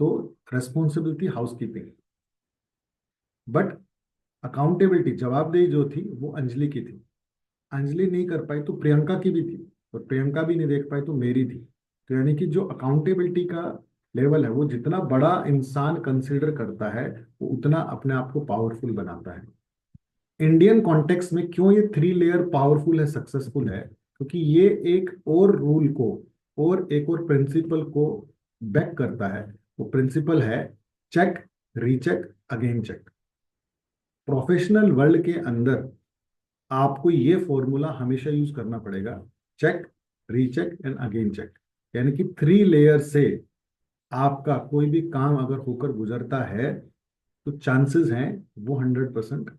Speaker 1: तो रेस्पॉन्सिबिलिटी हाउसकीपिंग, बट अकाउंटेबिलिटी जवाबदेही जो थी वो अंजलि की थी। अंजलि नहीं कर पाई तो प्रियंका की भी थी, और प्रियंका भी नहीं देख पाई तो मेरी थी। तो यानी कि जो अकाउंटेबिलिटी का लेवल है वो जितना बड़ा इंसान कंसिडर करता है वो उतना अपने आप को पावरफुल बनाता है। इंडियन कॉन्टेक्स्ट में क्यों ये थ्री लेयर पावरफुल है, सक्सेसफुल है, क्योंकि ये एक और रूल को और एक और प्रिंसिपल को बैक करता है। वो प्रिंसिपल है check, recheck, again check. Professional world के अंदर आपको ये फॉर्मूला हमेशा यूज करना पड़ेगा, check, recheck and again check. यानी कि थ्री लेयर से आपका कोई भी काम अगर होकर गुजरता है तो चांसेस हैं वो 100%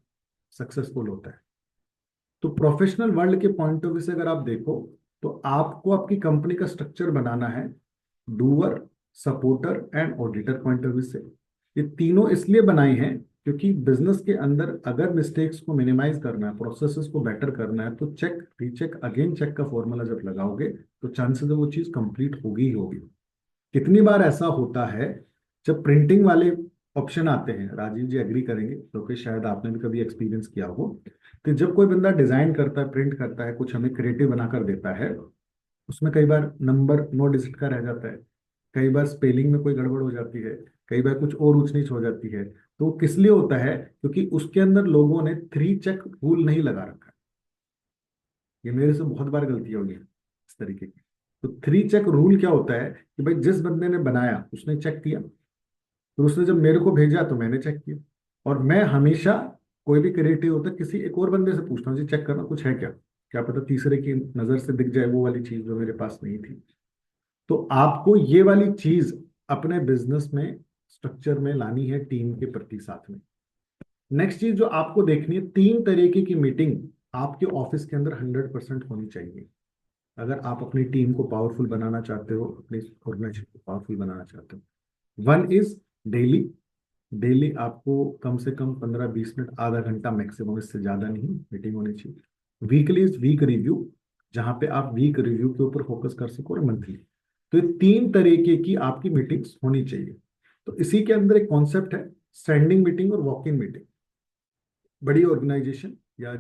Speaker 1: सक्सेसफुल होता है। तो प्रोफेशनल वर्ल्ड के पॉइंट ऑफ व्यू से अगर आप देखो तो आपको आपकी कंपनी का स्ट्रक्चर बनाना है doer, supporter and auditor point of view से। ये तीनों इसलिए बनाए हैं क्योंकि बिजनेस के अंदर अगर मिस्टेक्स को मिनिमाइज करना है, प्रोसेसेस को बेटर करना है, तो चेक, रीचेक, अगेन चेक का फॉर्मूला जब लगाओगे तो चांसेस है वो चीज कंप्लीट होगी ही होगी। कितनी बार ऐसा होता है जब प्रिंटिंग वाले ऑप्शन आते हैं, राजीव जी एग्री करेंगे क्योंकि शायद आपने भी कभी एक्सपीरियंस किया हो, कि जब कोई बंदा डिजाइन करता है, प्रिंट करता है, कुछ हमें क्रिएटिव बनाकर देता है, उसमें कई बार नंबर 9 डिजिट का रह जाता है, कई बार स्पेलिंग में कोई गड़बड़ हो जाती है, कई बार कुछ और ऊंच नीच हो जाती है। तो वो किस लिए होता है? क्योंकि उसके अंदर लोगों ने थ्री चेक रूल नहीं लगा रखा है। ये मेरे से बहुत बार गलती होगी इस तरीके की। तो थ्री चेक रूल क्या होता है कि भाई जिस बंदे ने बनाया उसने चेक किया, फिर उसने जब मेरे को भेजा तो मैंने चेक किया। और मैं हमेशा कोई भी क्रिएटिव होता है किसी एक और बंदे से पूछता हूँ जी चेक करना कुछ है क्या, क्या पता तीसरे की नजर से दिख जाए वो वाली चीज जो मेरे पास नहीं थी। तो आपको ये वाली चीज अपने बिजनेस में स्ट्रक्चर में लानी है टीम के प्रति साथ में। नेक्स्ट चीज जो आपको देखनी है, तीन तरीके की मीटिंग आपके ऑफिस के अंदर 100% होनी चाहिए। अगर आप अपनी टीम को पावरफुल बनाना चाहते हो, अपनी ऑर्गेनाइजेशन को पावरफुल बनाना चाहते हो। One is daily. डेली आपको कम से कम 15-20 मिनट, आधा घंटा मैक्सिमम, इससे ज्यादा नहीं मीटिंग होनी चाहिए। वीकली इज वीक रिव्यू, जहां पे आप वीक रिव्यू के ऊपर फोकस कर सको, और मंथली। तो ये तीन तरीके की आपकी मीटिंग्स होनी चाहिए। तो इसी के अंदर एक कॉन्सेप्ट है स्टैंडिंग मीटिंग और वॉकिंग मीटिंग। बड़ी ऑर्गेनाइजेशन या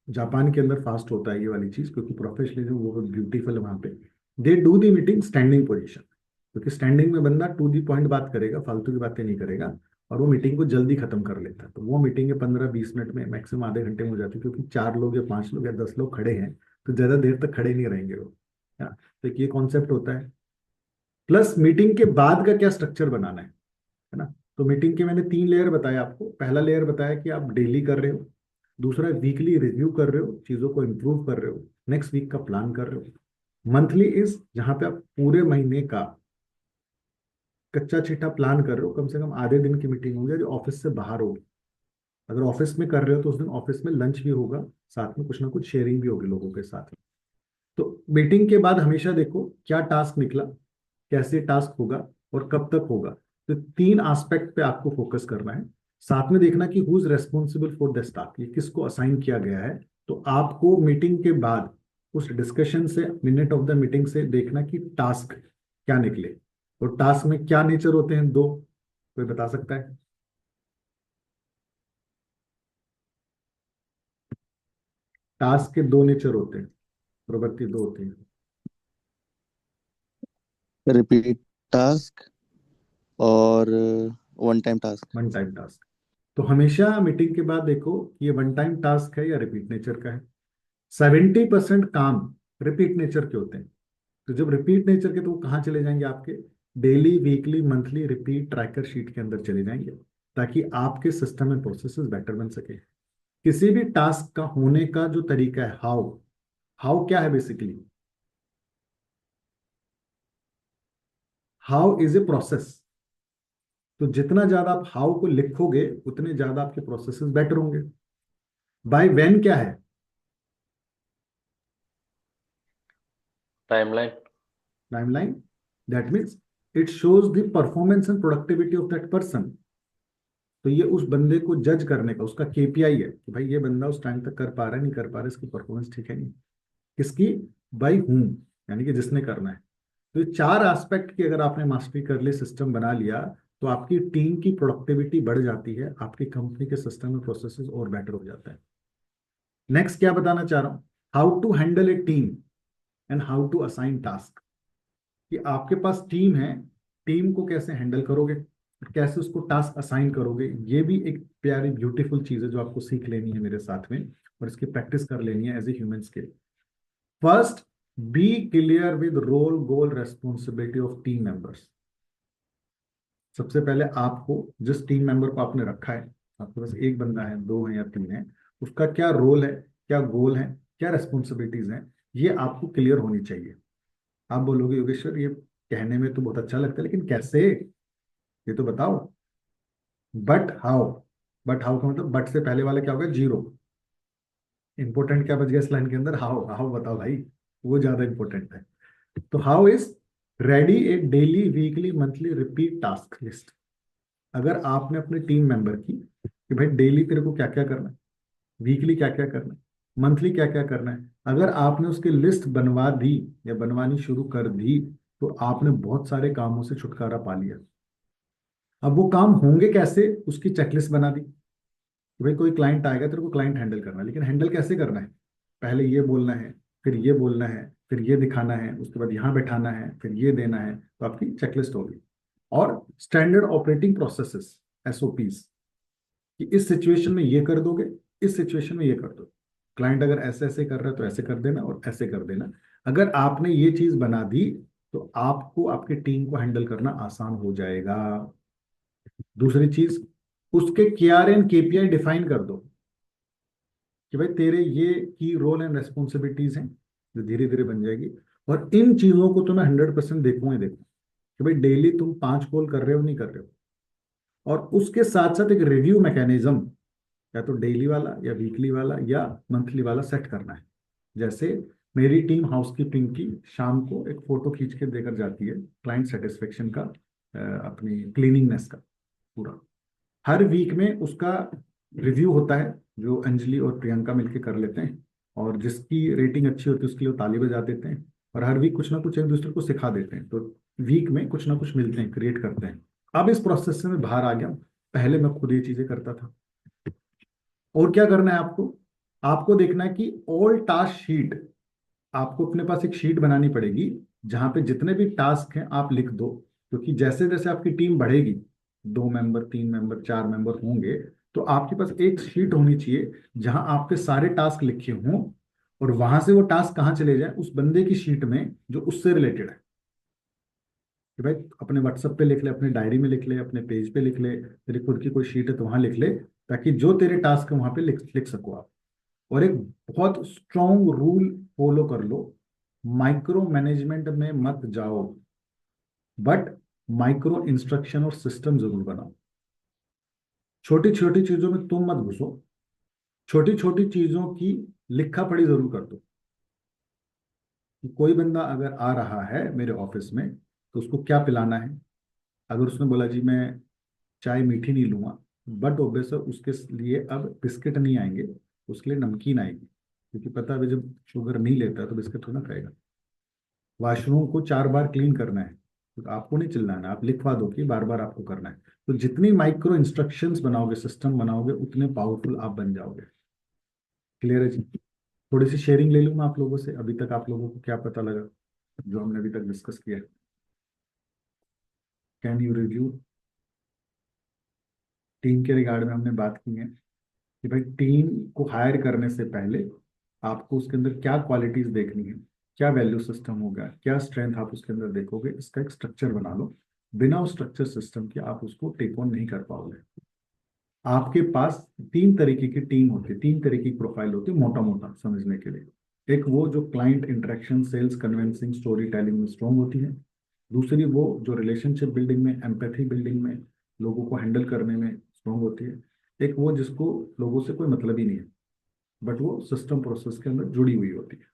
Speaker 1: जापान के अंदर फास्ट होता है ये वाली चीज, क्योंकि प्रोफेशनलिज्म वो ब्यूटीफुल है वहां पे। They do the meeting standing position, क्योंकि स्टैंडिंग में बंदा टू दी पॉइंट बात करेगा, फालतू की बातें नहीं करेगा, और वो मीटिंग को जल्दी खत्म कर लेता है। तो वो मीटिंग 15-20 मिनट में, मैक्सिमम आधे घंटे में हो जाती है, क्योंकि 4 लोग या 5 लोग या 10 लोग खड़े हैं तो ज्यादा देर तक खड़े नहीं रहेंगे वो। हाँ, तो एक ये कॉन्सेप्ट होता है। प्लस मीटिंग के बाद का क्या स्ट्रक्चर बनाना है ना। तो मीटिंग के मैंने 3 लेयर बताए आपको। पहला लेयर बताया कि आप डेली कर रहे हो, दूसरा वीकली रिव्यू कर रहे हो, चीजों को इंप्रूव कर रहे हो, नेक्स्ट वीक का प्लान कर रहे हो। मंथली इज जहां पे आप पूरे महीने का कच्चा चिट्ठा प्लान कर रहे हो, कम से कम आधे दिन की मीटिंग होगी जो ऑफिस से बाहर होगी। अगर ऑफिस में कर रहे हो तो उस दिन ऑफिस में लंच भी होगा, साथ में कुछ ना कुछ शेयरिंग भी होगी लोगों के साथ। तो मीटिंग के बाद हमेशा देखो क्या टास्क निकला, कैसे टास्क होगा, और कब तक होगा। तो तीन एस्पेक्ट पे आपको फोकस करना है। साथ में देखना कि who is responsible for this task, ये किसको असाइन किया गया है। तो आपको मीटिंग के बाद उस डिस्कशन से, मिनट ऑफ द मीटिंग से देखना कि टास्क क्या निकले। और टास्क में क्या नेचर होते हैं, दो। कोई बता सकता है? टास्क के दो नेचर होते हैं, प्रवृत्ति दो होती है।
Speaker 3: रिपीट टास्क और one time task.
Speaker 1: One time task. तो हमेशा मीटिंग के बाद देखो कि ये वन टाइम टास्क है या रिपीट नेचर का है। 70% काम रिपीट नेचर के होते हैं, तो जब रिपीट नेचर के तो वो कहाँ चले जाएंगे, आपके daily weekly monthly repeat tracker sheet के अंदर चले जाएंगे, ताकि आपके सिस्टम में प्रोसेसेस बेटर बन सके। किसी भी टास्क का होने का जो तरीका है, हाउ, हाउ क्या है basically, how is a process. तो जितना ज्यादा आप हाउ को लिखोगे उतने ज्यादा आपके प्रोसेसेस बेटर होंगे। बाय व्हेन क्या है,
Speaker 2: timeline.
Speaker 1: Timeline. That means it shows the performance and productivity of that person. तो ये उस बंदे को जज करने का उसका केपीआई है कि भाई ये बंदा उस टाइम तक कर पा रहा है नहीं कर पा रहा है, इसकी परफॉर्मेंस ठीक है नहीं। किसकी, बाई हूम, यानी कि जिसने करना है। तो ये चार एस्पेक्ट की अगर आपने मास्टरी कर ली, सिस्टम बना लिया, तो आपकी टीम की प्रोडक्टिविटी बढ़ जाती है, आपकी कंपनी के सिस्टम में प्रोसेसेस और बेटर हो जाता है। नेक्स्ट क्या बताना चाह रहा हूं, how to handle a team and how to assign task. कि आपके पास टीम है, टीम को कैसे हैंडल करोगे, कैसे उसको टास्क असाइन करोगे, ये भी एक प्यारी ब्यूटीफुल चीज है जो आपको सीख लेनी है मेरे साथ में, और इसकी प्रैक्टिस कर लेनी है as a human skill. First, be clear with role goal responsibility of team members. सबसे पहले आपको जिस टीम मेंबर को आपने रखा है, आपके पास एक बंदा है, दो है या तीन है, उसका क्या रोल है, क्या गोल है, क्या रेस्पॉन्सिबिलिटीज हैं, ये आपको क्लियर होनी चाहिए। आप बोलोगे योगेश्वर ये कहने में तो बहुत अच्छा लगता है लेकिन कैसे, ये तो बताओ। बट हाउ, बट हाउ का मतलब बट से पहले वाला क्या होगा, जीरो। इंपॉर्टेंट क्या बच गया इस लाइन के अंदर, हाउ, हाउ बताओ भाई, वो ज्यादा इंपॉर्टेंट है। तो how is ready A daily weekly monthly repeat task list. अगर आपने अपने टीम मेंबर की कि भाई डेली तेरे को क्या क्या करना है, वीकली क्या क्या करना है, मंथली क्या क्या करना है, अगर आपने उसकी लिस्ट बनवा दी या बनवानी शुरू कर दी, तो आपने बहुत सारे कामों से छुटकारा पा लिया। अब वो काम होंगे कैसे, उसकी चेकलिस्ट बना दी कि भाई कोई क्लाइंट आएगा, तेरे को क्लाइंट हैंडल करना है, लेकिन हैंडल कैसे करना है, पहले ये बोलना है, फिर ये बोलना है, फिर ये दिखाना है, उसके बाद यहाँ बैठाना है, फिर ये देना है, तो आपकी चेकलिस्ट होगी। और स्टैंडर्ड ऑपरेटिंग प्रोसेसेस, एसओपीज, कि इस सिचुएशन में ये कर दोगे, इस सिचुएशन में ये कर दो, क्लाइंट अगर ऐसे ऐसे कर रहा है तो ऐसे कर देना और ऐसे कर देना। अगर आपने ये चीज बना दी तो आपको आपकी टीम को हैंडल करना आसान हो जाएगा। दूसरी चीज, उसके केआर एंड केपीआई डिफाइन कर दो कि भाई तेरे ये की रोल एंड रेस्पॉन्सिबिलिटीज हैं, जो धीरे धीरे बन जाएगी। और इन चीजों को तो मैं 100% देखूंगा ही देखूँ कि भाई डेली तुम 5 कॉल कर रहे हो नहीं कर रहे हो। और उसके साथ साथ एक रिव्यू मैकेनिज्म, या तो डेली वाला या वीकली वाला या मंथली वाला सेट करना है। जैसे मेरी टीम हाउसकीपिंग की शाम को एक फोटो खींच के देकर जाती है क्लाइंट सेटिस्फेक्शन का, अपनी क्लीनिंगनेस का पूरा। हर वीक में उसका रिव्यू होता है, जो अंजलि और प्रियंका मिलके कर लेते हैं, और जिसकी रेटिंग अच्छी होती है उसके लिए वो ताली बजा देते हैं। और हर वीक कुछ ना कुछ एक दूसरे को सिखा देते हैं, तो वीक में कुछ ना कुछ मिलते हैं, क्रिएट करते हैं। अब इस प्रोसेस से मैं बाहर आ गया हूं, पहले मैं खुद ये चीजें करता था। और क्या करना है आपको, आपको देखना है कि ऑल टास्क शीट, आपको अपने पास एक शीट बनानी पड़ेगी जहां पे जितने भी टास्क हैं आप लिख दो। क्योंकि जैसे जैसे आपकी टीम बढ़ेगी, 2 मेंबर, 3 मेंबर, 4 मेंबर होंगे, तो आपके पास एक शीट होनी चाहिए जहां आपके सारे टास्क लिखे हों, और वहां से वो टास्क कहाँ चले जाए, उस बंदे की शीट में जो उससे रिलेटेड है। कि भाई अपने व्हाट्सएप पे लिख ले, अपने डायरी में लिख ले, अपने पेज पे लिख ले, तेरी खुद की कोई शीट है तो वहां लिख ले, ताकि जो तेरे टास्क है वहां पे लिख लिख सको आप। और एक बहुत स्ट्रॉन्ग रूल फॉलो कर लो, माइक्रो मैनेजमेंट में मत जाओ, बट माइक्रो इंस्ट्रक्शन और सिस्टम जरूर बनाओ। छोटी छोटी चीजों में तुम मत घुसो, छोटी छोटी चीजों की लिखा पढ़ी जरूर कर दो। कि कोई बंदा अगर आ रहा है मेरे ऑफिस में तो उसको क्या पिलाना है। अगर उसने बोला जी मैं चाय मीठी नहीं लूंगा, बट ऑब्वियस है उसके लिए अब बिस्किट नहीं आएंगे, उसके लिए नमकीन आएगी, क्योंकि पता है भाई जब शुगर नहीं लेता है तो बिस्किट थोड़ा ना खाएगा। वॉशरूम को 4 बार क्लीन करना है, तो आपको नहीं चिल्लाना, आप लिखवा दो कि बार बार आपको करना है। तो जितनी माइक्रो इंस्ट्रक्शंस बनाओगे, सिस्टम बनाओगे, उतने पावरफुल आप बन जाओगे। क्लियर है जी। थोड़ी सी शेयरिंग ले लूंगा आप लोगों से, अभी तक आप लोगों को क्या पता लगा जो हमने अभी तक डिस्कस किया। Can you review. टीम के रिगार्ड में हमने बात की है कि भाई टीम को हायर करने से पहले आपको उसके अंदर क्या क्वालिटीज देखनी है, क्या वैल्यू सिस्टम होगा, क्या स्ट्रेंथ आप उसके अंदर देखोगे, इसका एक स्ट्रक्चर बना लो। बिना उस स्ट्रक्चर सिस्टम के आप उसको टेक ऑन नहीं कर पाओगे। आपके पास तीन तरीके की टीम होती है, तीन तरीके की प्रोफाइल होती है, मोटा मोटा समझने के लिए। एक वो जो client interaction, sales, convincing, story telling में स्ट्रांग होती है। दूसरी वो जो रिलेशनशिप बिल्डिंग में, एम्पैथी बिल्डिंग में, लोगों को हैंडल करने में स्ट्रांग होती है। एक वो जिसको लोगों से कोई मतलब ही नहीं है, बट वो सिस्टम प्रोसेस के अंदर जुड़ी हुई होती है।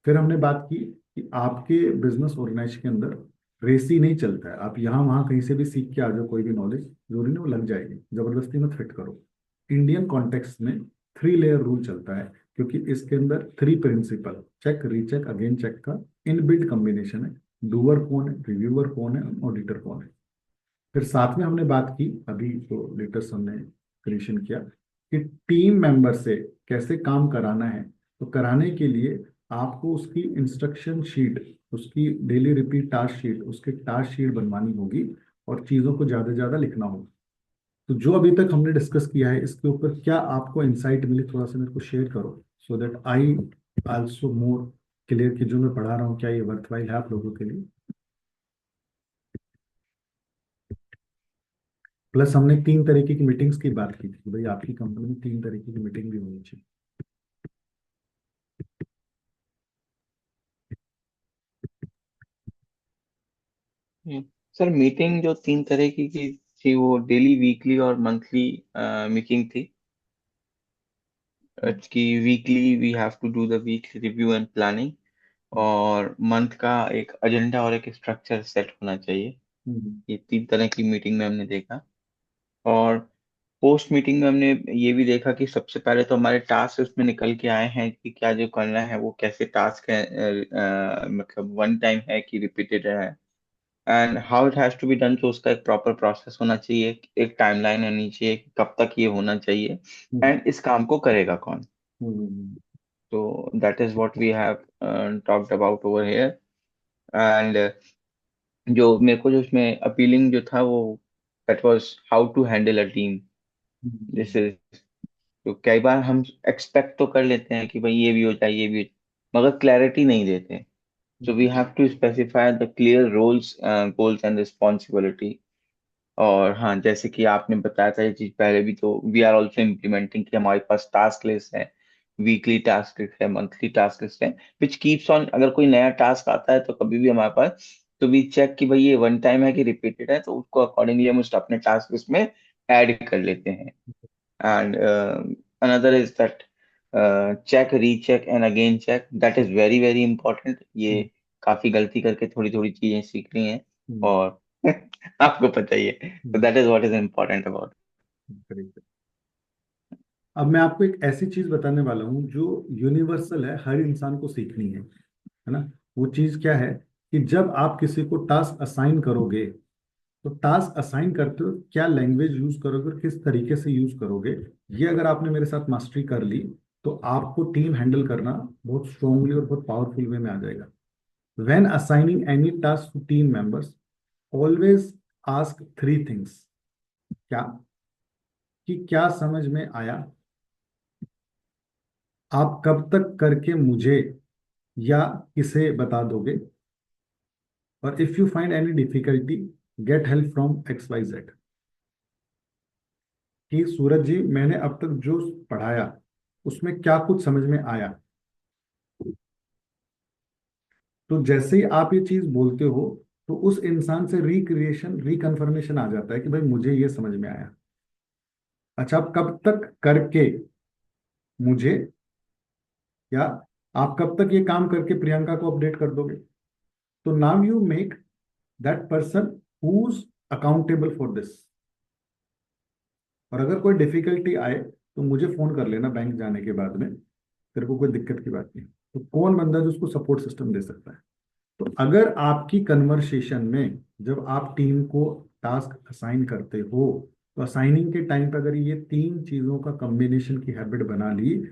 Speaker 1: फिर हमने बात की कि आपके बिजनेस ऑर्गेनाइजेशन के अंदर रेसी नहीं चलता है। आप यहाँ वहाँ कहीं से भी सीख के आ जाओ कोई भी नॉलेज, जरूरी नहीं वो लग जाएगी, जबरदस्ती मत फिट करो। इंडियन कॉन्टेक्स्ट में 3 लेयर रूल चलता है, क्योंकि इसके अंदर 3 principle, check, recheck, again check का इनबिल्ट कॉम्बिनेशन है। डूअर कौन है, रिव्यूअर कौन है, ऑडिटर कौन है। फिर साथ में हमने बात की, अभी जो लेटेस्ट हमने क्रिएशन किया, कि टीम मेंबर से कैसे काम कराना है। तो कराने के लिए आपको उसकी इंस्ट्रक्शन शीट, उसकी डेली रिपीट टास्क शीट, उसकी टास्क शीट बनवानी होगी, और चीज़ों को ज़्यादा से ज़्यादा लिखना होगा। तो जो अभी तक हमने डिस्कस किया है, इसके ऊपर क्या आपको इंसाइट मिली, थोड़ा सा मेरे को शेयर करो, so that I also more clear कि जो मैं पढ़ा रहा हूँ क्या ये वर्थवाइल है आप लोगों के लिए। प्लस हमने 3 तरीके की मीटिंग्स की बात की थी, भाई आपकी कंपनी में 3 तरीके की मीटिंग भी होनी चाहिए।
Speaker 4: हम्म। सर, मीटिंग जो 3 तरह की थी, वो डेली, वीकली और मंथली मीटिंग थी। कि weekly we have to do the week review and planning, और मंथ का एक एजेंडा और एक स्ट्रक्चर सेट होना चाहिए।
Speaker 1: हम्म।
Speaker 4: ये 3 तरह की मीटिंग में हमने देखा। और पोस्ट मीटिंग में हमने ये भी देखा कि सबसे पहले तो हमारे टास्क उसमें निकल के आए हैं कि क्या जो करना है वो कैसे टास्क है, मतलब वन टाइम है कि रिपीटेड है, and how it has to be done. तो उसका एक प्रॉपर प्रोसेस होना चाहिए, एक टाइमलाइन होनी चाहिए कि कब तक ये होना चाहिए,
Speaker 1: हम्म।
Speaker 4: एंड इस काम को करेगा कौन।
Speaker 1: हम्म।
Speaker 4: तो that is what we have talked about over here. And जो मेरे को जो उसमें अपीलिंग जो था वो, that was how to handle a team. This is, तो कई बार हम एक्सपेक्ट तो कर लेते हैं कि भाई ये भी हो जाए, ये भी हो जाए, मगर क्लैरिटी नहीं देते। So we have to specify the clear roles, goals and responsibility. और हाँ, जैसे कि आपने बताया था ये चीज पहले भी, तो वी आर ऑल्सो इम्प्लीमेंटिंग कि हमारे पास टास्क लिस्ट है, वीकली टास्क लिस्ट है, मंथली टास्क लिस्ट है, विच कीप्स ऑन। अगर कोई नया टास्क आता है तो कभी भी हमारे पास, तो वी चेक कि भाई ये वन टाइम है कि रिपीटेड है, तो उसको अकॉर्डिंगली हम उस अपने टास्क लिस्ट में ऐड कर लेते हैं। And another is that check, recheck and again check, that is very very important। ये काफी गलती करके थोड़ी थोड़ी चीजें सीख रही हैं, और आपको पता ही है। तो that is what is important about।
Speaker 1: अब मैं आपको एक ऐसी चीज बताने वाला हूँ जो यूनिवर्सल है, हर इंसान को सीखनी है ना। वो चीज क्या है, कि जब आप किसी को टास्क असाइन करोगे, तो टास्क असाइन करते हो क्या लैंग्वेज यूज करोगे और किस तरीके से यूज करोगे, ये अगर आपने मेरे साथ मास्टरी कर ली, तो आपको टीम हैंडल करना बहुत स्ट्रांगली और बहुत पावरफुल वे में आ जाएगा। When assigning any task to team members, always ask 3 things. क्या, कि क्या समझ में आया, आप कब तक करके मुझे या किसे बता दोगे, और if you find any difficulty, get help from XYZ। कि सूरज जी, मैंने अब तक जो पढ़ाया उसमें क्या कुछ समझ में आया। तो जैसे ही आप ये चीज बोलते हो, तो उस इंसान से रिक्रिएशन, रिकन्फर्मेशन आ जाता है कि भाई मुझे ये समझ में आया। अच्छा, आप कब तक करके मुझे, या आप कब तक ये काम करके प्रियंका को अपडेट कर दोगे। तो now you make that person who's accountable for this. और अगर कोई डिफिकल्टी आए तो मुझे फोन कर लेना बैंक जाने के बाद में, तेरे को कोई दिक्कत की बात नहीं। तो कौन बंदा जो उसको सपोर्ट सिस्टम दे सकता है। तो अगर आपकी कन्वर्सेशन में, जब आप टीम को टास्क असाइन करते हो, तो असाइनिंग के टाइम पर अगर ये 3 चीजों का कॉम्बिनेशन की हैबिट बना ली,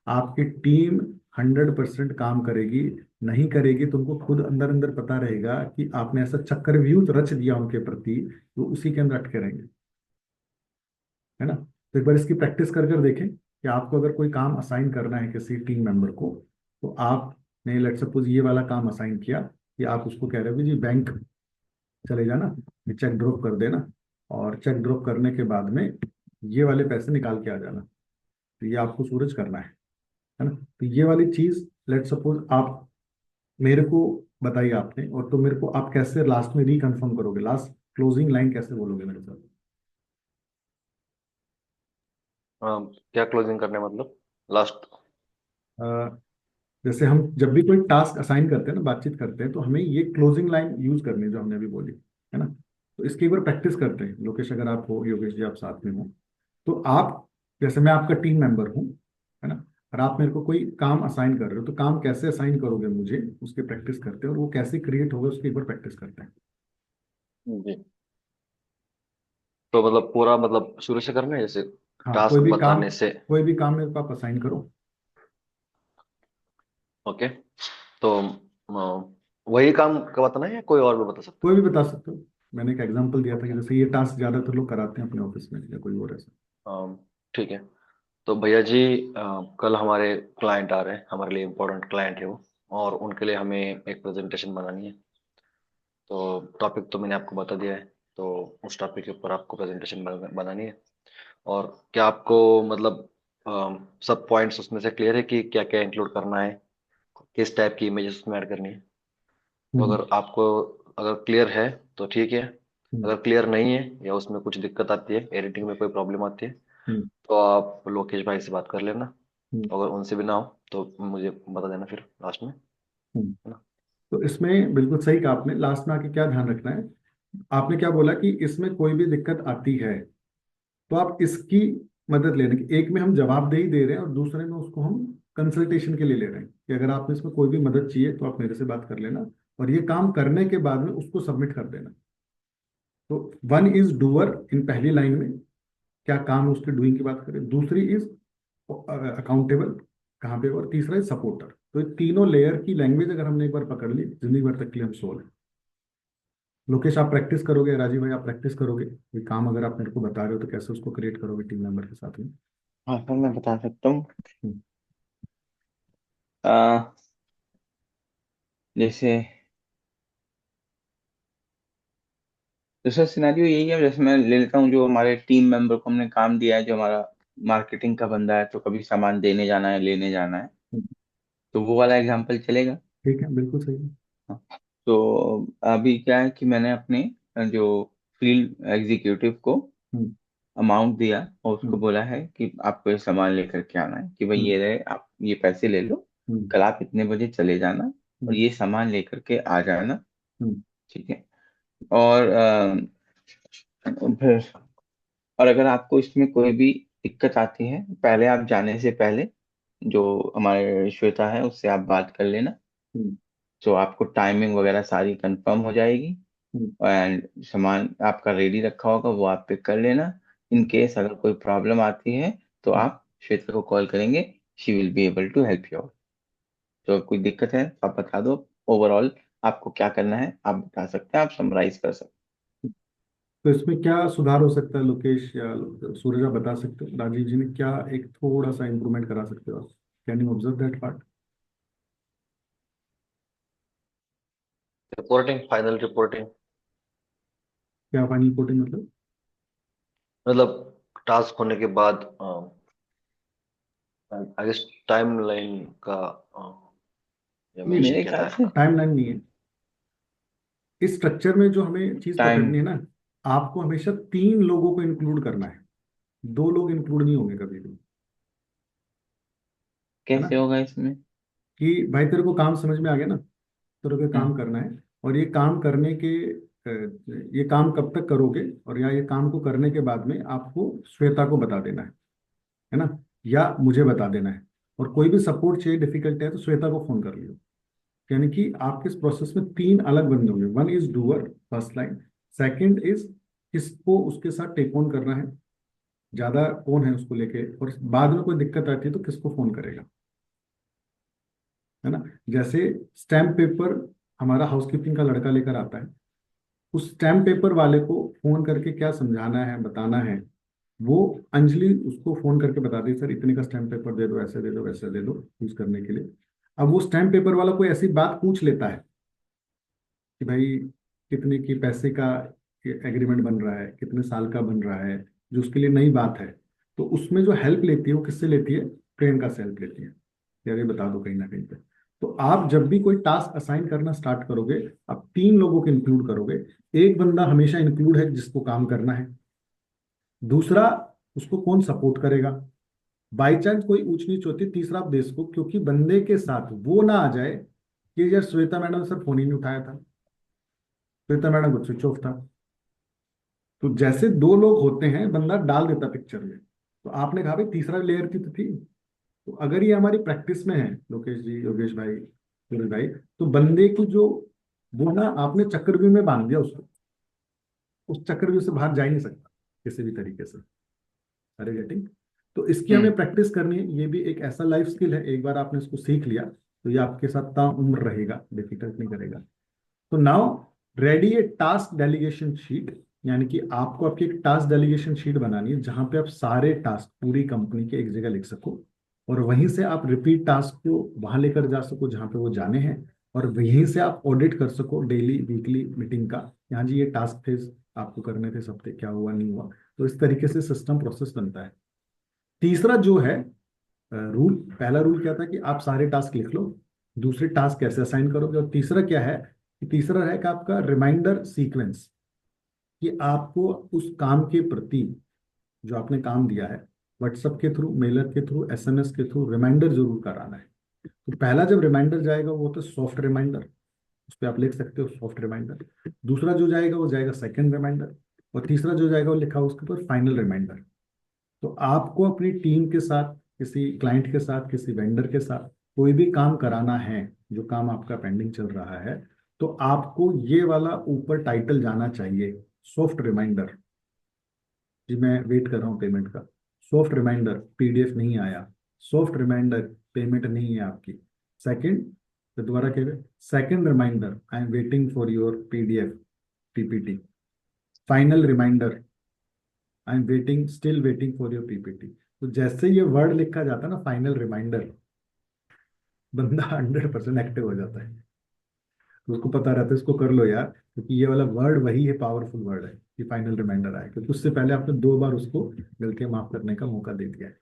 Speaker 1: आपकी टीम 100% काम करेगी। नहीं करेगी तो उनको खुद अंदर अंदर पता रहेगा कि आपने ऐसा चक्रव्यूह रच दिया उनके प्रति, तो उसी के अंदर अटके रहेंगे, है ना। तो एक बार इसकी प्रैक्टिस कर कर देखें कि आपको अगर कोई काम असाइन करना है किसी टीम मेंबर को, तो आप नहीं, लेट सपोज ये वाला काम असाइन किया कि आप उसको कह रहे हो कि जी बैंक चले जाना, ये चेक ड्रॉप कर देना, और चेक ड्रॉप करने के बाद में ये वाले पैसे निकाल के आ जाना। तो ये आपको सूरज करना है ना। तो ये वाली चीज लेट सपोज आप मेरे को बताइए आपने, और तो मेरे को आप कैसे लास्ट में रिकन्फर्म करोगे, लास्ट क्लोजिंग लाइन कैसे बोलोगे मेरे साथ?
Speaker 2: क्या क्लोजिंग करने मतलब लास्ट?
Speaker 1: अ, जैसे हम जब भी कोई टास्क असाइन करते हैं ना, बातचीत करते हैं, तो हमें ये क्लोजिंग लाइन यूज करनी है जो हमने अभी बोली, है ना। तो इसकी एक बार प्रैक्टिस करते हैं, लोकेश अगर आप हो, योगेश जी आप साथ में हो, तो आप, जैसे मैं आपका टीम मेंबर हूँ, है ना, और आप मेरे को कोई काम असाइन कर रहे हो, तो काम कैसे असाइन करोगे मुझे, उसकी प्रैक्टिस करते हैं, और वो कैसे क्रिएट होगा उसकी एक बार प्रैक्टिस करते हैं।
Speaker 2: जी। तो मतलब पूरा मतलब शुरू से करना है जैसे
Speaker 1: हाँ,
Speaker 2: टास्क बताने से?
Speaker 1: कोई भी काम मेरे को आप असाइन करो।
Speaker 2: ओके। तो वही काम का बताना है या कोई और भी बता सकते
Speaker 1: कोई भी बता सकते हो। मैंने एक एग्जांपल दिया
Speaker 2: हो?
Speaker 1: था कि
Speaker 2: ओके।
Speaker 1: जैसे ये टास्क ज्यादातर लोग कराते हैं अपने ऑफिस में, या कोई और ऐसा।
Speaker 2: ठीक है। तो भैया जी, कल हमारे क्लाइंट आ रहे हैं, हमारे लिए इम्पोर्टेंट क्लाइंट है वो, और उनके लिए हमें एक प्रेजेंटेशन बनानी है। तो टॉपिक तो मैंने आपको बता दिया है, तो उस टॉपिक के ऊपर आपको प्रेजेंटेशन बनानी है। और क्या आपको मतलब सब पॉइंट्स उसमें से क्लियर है कि क्या क्या इंक्लूड करना है, किस टाइप की इमेजेस उसमें ऐड करनी है? तो
Speaker 1: हम्म।
Speaker 2: अगर आपको अगर क्लियर है तो ठीक है।
Speaker 1: हम्म।
Speaker 2: अगर क्लियर नहीं है या उसमें कुछ दिक्कत आती है, एडिटिंग में कोई प्रॉब्लम आती है,
Speaker 1: हम्म।
Speaker 2: तो आप लोकेश भाई से बात कर लेना।
Speaker 1: हम्म।
Speaker 2: अगर उनसे भी ना हो तो मुझे बता देना फिर लास्ट में,
Speaker 1: हम्म।
Speaker 2: है ना?
Speaker 1: तो इसमें बिल्कुल सही कहा आपने, लास्ट में आके क्या ध्यान रखना है। आपने क्या बोला कि इसमें कोई भी दिक्कत आती है तो आप इसकी मदद लेने की, एक में हम जवाबदेही दे रहे हैं और दूसरे में उसको हम कंसल्टेशन के लिए ले रहे हैं कि अगर आपको इसमें कोई भी मदद चाहिए तो आप मेरे से बात कर लेना, और ये काम करने के बाद में उसको सबमिट कर देना। तो वन इज डूअर इन पहली लाइन में, क्या काम है उसके डूइंग की बात करें, दूसरी इज अकाउंटेबल कहाँ पे, और तीसरा इज सपोर्टर। तो ये तीनों लेयर की लैंग्वेज अगर हमने एक बार पकड़ ली, जिंदगी भर तक के लिए हम सोल्व है। लोकेश आप प्रैक्टिस करोगे, राजीव भाई आप प्रैक्टिस करोगे, ये काम अगर आप मेरे को बता रहे हो तो कैसे उसको क्रिएट करोगे टीम मेंबर के साथ में।
Speaker 4: हाँ सर, मैं बता सकता हूँ।
Speaker 1: हम्म।
Speaker 4: अ, जैसे दूसरा सिनेरियो यही है, जैसे मैं ले लेता हूँ, जो हमारे टीम मेंबर को हमने काम दिया है, जो हमारा मार्केटिंग का बंदा है, तो कभी सामान देने जाना है, लेने जाना है,
Speaker 1: हम्म।
Speaker 4: तो वो वाला एग्जांपल चलेगा।
Speaker 1: ठीक है, बिल्कुल सही है।
Speaker 4: हाँ। तो अभी क्या है कि मैंने अपने जो फील्ड एग्जीक्यूटिव को
Speaker 1: हम्म।
Speaker 4: अमाउंट दिया और उसको
Speaker 1: हम्म।
Speaker 4: बोला है कि आपको ये सामान लेकर के आना है, कि भाई
Speaker 1: हम्म।
Speaker 4: ये रहे, आप ये पैसे ले लो,
Speaker 1: हम्म।
Speaker 4: कल आप इतने बजे चले जाना और
Speaker 1: हम्म।
Speaker 4: ये सामान लेकर के आ जाना।
Speaker 1: हम्म।
Speaker 4: ठीक है। और फिर और अगर आपको इसमें कोई भी दिक्कत आती है, पहले आप जाने से पहले जो हमारे श्वेता है उससे आप बात कर लेना।
Speaker 1: हम्म।
Speaker 4: तो आपको टाइमिंग वगैरह सारी कंफर्म हो जाएगी,
Speaker 1: हम्म।
Speaker 4: एंड सामान आपका रेडी रखा होगा, वो आप पिक कर लेना। इन
Speaker 1: हम्म।
Speaker 4: केस अगर कोई प्रॉब्लम आती है तो
Speaker 1: हम्म।
Speaker 4: आप श्वेता को कॉल करेंगे, she will be able to help you out. तो कोई दिक्कत है तो आप बता दो। ओवरऑल आपको क्या करना है आप बता सकते हैं, आप समराइज कर सकते
Speaker 1: तो इसमें क्या सुधार हो सकता है लोकेश या सूरज, आप बता सकते हो राजीव जी ने क्या एक थोड़ा सा इंप्रूवमेंट करा सकते हो आप? Can you observe that part?
Speaker 2: Reporting, final reporting,
Speaker 1: क्या फाइनल रिपोर्टिंग मतलब?
Speaker 2: मतलब टास्क होने के बाद आई गेस टाइम लाइन का या
Speaker 4: हैं।
Speaker 2: मेंशन
Speaker 4: मेरे
Speaker 2: किया
Speaker 4: ख्याल
Speaker 2: था।
Speaker 4: से
Speaker 1: टाइमलाइन नहीं है इस स्ट्रक्चर में, जो हमें चीज
Speaker 4: टाइम
Speaker 1: पकड़नी है ना, आपको हमेशा तीन लोगों को इंक्लूड करना है, दो लोग इंक्लूड नहीं होंगे कभी भी, है ना।
Speaker 4: कैसे होगा इसमें?
Speaker 1: कि भाई तेरे को काम समझ में आ गया ना, तेरे को
Speaker 4: हम्म।
Speaker 1: काम करना है, और ये काम करने के ये काम कब तक करोगे, और या ये काम को करने के बाद में आपको श्वेता को बता देना है ना, या मुझे बता देना है, और कोई भी सपोर्ट चाहिए, डिफिकल्ट है तो श्वेता को फोन कर लियो। यानी कि आपके इस प्रोसेस में तीन अलग बंदे होंगे, one is doer, first line, second is किसको उसके साथ टेक ऑन करना है, ज्यादा कौन है उसको लेके, और बाद में कोई दिक्कत आती है तो किसको फोन करेगा, है ना। जैसे स्टैम्प पेपर हमारा हाउसकीपिंग का लड़का लेकर आता है, उस स्टैम्प पेपर वाले को फोन करके क्या समझाना है, बताना है, वो अंजलि उसको फोन करके बताती है, सर इतने का स्टैम्प पेपर दे दो, ऐसे दे दो, वैसे दे दो यूज करने के लिए। अब वो स्टैम्प पेपर वाला कोई ऐसी बात पूछ लेता है कि भाई कितने की पैसे का एग्रीमेंट बन रहा है, कितने साल का बन रहा है, जो उसके लिए नई बात है, तो उसमें जो हेल्प लेती है वो किससे लेती है? प्रियंका से हेल्प लेती है। यार ये बता दो कहीं ना कहीं पे। तो आप जब भी कोई टास्क असाइन करना स्टार्ट करोगे, आप 3 लोगों को इंक्लूड करोगे। एक बंदा हमेशा इंक्लूड है जिसको काम करना है। दूसरा, उसको कौन सपोर्ट करेगा, बाई चांस कोई ऊंच नीच होती है, तीसरा आप देश को, क्योंकि बंदे के साथ वो ना आ जाए कि यार श्वेता मैडम ने सर फोन ही नहीं उठाया था, श्वेता मैडम को स्विच ऑफ था। तो जैसे 2 लोग होते हैं, बंदा डाल देता पिक्चर में। तो आपने कहा भाई तीसरा लेयर की तो थी। तो अगर ये हमारी प्रैक्टिस में है, लोकेश जी, योगेश भाई, सूरज भाई, तो बंदे की जो, वो ना आपने चक्रव्यूह में बांध दिया उसको, उस चक्रव्यूह से बाहर जा ही नहीं सकता किसी भी तरीके से। अरे गेटिंग? तो इसकी हमें
Speaker 4: हम्म।
Speaker 1: प्रैक्टिस करनी है। ये भी एक ऐसा लाइफ स्किल है, एक बार आपने इसको सीख लिया तो ये आपके साथ ताउम्र रहेगा, डिफिकल्ट नहीं करेगा। तो नाउ रेडी ए टास्क डेलीगेशन शीट, यानी कि आपको आपकी एक टास्क डेलीगेशन शीट बनानी है जहां पे आप सारे टास्क पूरी कंपनी के एक जगह लिख सको, और वहीं से आप रिपीट टास्क को वहां लेकर जा सको जहां पे वो जाने हैं, और वहीं से आप ऑडिट कर सको डेली वीकली मीटिंग का। यहाँ जी ये टास्क थे, आपको करने थे, सब थे, क्या हुआ नहीं हुआ। तो इस तरीके से सिस्टम प्रोसेस बनता है। तीसरा जो है रूल, पहला रूल क्या था कि आप सारे टास्क लिख लो, दूसरे टास्क कैसे असाइन करोगे, और तीसरा क्या है कि तीसरा है कि आपका रिमाइंडर सीक्वेंस, कि आपको उस काम के प्रति, जो आपने काम दिया है, व्हाट्सएप के थ्रू, मेलर के थ्रू, एसएमएस के थ्रू रिमाइंडर जरूर कराना है। तो पहला जब रिमाइंडर जाएगा वो तो सॉफ्ट रिमाइंडर, उस पर आप लिख सकते हो सॉफ्ट रिमाइंडर। दूसरा जो जाएगा वो जाएगा सेकंड रिमाइंडर, और तीसरा जो जाएगा वो लिखा हो उसके ऊपर फाइनल रिमाइंडर। तो आपको अपनी टीम के साथ, किसी क्लाइंट के साथ, किसी वेंडर के साथ कोई भी काम कराना है, जो काम आपका पेंडिंग चल रहा है, तो आपको ये वाला ऊपर टाइटल जाना चाहिए, सॉफ्ट रिमाइंडर। जी मैं वेट कर रहा हूँ पेमेंट का, सॉफ्ट रिमाइंडर पीडीएफ नहीं आया, सॉफ्ट रिमाइंडर पेमेंट नहीं है आपकी। सेकंड, तो दोबारा कह रहे, second reminder I am waiting for your PDF PPT. Final reminder I am waiting, still waiting for your PPT. तो जैसे ये वर्ड लिखा जाता है ना, फाइनल रिमाइंडर, बंदा 100% एक्टिव हो जाता है। तो उसको पता रहता है इसको कर लो यार, क्योंकि ये वाला वर्ड वही है, पावरफुल वर्ड है कि फाइनल रिमाइंडर आए, क्योंकि उससे पहले आपने 2 बार उसको गलतियां माफ करने का मौका दे दिया है।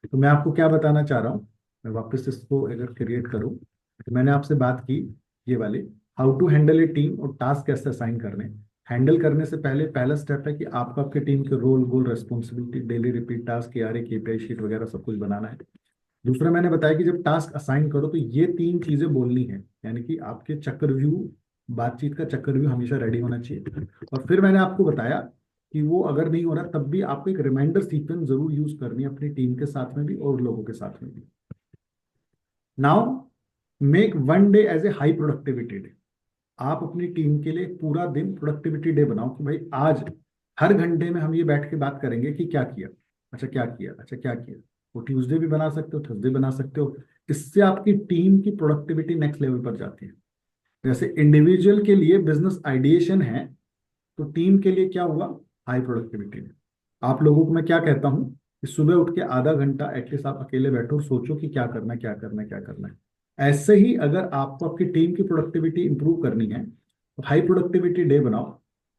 Speaker 1: तो मैं आपको क्या बताना चाह रहा हूँ, मैं वापस इसको अगर क्रिएट करूँ, तो मैंने आपसे बात की ये वाली, how to handle a team और टास्क कैसे असाइन करने। हैंडल करने से पहले पहला स्टेप है कि आपको आपके टीम के role goal responsibility, daily repeat task, KRA KPI sheet वगैरह सब कुछ बनाना है। दूसरा मैंने बताया कि जब टास्क असाइन करो तो ये 3 चीजें बोलनी है, यानी कि आपके चक्रव्यूह, बातचीत का चक्रव्यूह हमेशा रेडी होना चाहिए। और फिर मैंने आपको बताया कि वो अगर नहीं हो रहा तब भी आपको एक रिमाइंडर सीक्वेंस जरूर यूज करनी है, अपनी टीम के साथ में भी और लोगों के साथ में भी। Now make one day as a high productivity day. आप अपनी टीम के लिए एक पूरा दिन प्रोडक्टिविटी डे बनाओ कि भाई आज हर घंटे में हम ये बैठ के बात करेंगे कि क्या किया, अच्छा क्या किया, अच्छा क्या किया। वो ट्यूसडे भी बना सकते हो, थर्सडे बना सकते हो। इससे आपकी टीम की प्रोडक्टिविटी नेक्स्ट लेवल पर जाती है। जैसे इंडिविजुअल के लिए बिजनेस आइडिएशन है, तो टीम के लिए क्या हुआ, हाई प्रोडक्टिविटी डे। आप लोगों को मैं क्या कहता हूँ कि सुबह उठ के आधा घंटा एटलीस्ट आप अकेले बैठो और सोचो कि क्या करना है, क्या करना है, क्या करना है। ऐसे ही अगर आपको आपकी टीम की प्रोडक्टिविटी इंप्रूव करनी है, तो हाई प्रोडक्टिविटी डे बनाओ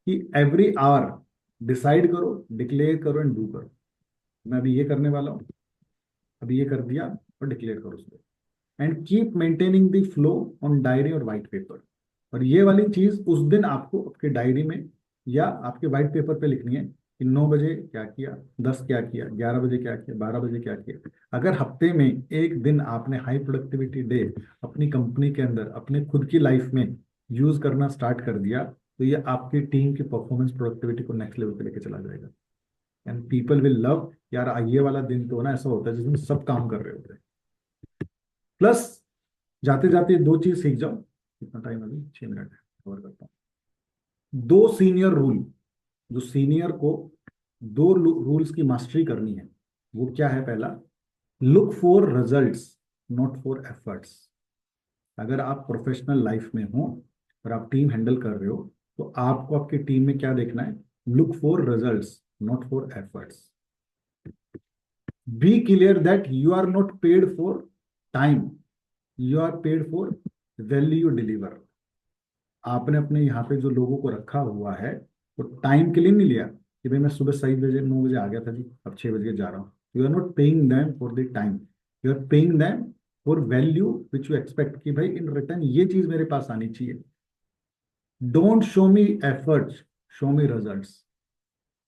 Speaker 1: कि एवरी आवर डिसाइड करो, डिक्लेयर करो एंड डू करो। मैं अभी ये करने वाला हूँ, अभी ये कर दिया, और डिक्लेयर करो उसको। And keep maintaining the flow on diary और व्हाइट पेपर। और ये वाली चीज उस दिन आपको आपके डायरी में या आपके व्हाइट पेपर पे लिखनी है कि 9 बजे क्या किया, 10 क्या किया, 11 बजे क्या किया, 12 बजे क्या किया। अगर हफ्ते में एक दिन आपने हाई प्रोडक्टिविटी डे अपनी कंपनी के अंदर, अपने खुद की लाइफ में यूज करना स्टार्ट कर दिया, तो ये आपकी टीम की परफॉर्मेंस प्रोडक्टिविटी को नेक्स्ट लेवल पे लेके चला जाएगा। एंड पीपल विल लव, यार ये वाला दिन तो ना ऐसा होता है जिसमें सब काम कर रहे होते हैं। प्लस जाते जाते 2 चीज सीख जाओ। कितना टाइम, अभी 6 मिनट है, कवर करता हूँ। 2 सीनियर रूल, जो सीनियर को 2 रूल्स की मास्टरी करनी है, वो क्या है? पहला, look for results not for efforts. अगर आप प्रोफेशनल लाइफ में हो और आप टीम हैंडल कर रहे हो, तो आपको आपकी टीम में क्या देखना है? Look for results not for efforts. Be clear that you are not paid for time, you are paid for value you deliver. आपने अपने यहाँ पे जो लोगों को रखा हुआ है वो टाइम के लिए नहीं लिया कि भाई मैं सुबह 7 बजे 9 बजे आ गया था जी, अब 6 बजे जा रहा हूँ। You are not paying them for the time, you are paying them for value which you expect कि भाई इन रिटर्न ये चीज मेरे पास आनी चाहिए। Don't show me efforts, show me results.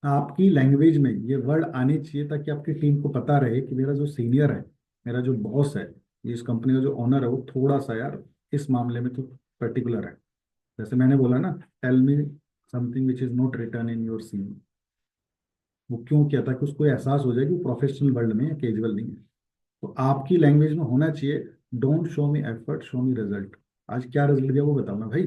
Speaker 1: आपकी लैंग्वेज में ये वर्ड आने चाहिए ताकि आपकी टीम को पता रहे कि मेरा जो सीनियर है, मेरा जो बॉस है, ये इस कंपनी का जो ओनर है, वो थोड़ा सा यार इस मामले में तो पर्टिकुलर है। जैसे मैंने बोला ना, tell me something which is not written in your CV. वो क्यों किया? ताकि उसको एहसास हो जाए कि वो प्रोफेशनल वर्ल्ड में है, कैजुअल नहीं है। तो आपकी लैंग्वेज में होना चाहिए, don't show me effort, show me result. आज क्या रिजल्ट दिया वो बताओ ना भाई।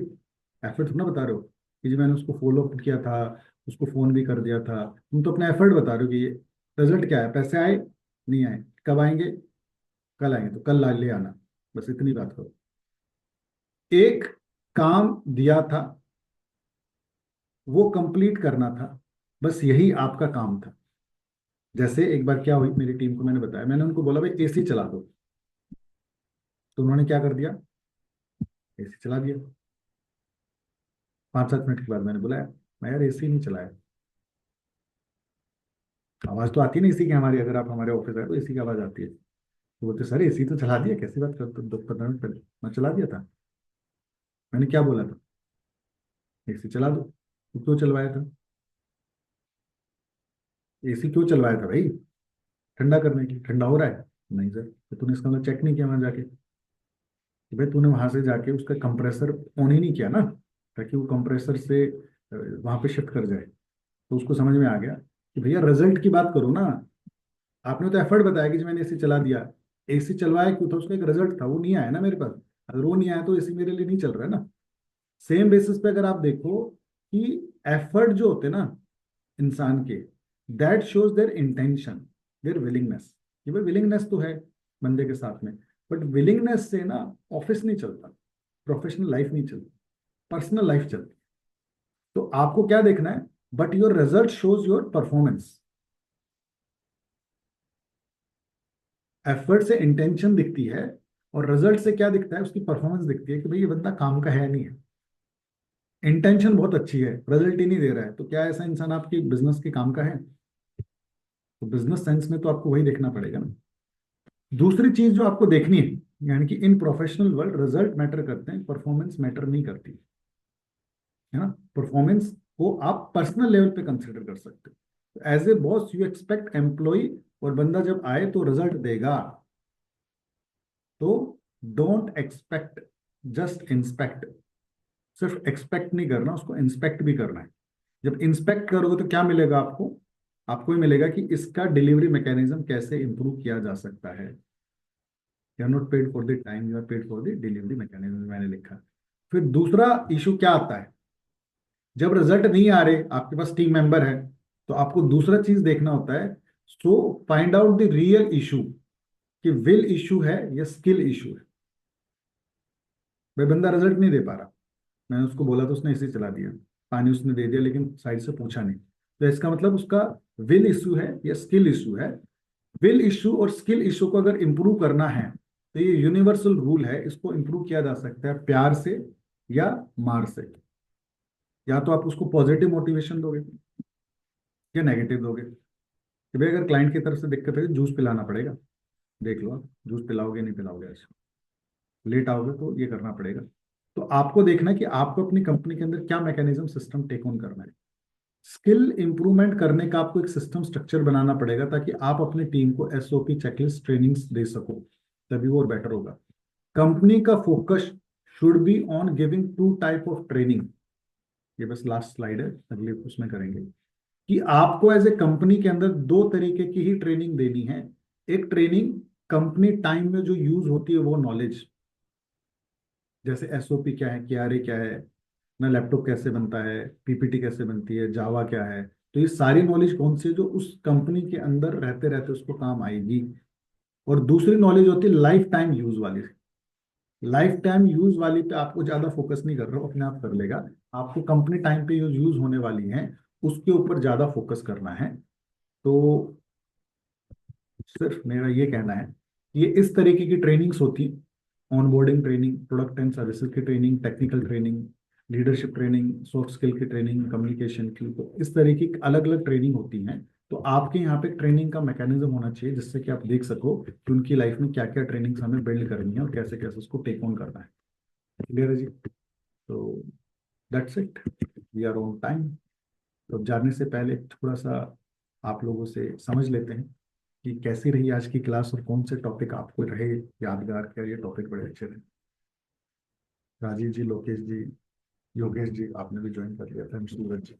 Speaker 1: एफर्ट थोड़ा बता रहे हो कि जी मैंने उसको फॉलो अप किया था, उसको फोन भी कर दिया था। तुम तो अपना एफर्ट बता रहे हो कि ये रिजल्ट क्या है, पैसे आए नहीं आए, कब आएंगे, कल आएंगे, तो कल ला ले आना। बस इतनी बात करो। एक काम दिया था, वो कंप्लीट करना था, बस यही आपका काम था। जैसे एक बार क्या हुई, मेरी टीम को मैंने बताया, मैंने उनको बोला भाई एसी चला दो, तो उन्होंने क्या कर दिया, एसी चला दिया। 5-7 मिनट के बाद मैंने बुलाया, मैं यार एसी नहीं चलाया। आवाज तो आती है ना एसी की हमारी, अगर आप हमारे ऑफिस आए तो एसी की आवाज आती है। तो बोलते सर एसी तो चला दिया, कैसी बात करते हो, 10-15 मिनट पहले मैं चला दिया था। मैंने क्या बोला था, एसी चला दो। तो क्यों चलवाया था, एसी क्यों चलवाया था भाई? ठंडा करने के लिए, ठंडा हो रहा है? नहीं सर। तो तूने इसका मतलब चेक नहीं किया वहां जाके कि भाई तूने वहां से जाके उसका कंप्रेसर ऑन ही नहीं किया ना, ताकि वो कंप्रेसर से वहां पे शिफ्ट कर जाए। तो उसको समझ में आ गया कि भैया रिजल्ट की बात करो ना। आपने तो एफर्ट बताया कि जी मैंने एसी चला दिया, एसी चलवाया क्यों था, उसका एक रिजल्ट था, वो नहीं आया ना मेरे पास। अगर वो नहीं आया तो एसी मेरे लिए नहीं चल रहा है ना। सेम बेसिस पे अगर आप देखो कि एफर्ट जो होते हैं ना इंसान के, that shows their intention, their willingness. ये भाई विलिंगनेस तो है बंदे के साथ में, बट विलिंगनेस से ना ऑफिस नहीं चलता, प्रोफेशनल लाइफ नहीं चलती, पर्सनल लाइफ चलती। तो आपको क्या देखना है, but your result shows your performance. Effort से इंटेंशन दिखती है, और रिजल्ट से क्या दिखता है, उसकी परफॉर्मेंस दिखती है कि भाई ये बंदा काम का है नहीं है। इंटेंशन बहुत अच्छी है, रिजल्ट ही नहीं दे रहा है, तो क्या ऐसा इंसान आपकी बिजनेस के काम का है? तो बिजनेस सेंस में तो आपको वही देखना पड़ेगा ना। दूसरी चीज जो आपको देखनी है, यानी कि in professional world result matter करते हैं, परफॉर्मेंस मैटर नहीं करती है ना। परफॉर्मेंस को आप पर्सनल लेवल पे कंसिडर कर सकते हो। As a boss you expect employ, और बंदा जब आए तो रिजल्ट देगा। तो डोंट एक्सपेक्ट, जस्ट इंस्पेक्ट। सिर्फ एक्सपेक्ट नहीं करना, उसको इंस्पेक्ट भी करना है। जब इंस्पेक्ट करोगे तो क्या मिलेगा आपको? आपको ये मिलेगा कि इसका डिलीवरी मैकेनिज्म कैसे इंप्रूव किया जा सकता है। You are not paid for the time, you are paid for the delivery mechanism, मैंने लिखा। फिर दूसरा इशू क्या आता है, जब रिजल्ट नहीं आ रहे, आपके पास टीम मेंबर है, तो आपको दूसरा चीज देखना होता है। So find out the real issue, कि विल इशू है या स्किल इशू है। भाई बंदा रिजल्ट नहीं दे पा रहा, मैंने उसको बोला तो उसने ऐसे ही चला दिया, पानी उसने दे दिया लेकिन साइड से पूछा नहीं, तो इसका मतलब उसका विल इशू है या स्किल इशू है। विल इशू और स्किल इशू को अगर इंप्रूव करना है, तो ये यूनिवर्सल रूल है, इसको इंप्रूव किया जा सकता है प्यार से या मार से। या तो आप उसको पॉजिटिव मोटिवेशन दोगे या नेगेटिव दोगे कि भाई अगर क्लाइंट की तरफ से दिक्कत है जूस पिलाना पड़ेगा, देख लो आप जूस पिलाओगे नहीं पिलाओगे, आज लेट आओगे तो ये करना पड़ेगा। तो आपको देखना है कि आपको अपनी कंपनी के अंदर क्या मैकेनिज्म सिस्टम टेक ऑन करना है। स्किल इंप्रूवमेंट करने का आपको एक सिस्टम स्ट्रक्चर बनाना पड़ेगा, ताकि आप अपनी टीम को एसओपी चेकलिस्ट ट्रेनिंग्स दे सको, तभी वो बेटर होगा। कंपनी का focus should be on giving 2 type of training. ये बस लास्ट स्लाइड है, अगले उसमें करेंगे कि आपको एज ए कंपनी के अंदर 2 तरीके की ही ट्रेनिंग देनी है। एक ट्रेनिंग कंपनी टाइम में जो यूज होती है वो नॉलेज, जैसे एसओपी क्या है, केआरए क्या है ना, लैपटॉप कैसे बनता है, पीपीटी कैसे बनती है, जावा क्या है। तो ये सारी नॉलेज कौन सी है जो उस कंपनी के अंदर रहते रहते उसको काम आएगी। और दूसरी नॉलेज होती है लाइफ टाइम यूज वाली। लाइफ टाइम यूज वाली पे आपको ज्यादा फोकस नहीं कर रहे हो, अपने आप कर लेगा। आपको कंपनी टाइम पे यूज होने वाली है, उसके ऊपर ज्यादा फोकस करना है। तो सिर्फ मेरा ये कहना है, ये इस तरीके की ट्रेनिंग्स होती, onboarding training, product and services की training, technical training, leadership training, soft skill की ट्रेनिंग, कम्युनिकेशन की। तो इस तरीके की अलग अलग ट्रेनिंग होती हैं। तो आपके यहाँ पे ट्रेनिंग का मैकेनिज्म होना चाहिए जिससे कि आप देख सको कि उनकी लाइफ में क्या क्या ट्रेनिंग्स हमें बिल्ड करनी है और कैसे कैसे उसको टेक ऑन करना है। क्लियर है जी? तो that's it, we are on time. तो जाने से पहले थोड़ा सा आप लोगों से समझ लेते हैं कि कैसी रही आज की क्लास और कौन से टॉपिक आपको रहे यादगार, क्या ये टॉपिक बड़े अच्छे रहे। राजीव जी, लोकेश जी, योगेश जी, आपने भी ज्वाइन कर लिया था, सूरज जी।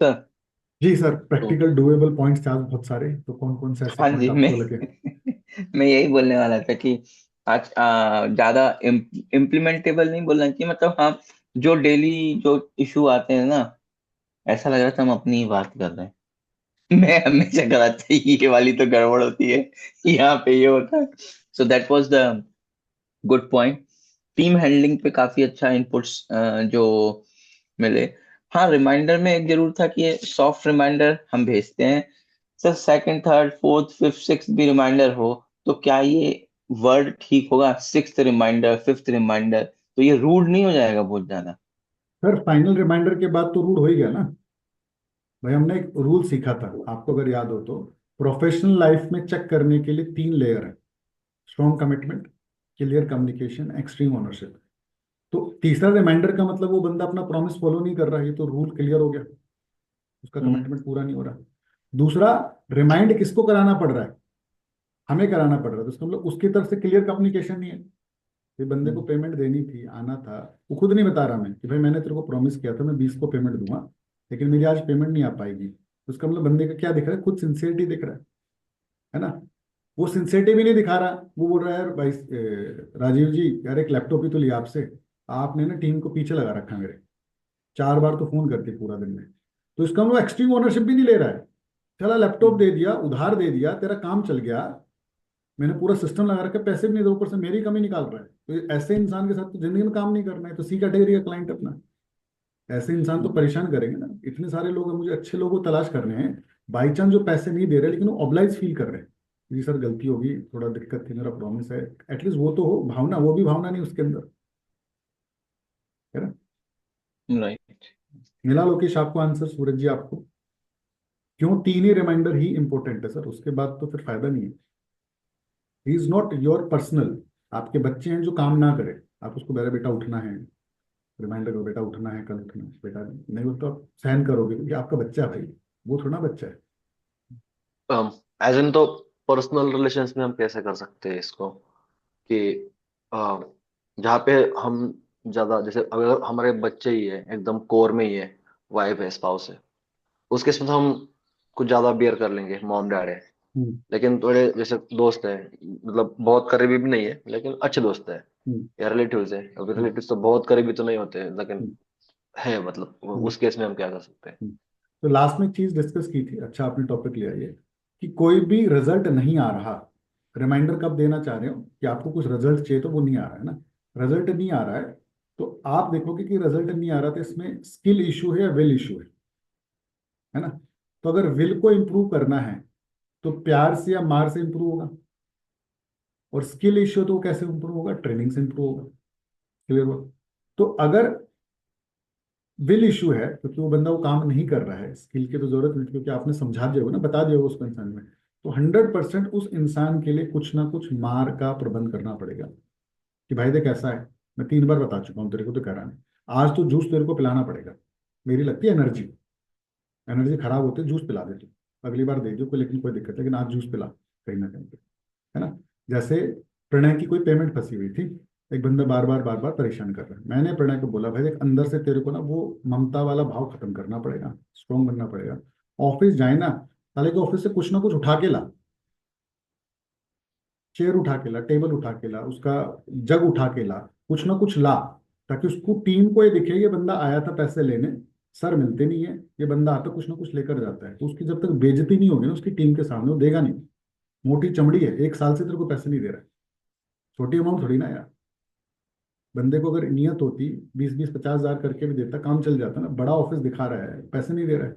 Speaker 4: सर।
Speaker 1: जी सर,
Speaker 4: तो
Speaker 1: प्रैक्टिकल डुएबल पॉइंट्स थे आज बहुत सारे, तो कौन कौन से ऐसे
Speaker 4: हाँ
Speaker 1: पॉइंट
Speaker 4: जी, मैं
Speaker 1: आपको लगे?
Speaker 4: मैं यही बोलने वाला था कि आज ज्यादा इम्प्लीमेंटेबल नहीं बोलना चाहिए, मतलब हाँ, जो डेली जो इशू आते हैं ना, ऐसा लग रहा था हम अपनी ही बात कर रहे हैं। मैं हमेशा कहा था ये वाली तो गड़बड़ होती है, यहाँ पे ये होता है। So that was the good point. Team handling पे काफी अच्छा इनपुट्स जो मिले। हाँ, रिमाइंडर में एक जरूर था कि ये सॉफ्ट रिमाइंडर हम भेजते हैं। Sir second third fourth fifth six भी रिमाइंडर हो तो क्या ये वर्ड ठीक होगा? सिक्स्थ रिमाइंडर, फिफ्थ रिमाइंडर, तो ये रूड नहीं हो जाएगा बहुत ज्यादा?
Speaker 1: सर फाइनल रिमाइंडर के बाद तो रूल हो ही गया ना भाई। हमने एक रूल सीखा था, आपको अगर याद हो तो, प्रोफेशनल लाइफ में चेक करने के लिए 3 लेयर है: strong commitment, clear communication, extreme ownership. तो तीसरा रिमाइंडर का मतलब वो बंदा अपना प्रॉमिस फॉलो नहीं कर रहा है, ये तो रूल क्लियर हो गया, उसका
Speaker 4: हम्म।
Speaker 1: कमिटमेंट पूरा नहीं हो रहा। दूसरा, रिमाइंड किसको कराना पड़ रहा है? हमें कराना पड़ रहा है, तो उसका मतलब उसकी तरफ से क्लियर कम्युनिकेशन नहीं है। ये बंदे को
Speaker 4: हम्म।
Speaker 1: पेमेंट देनी थी, आना था, वो खुद नहीं बता रहा मैं कि भाई मैंने तेरे को प्रॉमिस किया था मैं 20 को पेमेंट दूंगा, लेकिन मेरी आज पेमेंट नहीं आ पाएगी। तो उसका मतलब बंदे का क्या दिख रहा है? खुद सिंसियरिटी दिख रहा है ना? वो सिंसियरिटी भी नहीं दिखा रहा, वो बोल रहा है यार भाई राजीव जी, यार एक लैपटॉप ही तो लिया आपसे, आपने ना टीम को पीछे लगा रखा है मेरे, 4 बार तो फोन करती पूरा दिन में। तो इसका मतलब एक्सट्रीम ओनरशिप भी नहीं ले रहा है। चला लैपटॉप
Speaker 4: हम्म।
Speaker 1: दे दिया, उधार दे दिया, तेरा काम चल गया, मैंने पूरा सिस्टम लगा रखा, पैसे भी नहीं दे, ऊपर से मेरी कमी निकाल रहा है। तो ऐसे इंसान के साथ तो जिंदगी में काम नहीं करना है, तो सी कैटेगरी का क्लाइंट अपना। ऐसे इंसान तो
Speaker 4: हम्म।
Speaker 1: परेशान करेंगे ना। इतने सारे लोग हैं, मुझे अच्छे लोगों को तलाश करने हैं, बाई चांस जो पैसे नहीं दे रहे लेकिन वो ऑब्लाइज फील कर रहे हैं, जी सर गलती होगी, थोड़ा दिक्कत थी, मेरा प्रॉमिस है। एटलीस्ट वो तो हो भावना, वो भी भावना नहीं उसके अंदर, है ना?
Speaker 4: राइट।
Speaker 1: मिला लोकेश आपको आंसर? सूरज जी आपको? क्यों 3 ही रिमाइंडर ही इंपॉर्टेंट है सर, उसके बाद तो फिर फायदा नहीं है। He is not your personal. आपके बच्चे हैं जो काम ना करे, आप उसको मेरा बेटा उठना है, रिमाइंडर करो बेटा उठना है, कल उठना है, बेटा नहीं हो तो आप सहन करोगे क्योंकि आपका बच्चा है भाई, वो थोड़ा बच्चा है।
Speaker 2: एज इन तो पर्सनल रिलेशंस में हम कैसे कर सकते हैं इसको कि अ, जहाँ पे हम ज्यादा, जैसे अगर हमारे बच्चे ही है एकदम कोर में ही है, वाइफ है, स्पाउस है, उस केस में तो हम कुछ ज्यादा बियर कर लेंगे, मॉम डैड है।
Speaker 1: हम्म।
Speaker 2: लेकिन थोड़े जैसे दोस्त है, मतलब बहुत करीबी भी नहीं है लेकिन अच्छे दोस्त है,
Speaker 1: हम्म।
Speaker 2: या रिलेटिव्स है, अभी
Speaker 1: हम्म।
Speaker 2: रिलेटिव्स तो बहुत करीबी तो नहीं होते लेकिन
Speaker 1: हम्म।
Speaker 2: है, मतलब
Speaker 1: हम्म।
Speaker 2: उस केस में हम क्या कर सकते हैं?
Speaker 1: हम्म। तो लास्ट में एक चीज डिस्कस की थी, अच्छा आपने टॉपिक लिया ये, कि कोई भी रिजल्ट नहीं आ रहा, रिमाइंडर कब देना चाह रहे हो कि आपको कुछ रिजल्ट चाहिए तो वो नहीं आ रहा है ना, रिजल्ट नहीं आ रहा है, तो आप देखोगे कि रिजल्ट नहीं आ रहा, तो इसमें स्किल इशू है या विल इशू है ना? तो अगर विल को इम्प्रूव करना है तो प्यार से या मार से इम्प्रूव होगा, और स्किल इश्यू तो वो कैसे इंप्रूव होगा? ट्रेनिंग से इंप्रूव होगा। क्लियर हुआ? तो अगर विल इशू है क्योंकि वो बंदा वो काम नहीं कर रहा है, स्किल की तो जरूरत नहीं, क्योंकि आपने समझा दिया होगा ना, बता दिया होगा उसको इंसान में, तो 100% उस इंसान के लिए कुछ ना कुछ मार का प्रबंध करना पड़ेगा कि भाई देख ऐसा है, मैं 3 बार बता चुका हूँ तेरे को, तो करा नहीं, आज तो जूस तेरे को पिलाना पड़ेगा। मेरी लगती है एनर्जी, एनर्जी खराब होती है, जूस पिला दे तू, अगली बार दे दो कोई, लेकिन कोई दिक्कत, लेकिन आज जूस पिला कहीं ना कहीं पे, है ना? जैसे प्रणय की कोई पेमेंट फंसी हुई थी, एक बंदा बार बार बार बार परेशान कर रहा है, मैंने प्रणय को बोला भाई देख अंदर से तेरे को ना वो ममता वाला भाव खत्म करना पड़ेगा, स्ट्रॉन्ग बनना पड़ेगा। ऑफिस जाए ना, साले के ऑफिस से कुछ ना कुछ उठा के ला, चेयर उठा के ला, टेबल उठा के ला, उसका जग उठा के ला, कुछ ना कुछ ला, ताकि उसको टीम को ये दिखे ये बंदा आया था पैसे लेने, सर मिलते नहीं है, ये बंदा आता कुछ ना कुछ लेकर जाता है, तो उसकी जब तक बेइज्जती नहीं होगी ना उसकी टीम के सामने, वो देगा नहीं। मोटी चमड़ी है, 1 साल से तेरे को पैसे नहीं दे रहा है, छोटी अमाउंट थोड़ी ना यार। बंदे को अगर नियत होती 20-20 50 हज़ार करके भी देता, काम चल जाता ना। बड़ा ऑफिस दिखा रहा है, पैसे नहीं दे रहा है,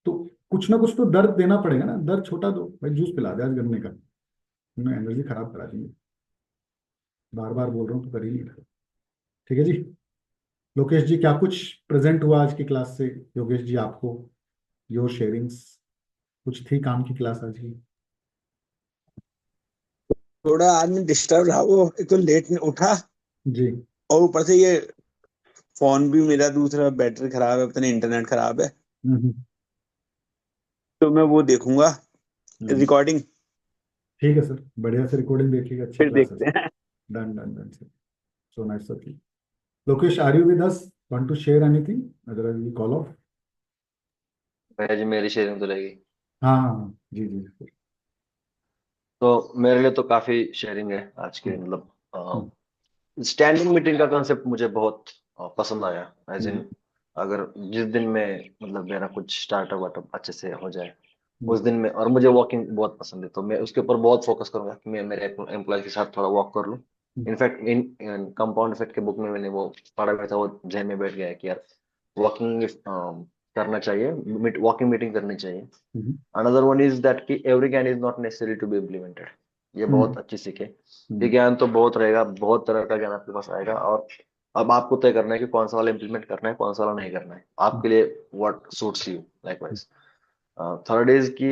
Speaker 1: तो कुछ ना कुछ तो दर्द देना पड़ेगा ना। दर्द छोटा दो भाई, जूस पिला दे आज गन्ने का, तुमने एनर्जी खराब करा दी। बार बार बोल रहा हूँ तो कर ही नहीं रहा। ठीक है जी। लोकेश जी, क्या कुछ प्रेजेंट हुआ आज की क्लास से? योगेश जी, आपको योर शेयरिंग्स कुछ थी काम की क्लास आज की?
Speaker 5: थोड़ा आदमी डिस्टर्ब रहा, वो एक तो लेट में उठा,
Speaker 1: जी।
Speaker 5: और ऊपर से ये फोन भी मेरा दूसरा बैटरी खराब है, पता नहीं इंटरनेट खराब है।
Speaker 1: हम्म।
Speaker 5: तो मैं वो देखूंगा
Speaker 1: हम्म।
Speaker 5: रिकॉर्डिंग,
Speaker 1: ठीक है सर, बढ़िया से रिकॉर्डिंग देखिएगा, अच्छी
Speaker 5: फिर
Speaker 1: क्लास है
Speaker 5: देखते
Speaker 1: सर।
Speaker 5: हैं।
Speaker 1: Done done done sir. So nice sir. Lokesh, are you with us? Want to share anything? Otherwise we call off.
Speaker 2: भैया जी मेरी शेयरिंग तो रहेगी।
Speaker 1: हाँ हाँ हाँ, जी जी सर।
Speaker 2: तो मेरे लिए तो काफी शेयरिंग है आज के,
Speaker 1: हम्म।
Speaker 2: मतलब
Speaker 1: हम्म।
Speaker 2: स्टैंडिंग मीटिंग का कॉन्सेप्ट मुझे बहुत पसंद आया। एज इन,
Speaker 1: हम्म।
Speaker 2: अगर जिस दिन में मतलब मेरा कुछ स्टार्टअप वार्टअप अच्छे से हो जाए
Speaker 1: हम्म।
Speaker 2: उस दिन में, और मुझे वॉकिंग बहुत पसंद है, तो मैं उसके ऊपर बहुत फोकस करूंगा कि मैं मेरे एम्प्लॉय के साथ थोड़ा वॉक कर लूँ।
Speaker 1: हम्म।
Speaker 2: इनफैक्ट इन कंपाउंड इफेक्ट के बुक में मैंने वो पढ़ा हुआ था, वो जहन में बैठ गया है कि यार वॉकिंग करना चाहिए, वॉकिंग मीटिंग करनी चाहिए।
Speaker 1: Hmm.
Speaker 2: Another one is that कि एवरी ज्ञान is not necessary to be implemented. ये बहुत
Speaker 1: हम्म।
Speaker 2: अच्छी सीख है। ये
Speaker 1: हम्म।
Speaker 2: ज्ञान तो बहुत रहेगा, बहुत तरह का ज्ञान आपके पास आएगा, और अब आपको तय करना है कि कौन सा वाला इम्प्लीमेंट करना है, कौन सा वाला नहीं करना है
Speaker 1: हम्म।
Speaker 2: आपके लिए, what suits you likewise. Third is कि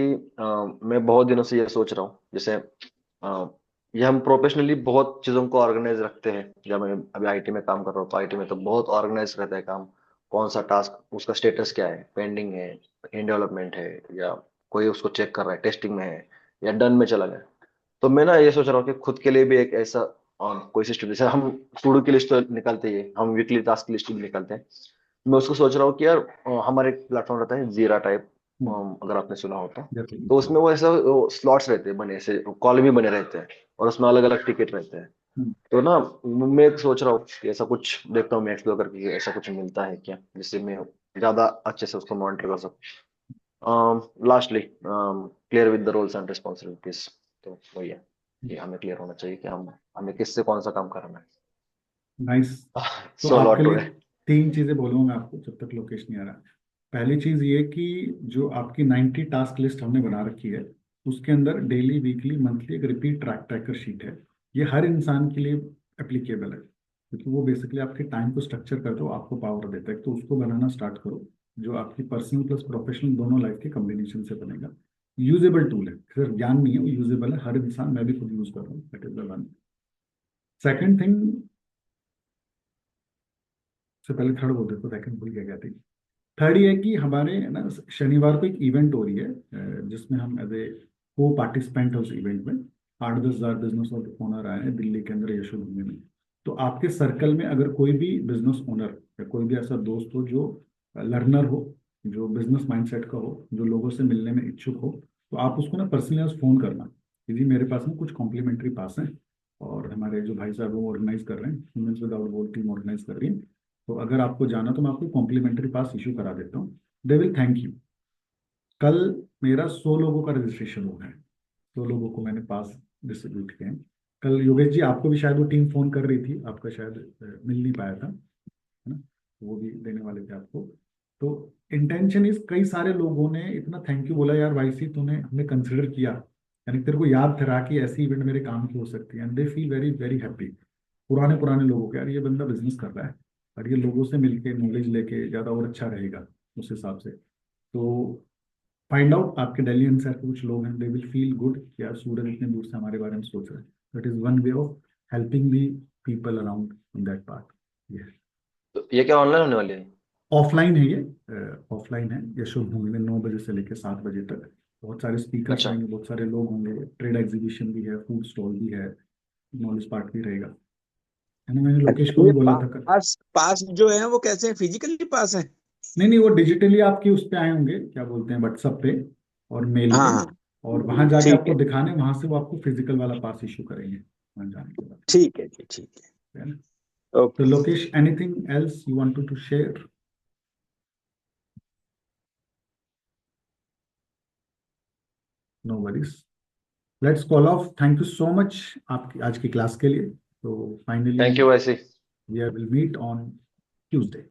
Speaker 2: मैं बहुत दिनों से ये सोच रहा हूँ, जैसे ये हम प्रोफेशनली बहुत चीज़ों को ऑर्गेनाइज रखते हैं। जब मैं अभी आईटी में काम कर रहा हूँ तो आईटी में तो बहुत ऑर्गेनाइज रहता है काम। कौन सा टास्क, उसका स्टेटस क्या है, पेंडिंग है, इन डेवलपमेंट है, या कोई उसको चेक कर रहा है, टेस्टिंग में है, या डन में चला गया। तो मैं ना ये सोच रहा हूँ कि खुद के लिए भी एक ऐसा कोई सिस्टम, जैसे हम टू डू की लिस्ट तो निकालते ही है, हम वीकली टास्क की लिस्ट भी निकालते हैं। मैं उसको सोच रहा हूँ कि यार हमारे एक प्लेटफॉर्म रहता है जीरा टाइप,
Speaker 1: हम्म।
Speaker 2: अगर आपने सुना हो तो
Speaker 1: डेफिनेटली।
Speaker 2: उसमें वो ऐसा स्लॉट्स रहते हैं बने, ऐसे कॉल भी बने रहते हैं, और उसमें अलग अलग टिकट रहते हैं।
Speaker 1: हम्म।
Speaker 2: तो ना मैं सोच रहा हूँ कि ऐसा कुछ देखता हूँ मैं एक्सप्लोर करके कि ऐसा कुछ मिलता है क्या, जिससे मैं ज्यादा अच्छे से उसको मॉनिटर कर सकूँ। Lastly clear with the roles and responsibilities. तो वही है कि हमें क्लियर होना चाहिए कि हम हमें किससे कौन सा काम करना
Speaker 1: नाइस।
Speaker 2: है।
Speaker 1: तो
Speaker 2: सो
Speaker 1: आपके
Speaker 2: लॉट
Speaker 1: लिए
Speaker 2: टुडे।
Speaker 1: 3 चीजें बोलूंगा मैं आपको जब तक लोकेश नहीं आ रहा। पहली चीज ये कि जो आपकी 90 टास्क लिस्ट हमने बना रखी है, उसके अंदर डेली, वीकली, मंथली एक रिपीट ट्रैकर शीट है। ये हर इंसान के लिए एप्लीकेबल है, क्योंकि वो बेसिकली आपके टाइम को स्ट्रक्चर करके वो आपको पावर देता है। तो उसको बनाना स्टार्ट करो, जो आपकी पर्सनल प्लस प्रोफेशनल दोनों लाइफ के कॉम्बिनेशन से बनेगा। यूजेबल टूल है, सिर्फ ज्ञान नहीं है, वो यूजेबल है। हर इंसान, मैं भी खुद यूज कर रहा हूँ। That is the one. Second thing, से पहले थर्ड बोल देते, सेकंड भूल गया थी। थर्ड ये है कि हमारे ना शनिवार को एक इवेंट हो रही है, जिसमें हम एज ए को पार्टिसिपेंट है उस इवेंट में। 8-10 हज़ार बिजनेस ओनर आए हैं दिल्ली के अंदर यशोभूमि में। तो आपके सर्कल में अगर कोई भी बिजनेस ओनर या कोई भी ऐसा दोस्त हो जो लर्नर हो, जो बिजनेस माइंडसेट का हो, जो लोगों से मिलने में इच्छुक हो, तो आप उसको ना पर्सनली आज फोन करना कि जी मेरे पास ना कुछ कॉम्प्लीमेंट्री पास हैं, और हमारे जो भाई साहब वो ऑर्गेनाइज कर रहे हैं, humans without wall team organize कर रही है। तो अगर आपको जाना तो मैं आपको कॉम्प्लीमेंट्री पास इशू करा देता हूँ। They will thank you. कल मेरा 100 लोगों का रजिस्ट्रेशन हुआ है, 100 लोगों को मैंने पास डिस्ट्रीब्यूट किए हैं। कल योगेश जी, आपको भी शायद वो टीम फोन कर रही थी, आपका शायद मिल नहीं पाया था, है ना? वो भी देने वाले थे आपको। तो इंटेंशन इज, कई सारे लोगों ने इतना थैंक यू बोला, यार भाई सी तूने हमें कंसिडर किया, यानी तेरे को याद था कि ऐसी इवेंट मेरे काम की हो सकती है, and they feel very very happy. पुराने पुराने लोगों के, यार ये बंदा बिजनेस कर रहा है और ये लोगों से मिलके नॉलेज लेके ज़्यादा और अच्छा रहेगा उस हिसाब से। तो फाइंड आउट, आपके दिल्ली एनसीआर के कुछ लोग हैं, दे विल फील गुड कि यार सूरज इतने दूर से हमारे बारे में सोच रहे हैं। That is one way of helping the people around in that part. ये
Speaker 2: तो ये क्या ऑनलाइन होने वाली है?
Speaker 1: ऑफलाइन है, ये ऑफलाइन है। यशोभूमि में 9 बजे से लेकर 7 बजे तक बहुत सारे स्पीकर्स
Speaker 2: अच्छा।
Speaker 1: आएंगे, बहुत सारे लोग होंगे, ट्रेड एग्जीबिशन भी है, फूड स्टॉल भी है, नॉलेज पार्ट भी रहेगा, है ना? मैंने लोकेश को
Speaker 5: ये
Speaker 1: भी बोला था कल।
Speaker 5: पास पास जो है वो कैसे फिजिकली पास है?
Speaker 1: नहीं नहीं, वो डिजिटली आपकी उस पे आए होंगे, क्या बोलते हैं, व्हाट्सएप पे और मेल
Speaker 5: हाँ
Speaker 1: पे।
Speaker 5: हाँ,
Speaker 1: और वहां जाके
Speaker 5: ठीक
Speaker 1: आपको
Speaker 5: है,
Speaker 1: दिखाने, वहां से वो आपको फिजिकल वाला पास इशू करेंगे वहां जाने के बाद,
Speaker 5: ठीक है जी, ठीक
Speaker 1: है ना?
Speaker 5: है,
Speaker 1: तो
Speaker 5: okay.
Speaker 1: Lokesh, anything else you wanted to share? No worries, let's call off. Thank you so much आपकी आज की क्लास के लिए। तो फाइनली
Speaker 2: थैंक यू वैसे।
Speaker 1: We will meet on Tuesday.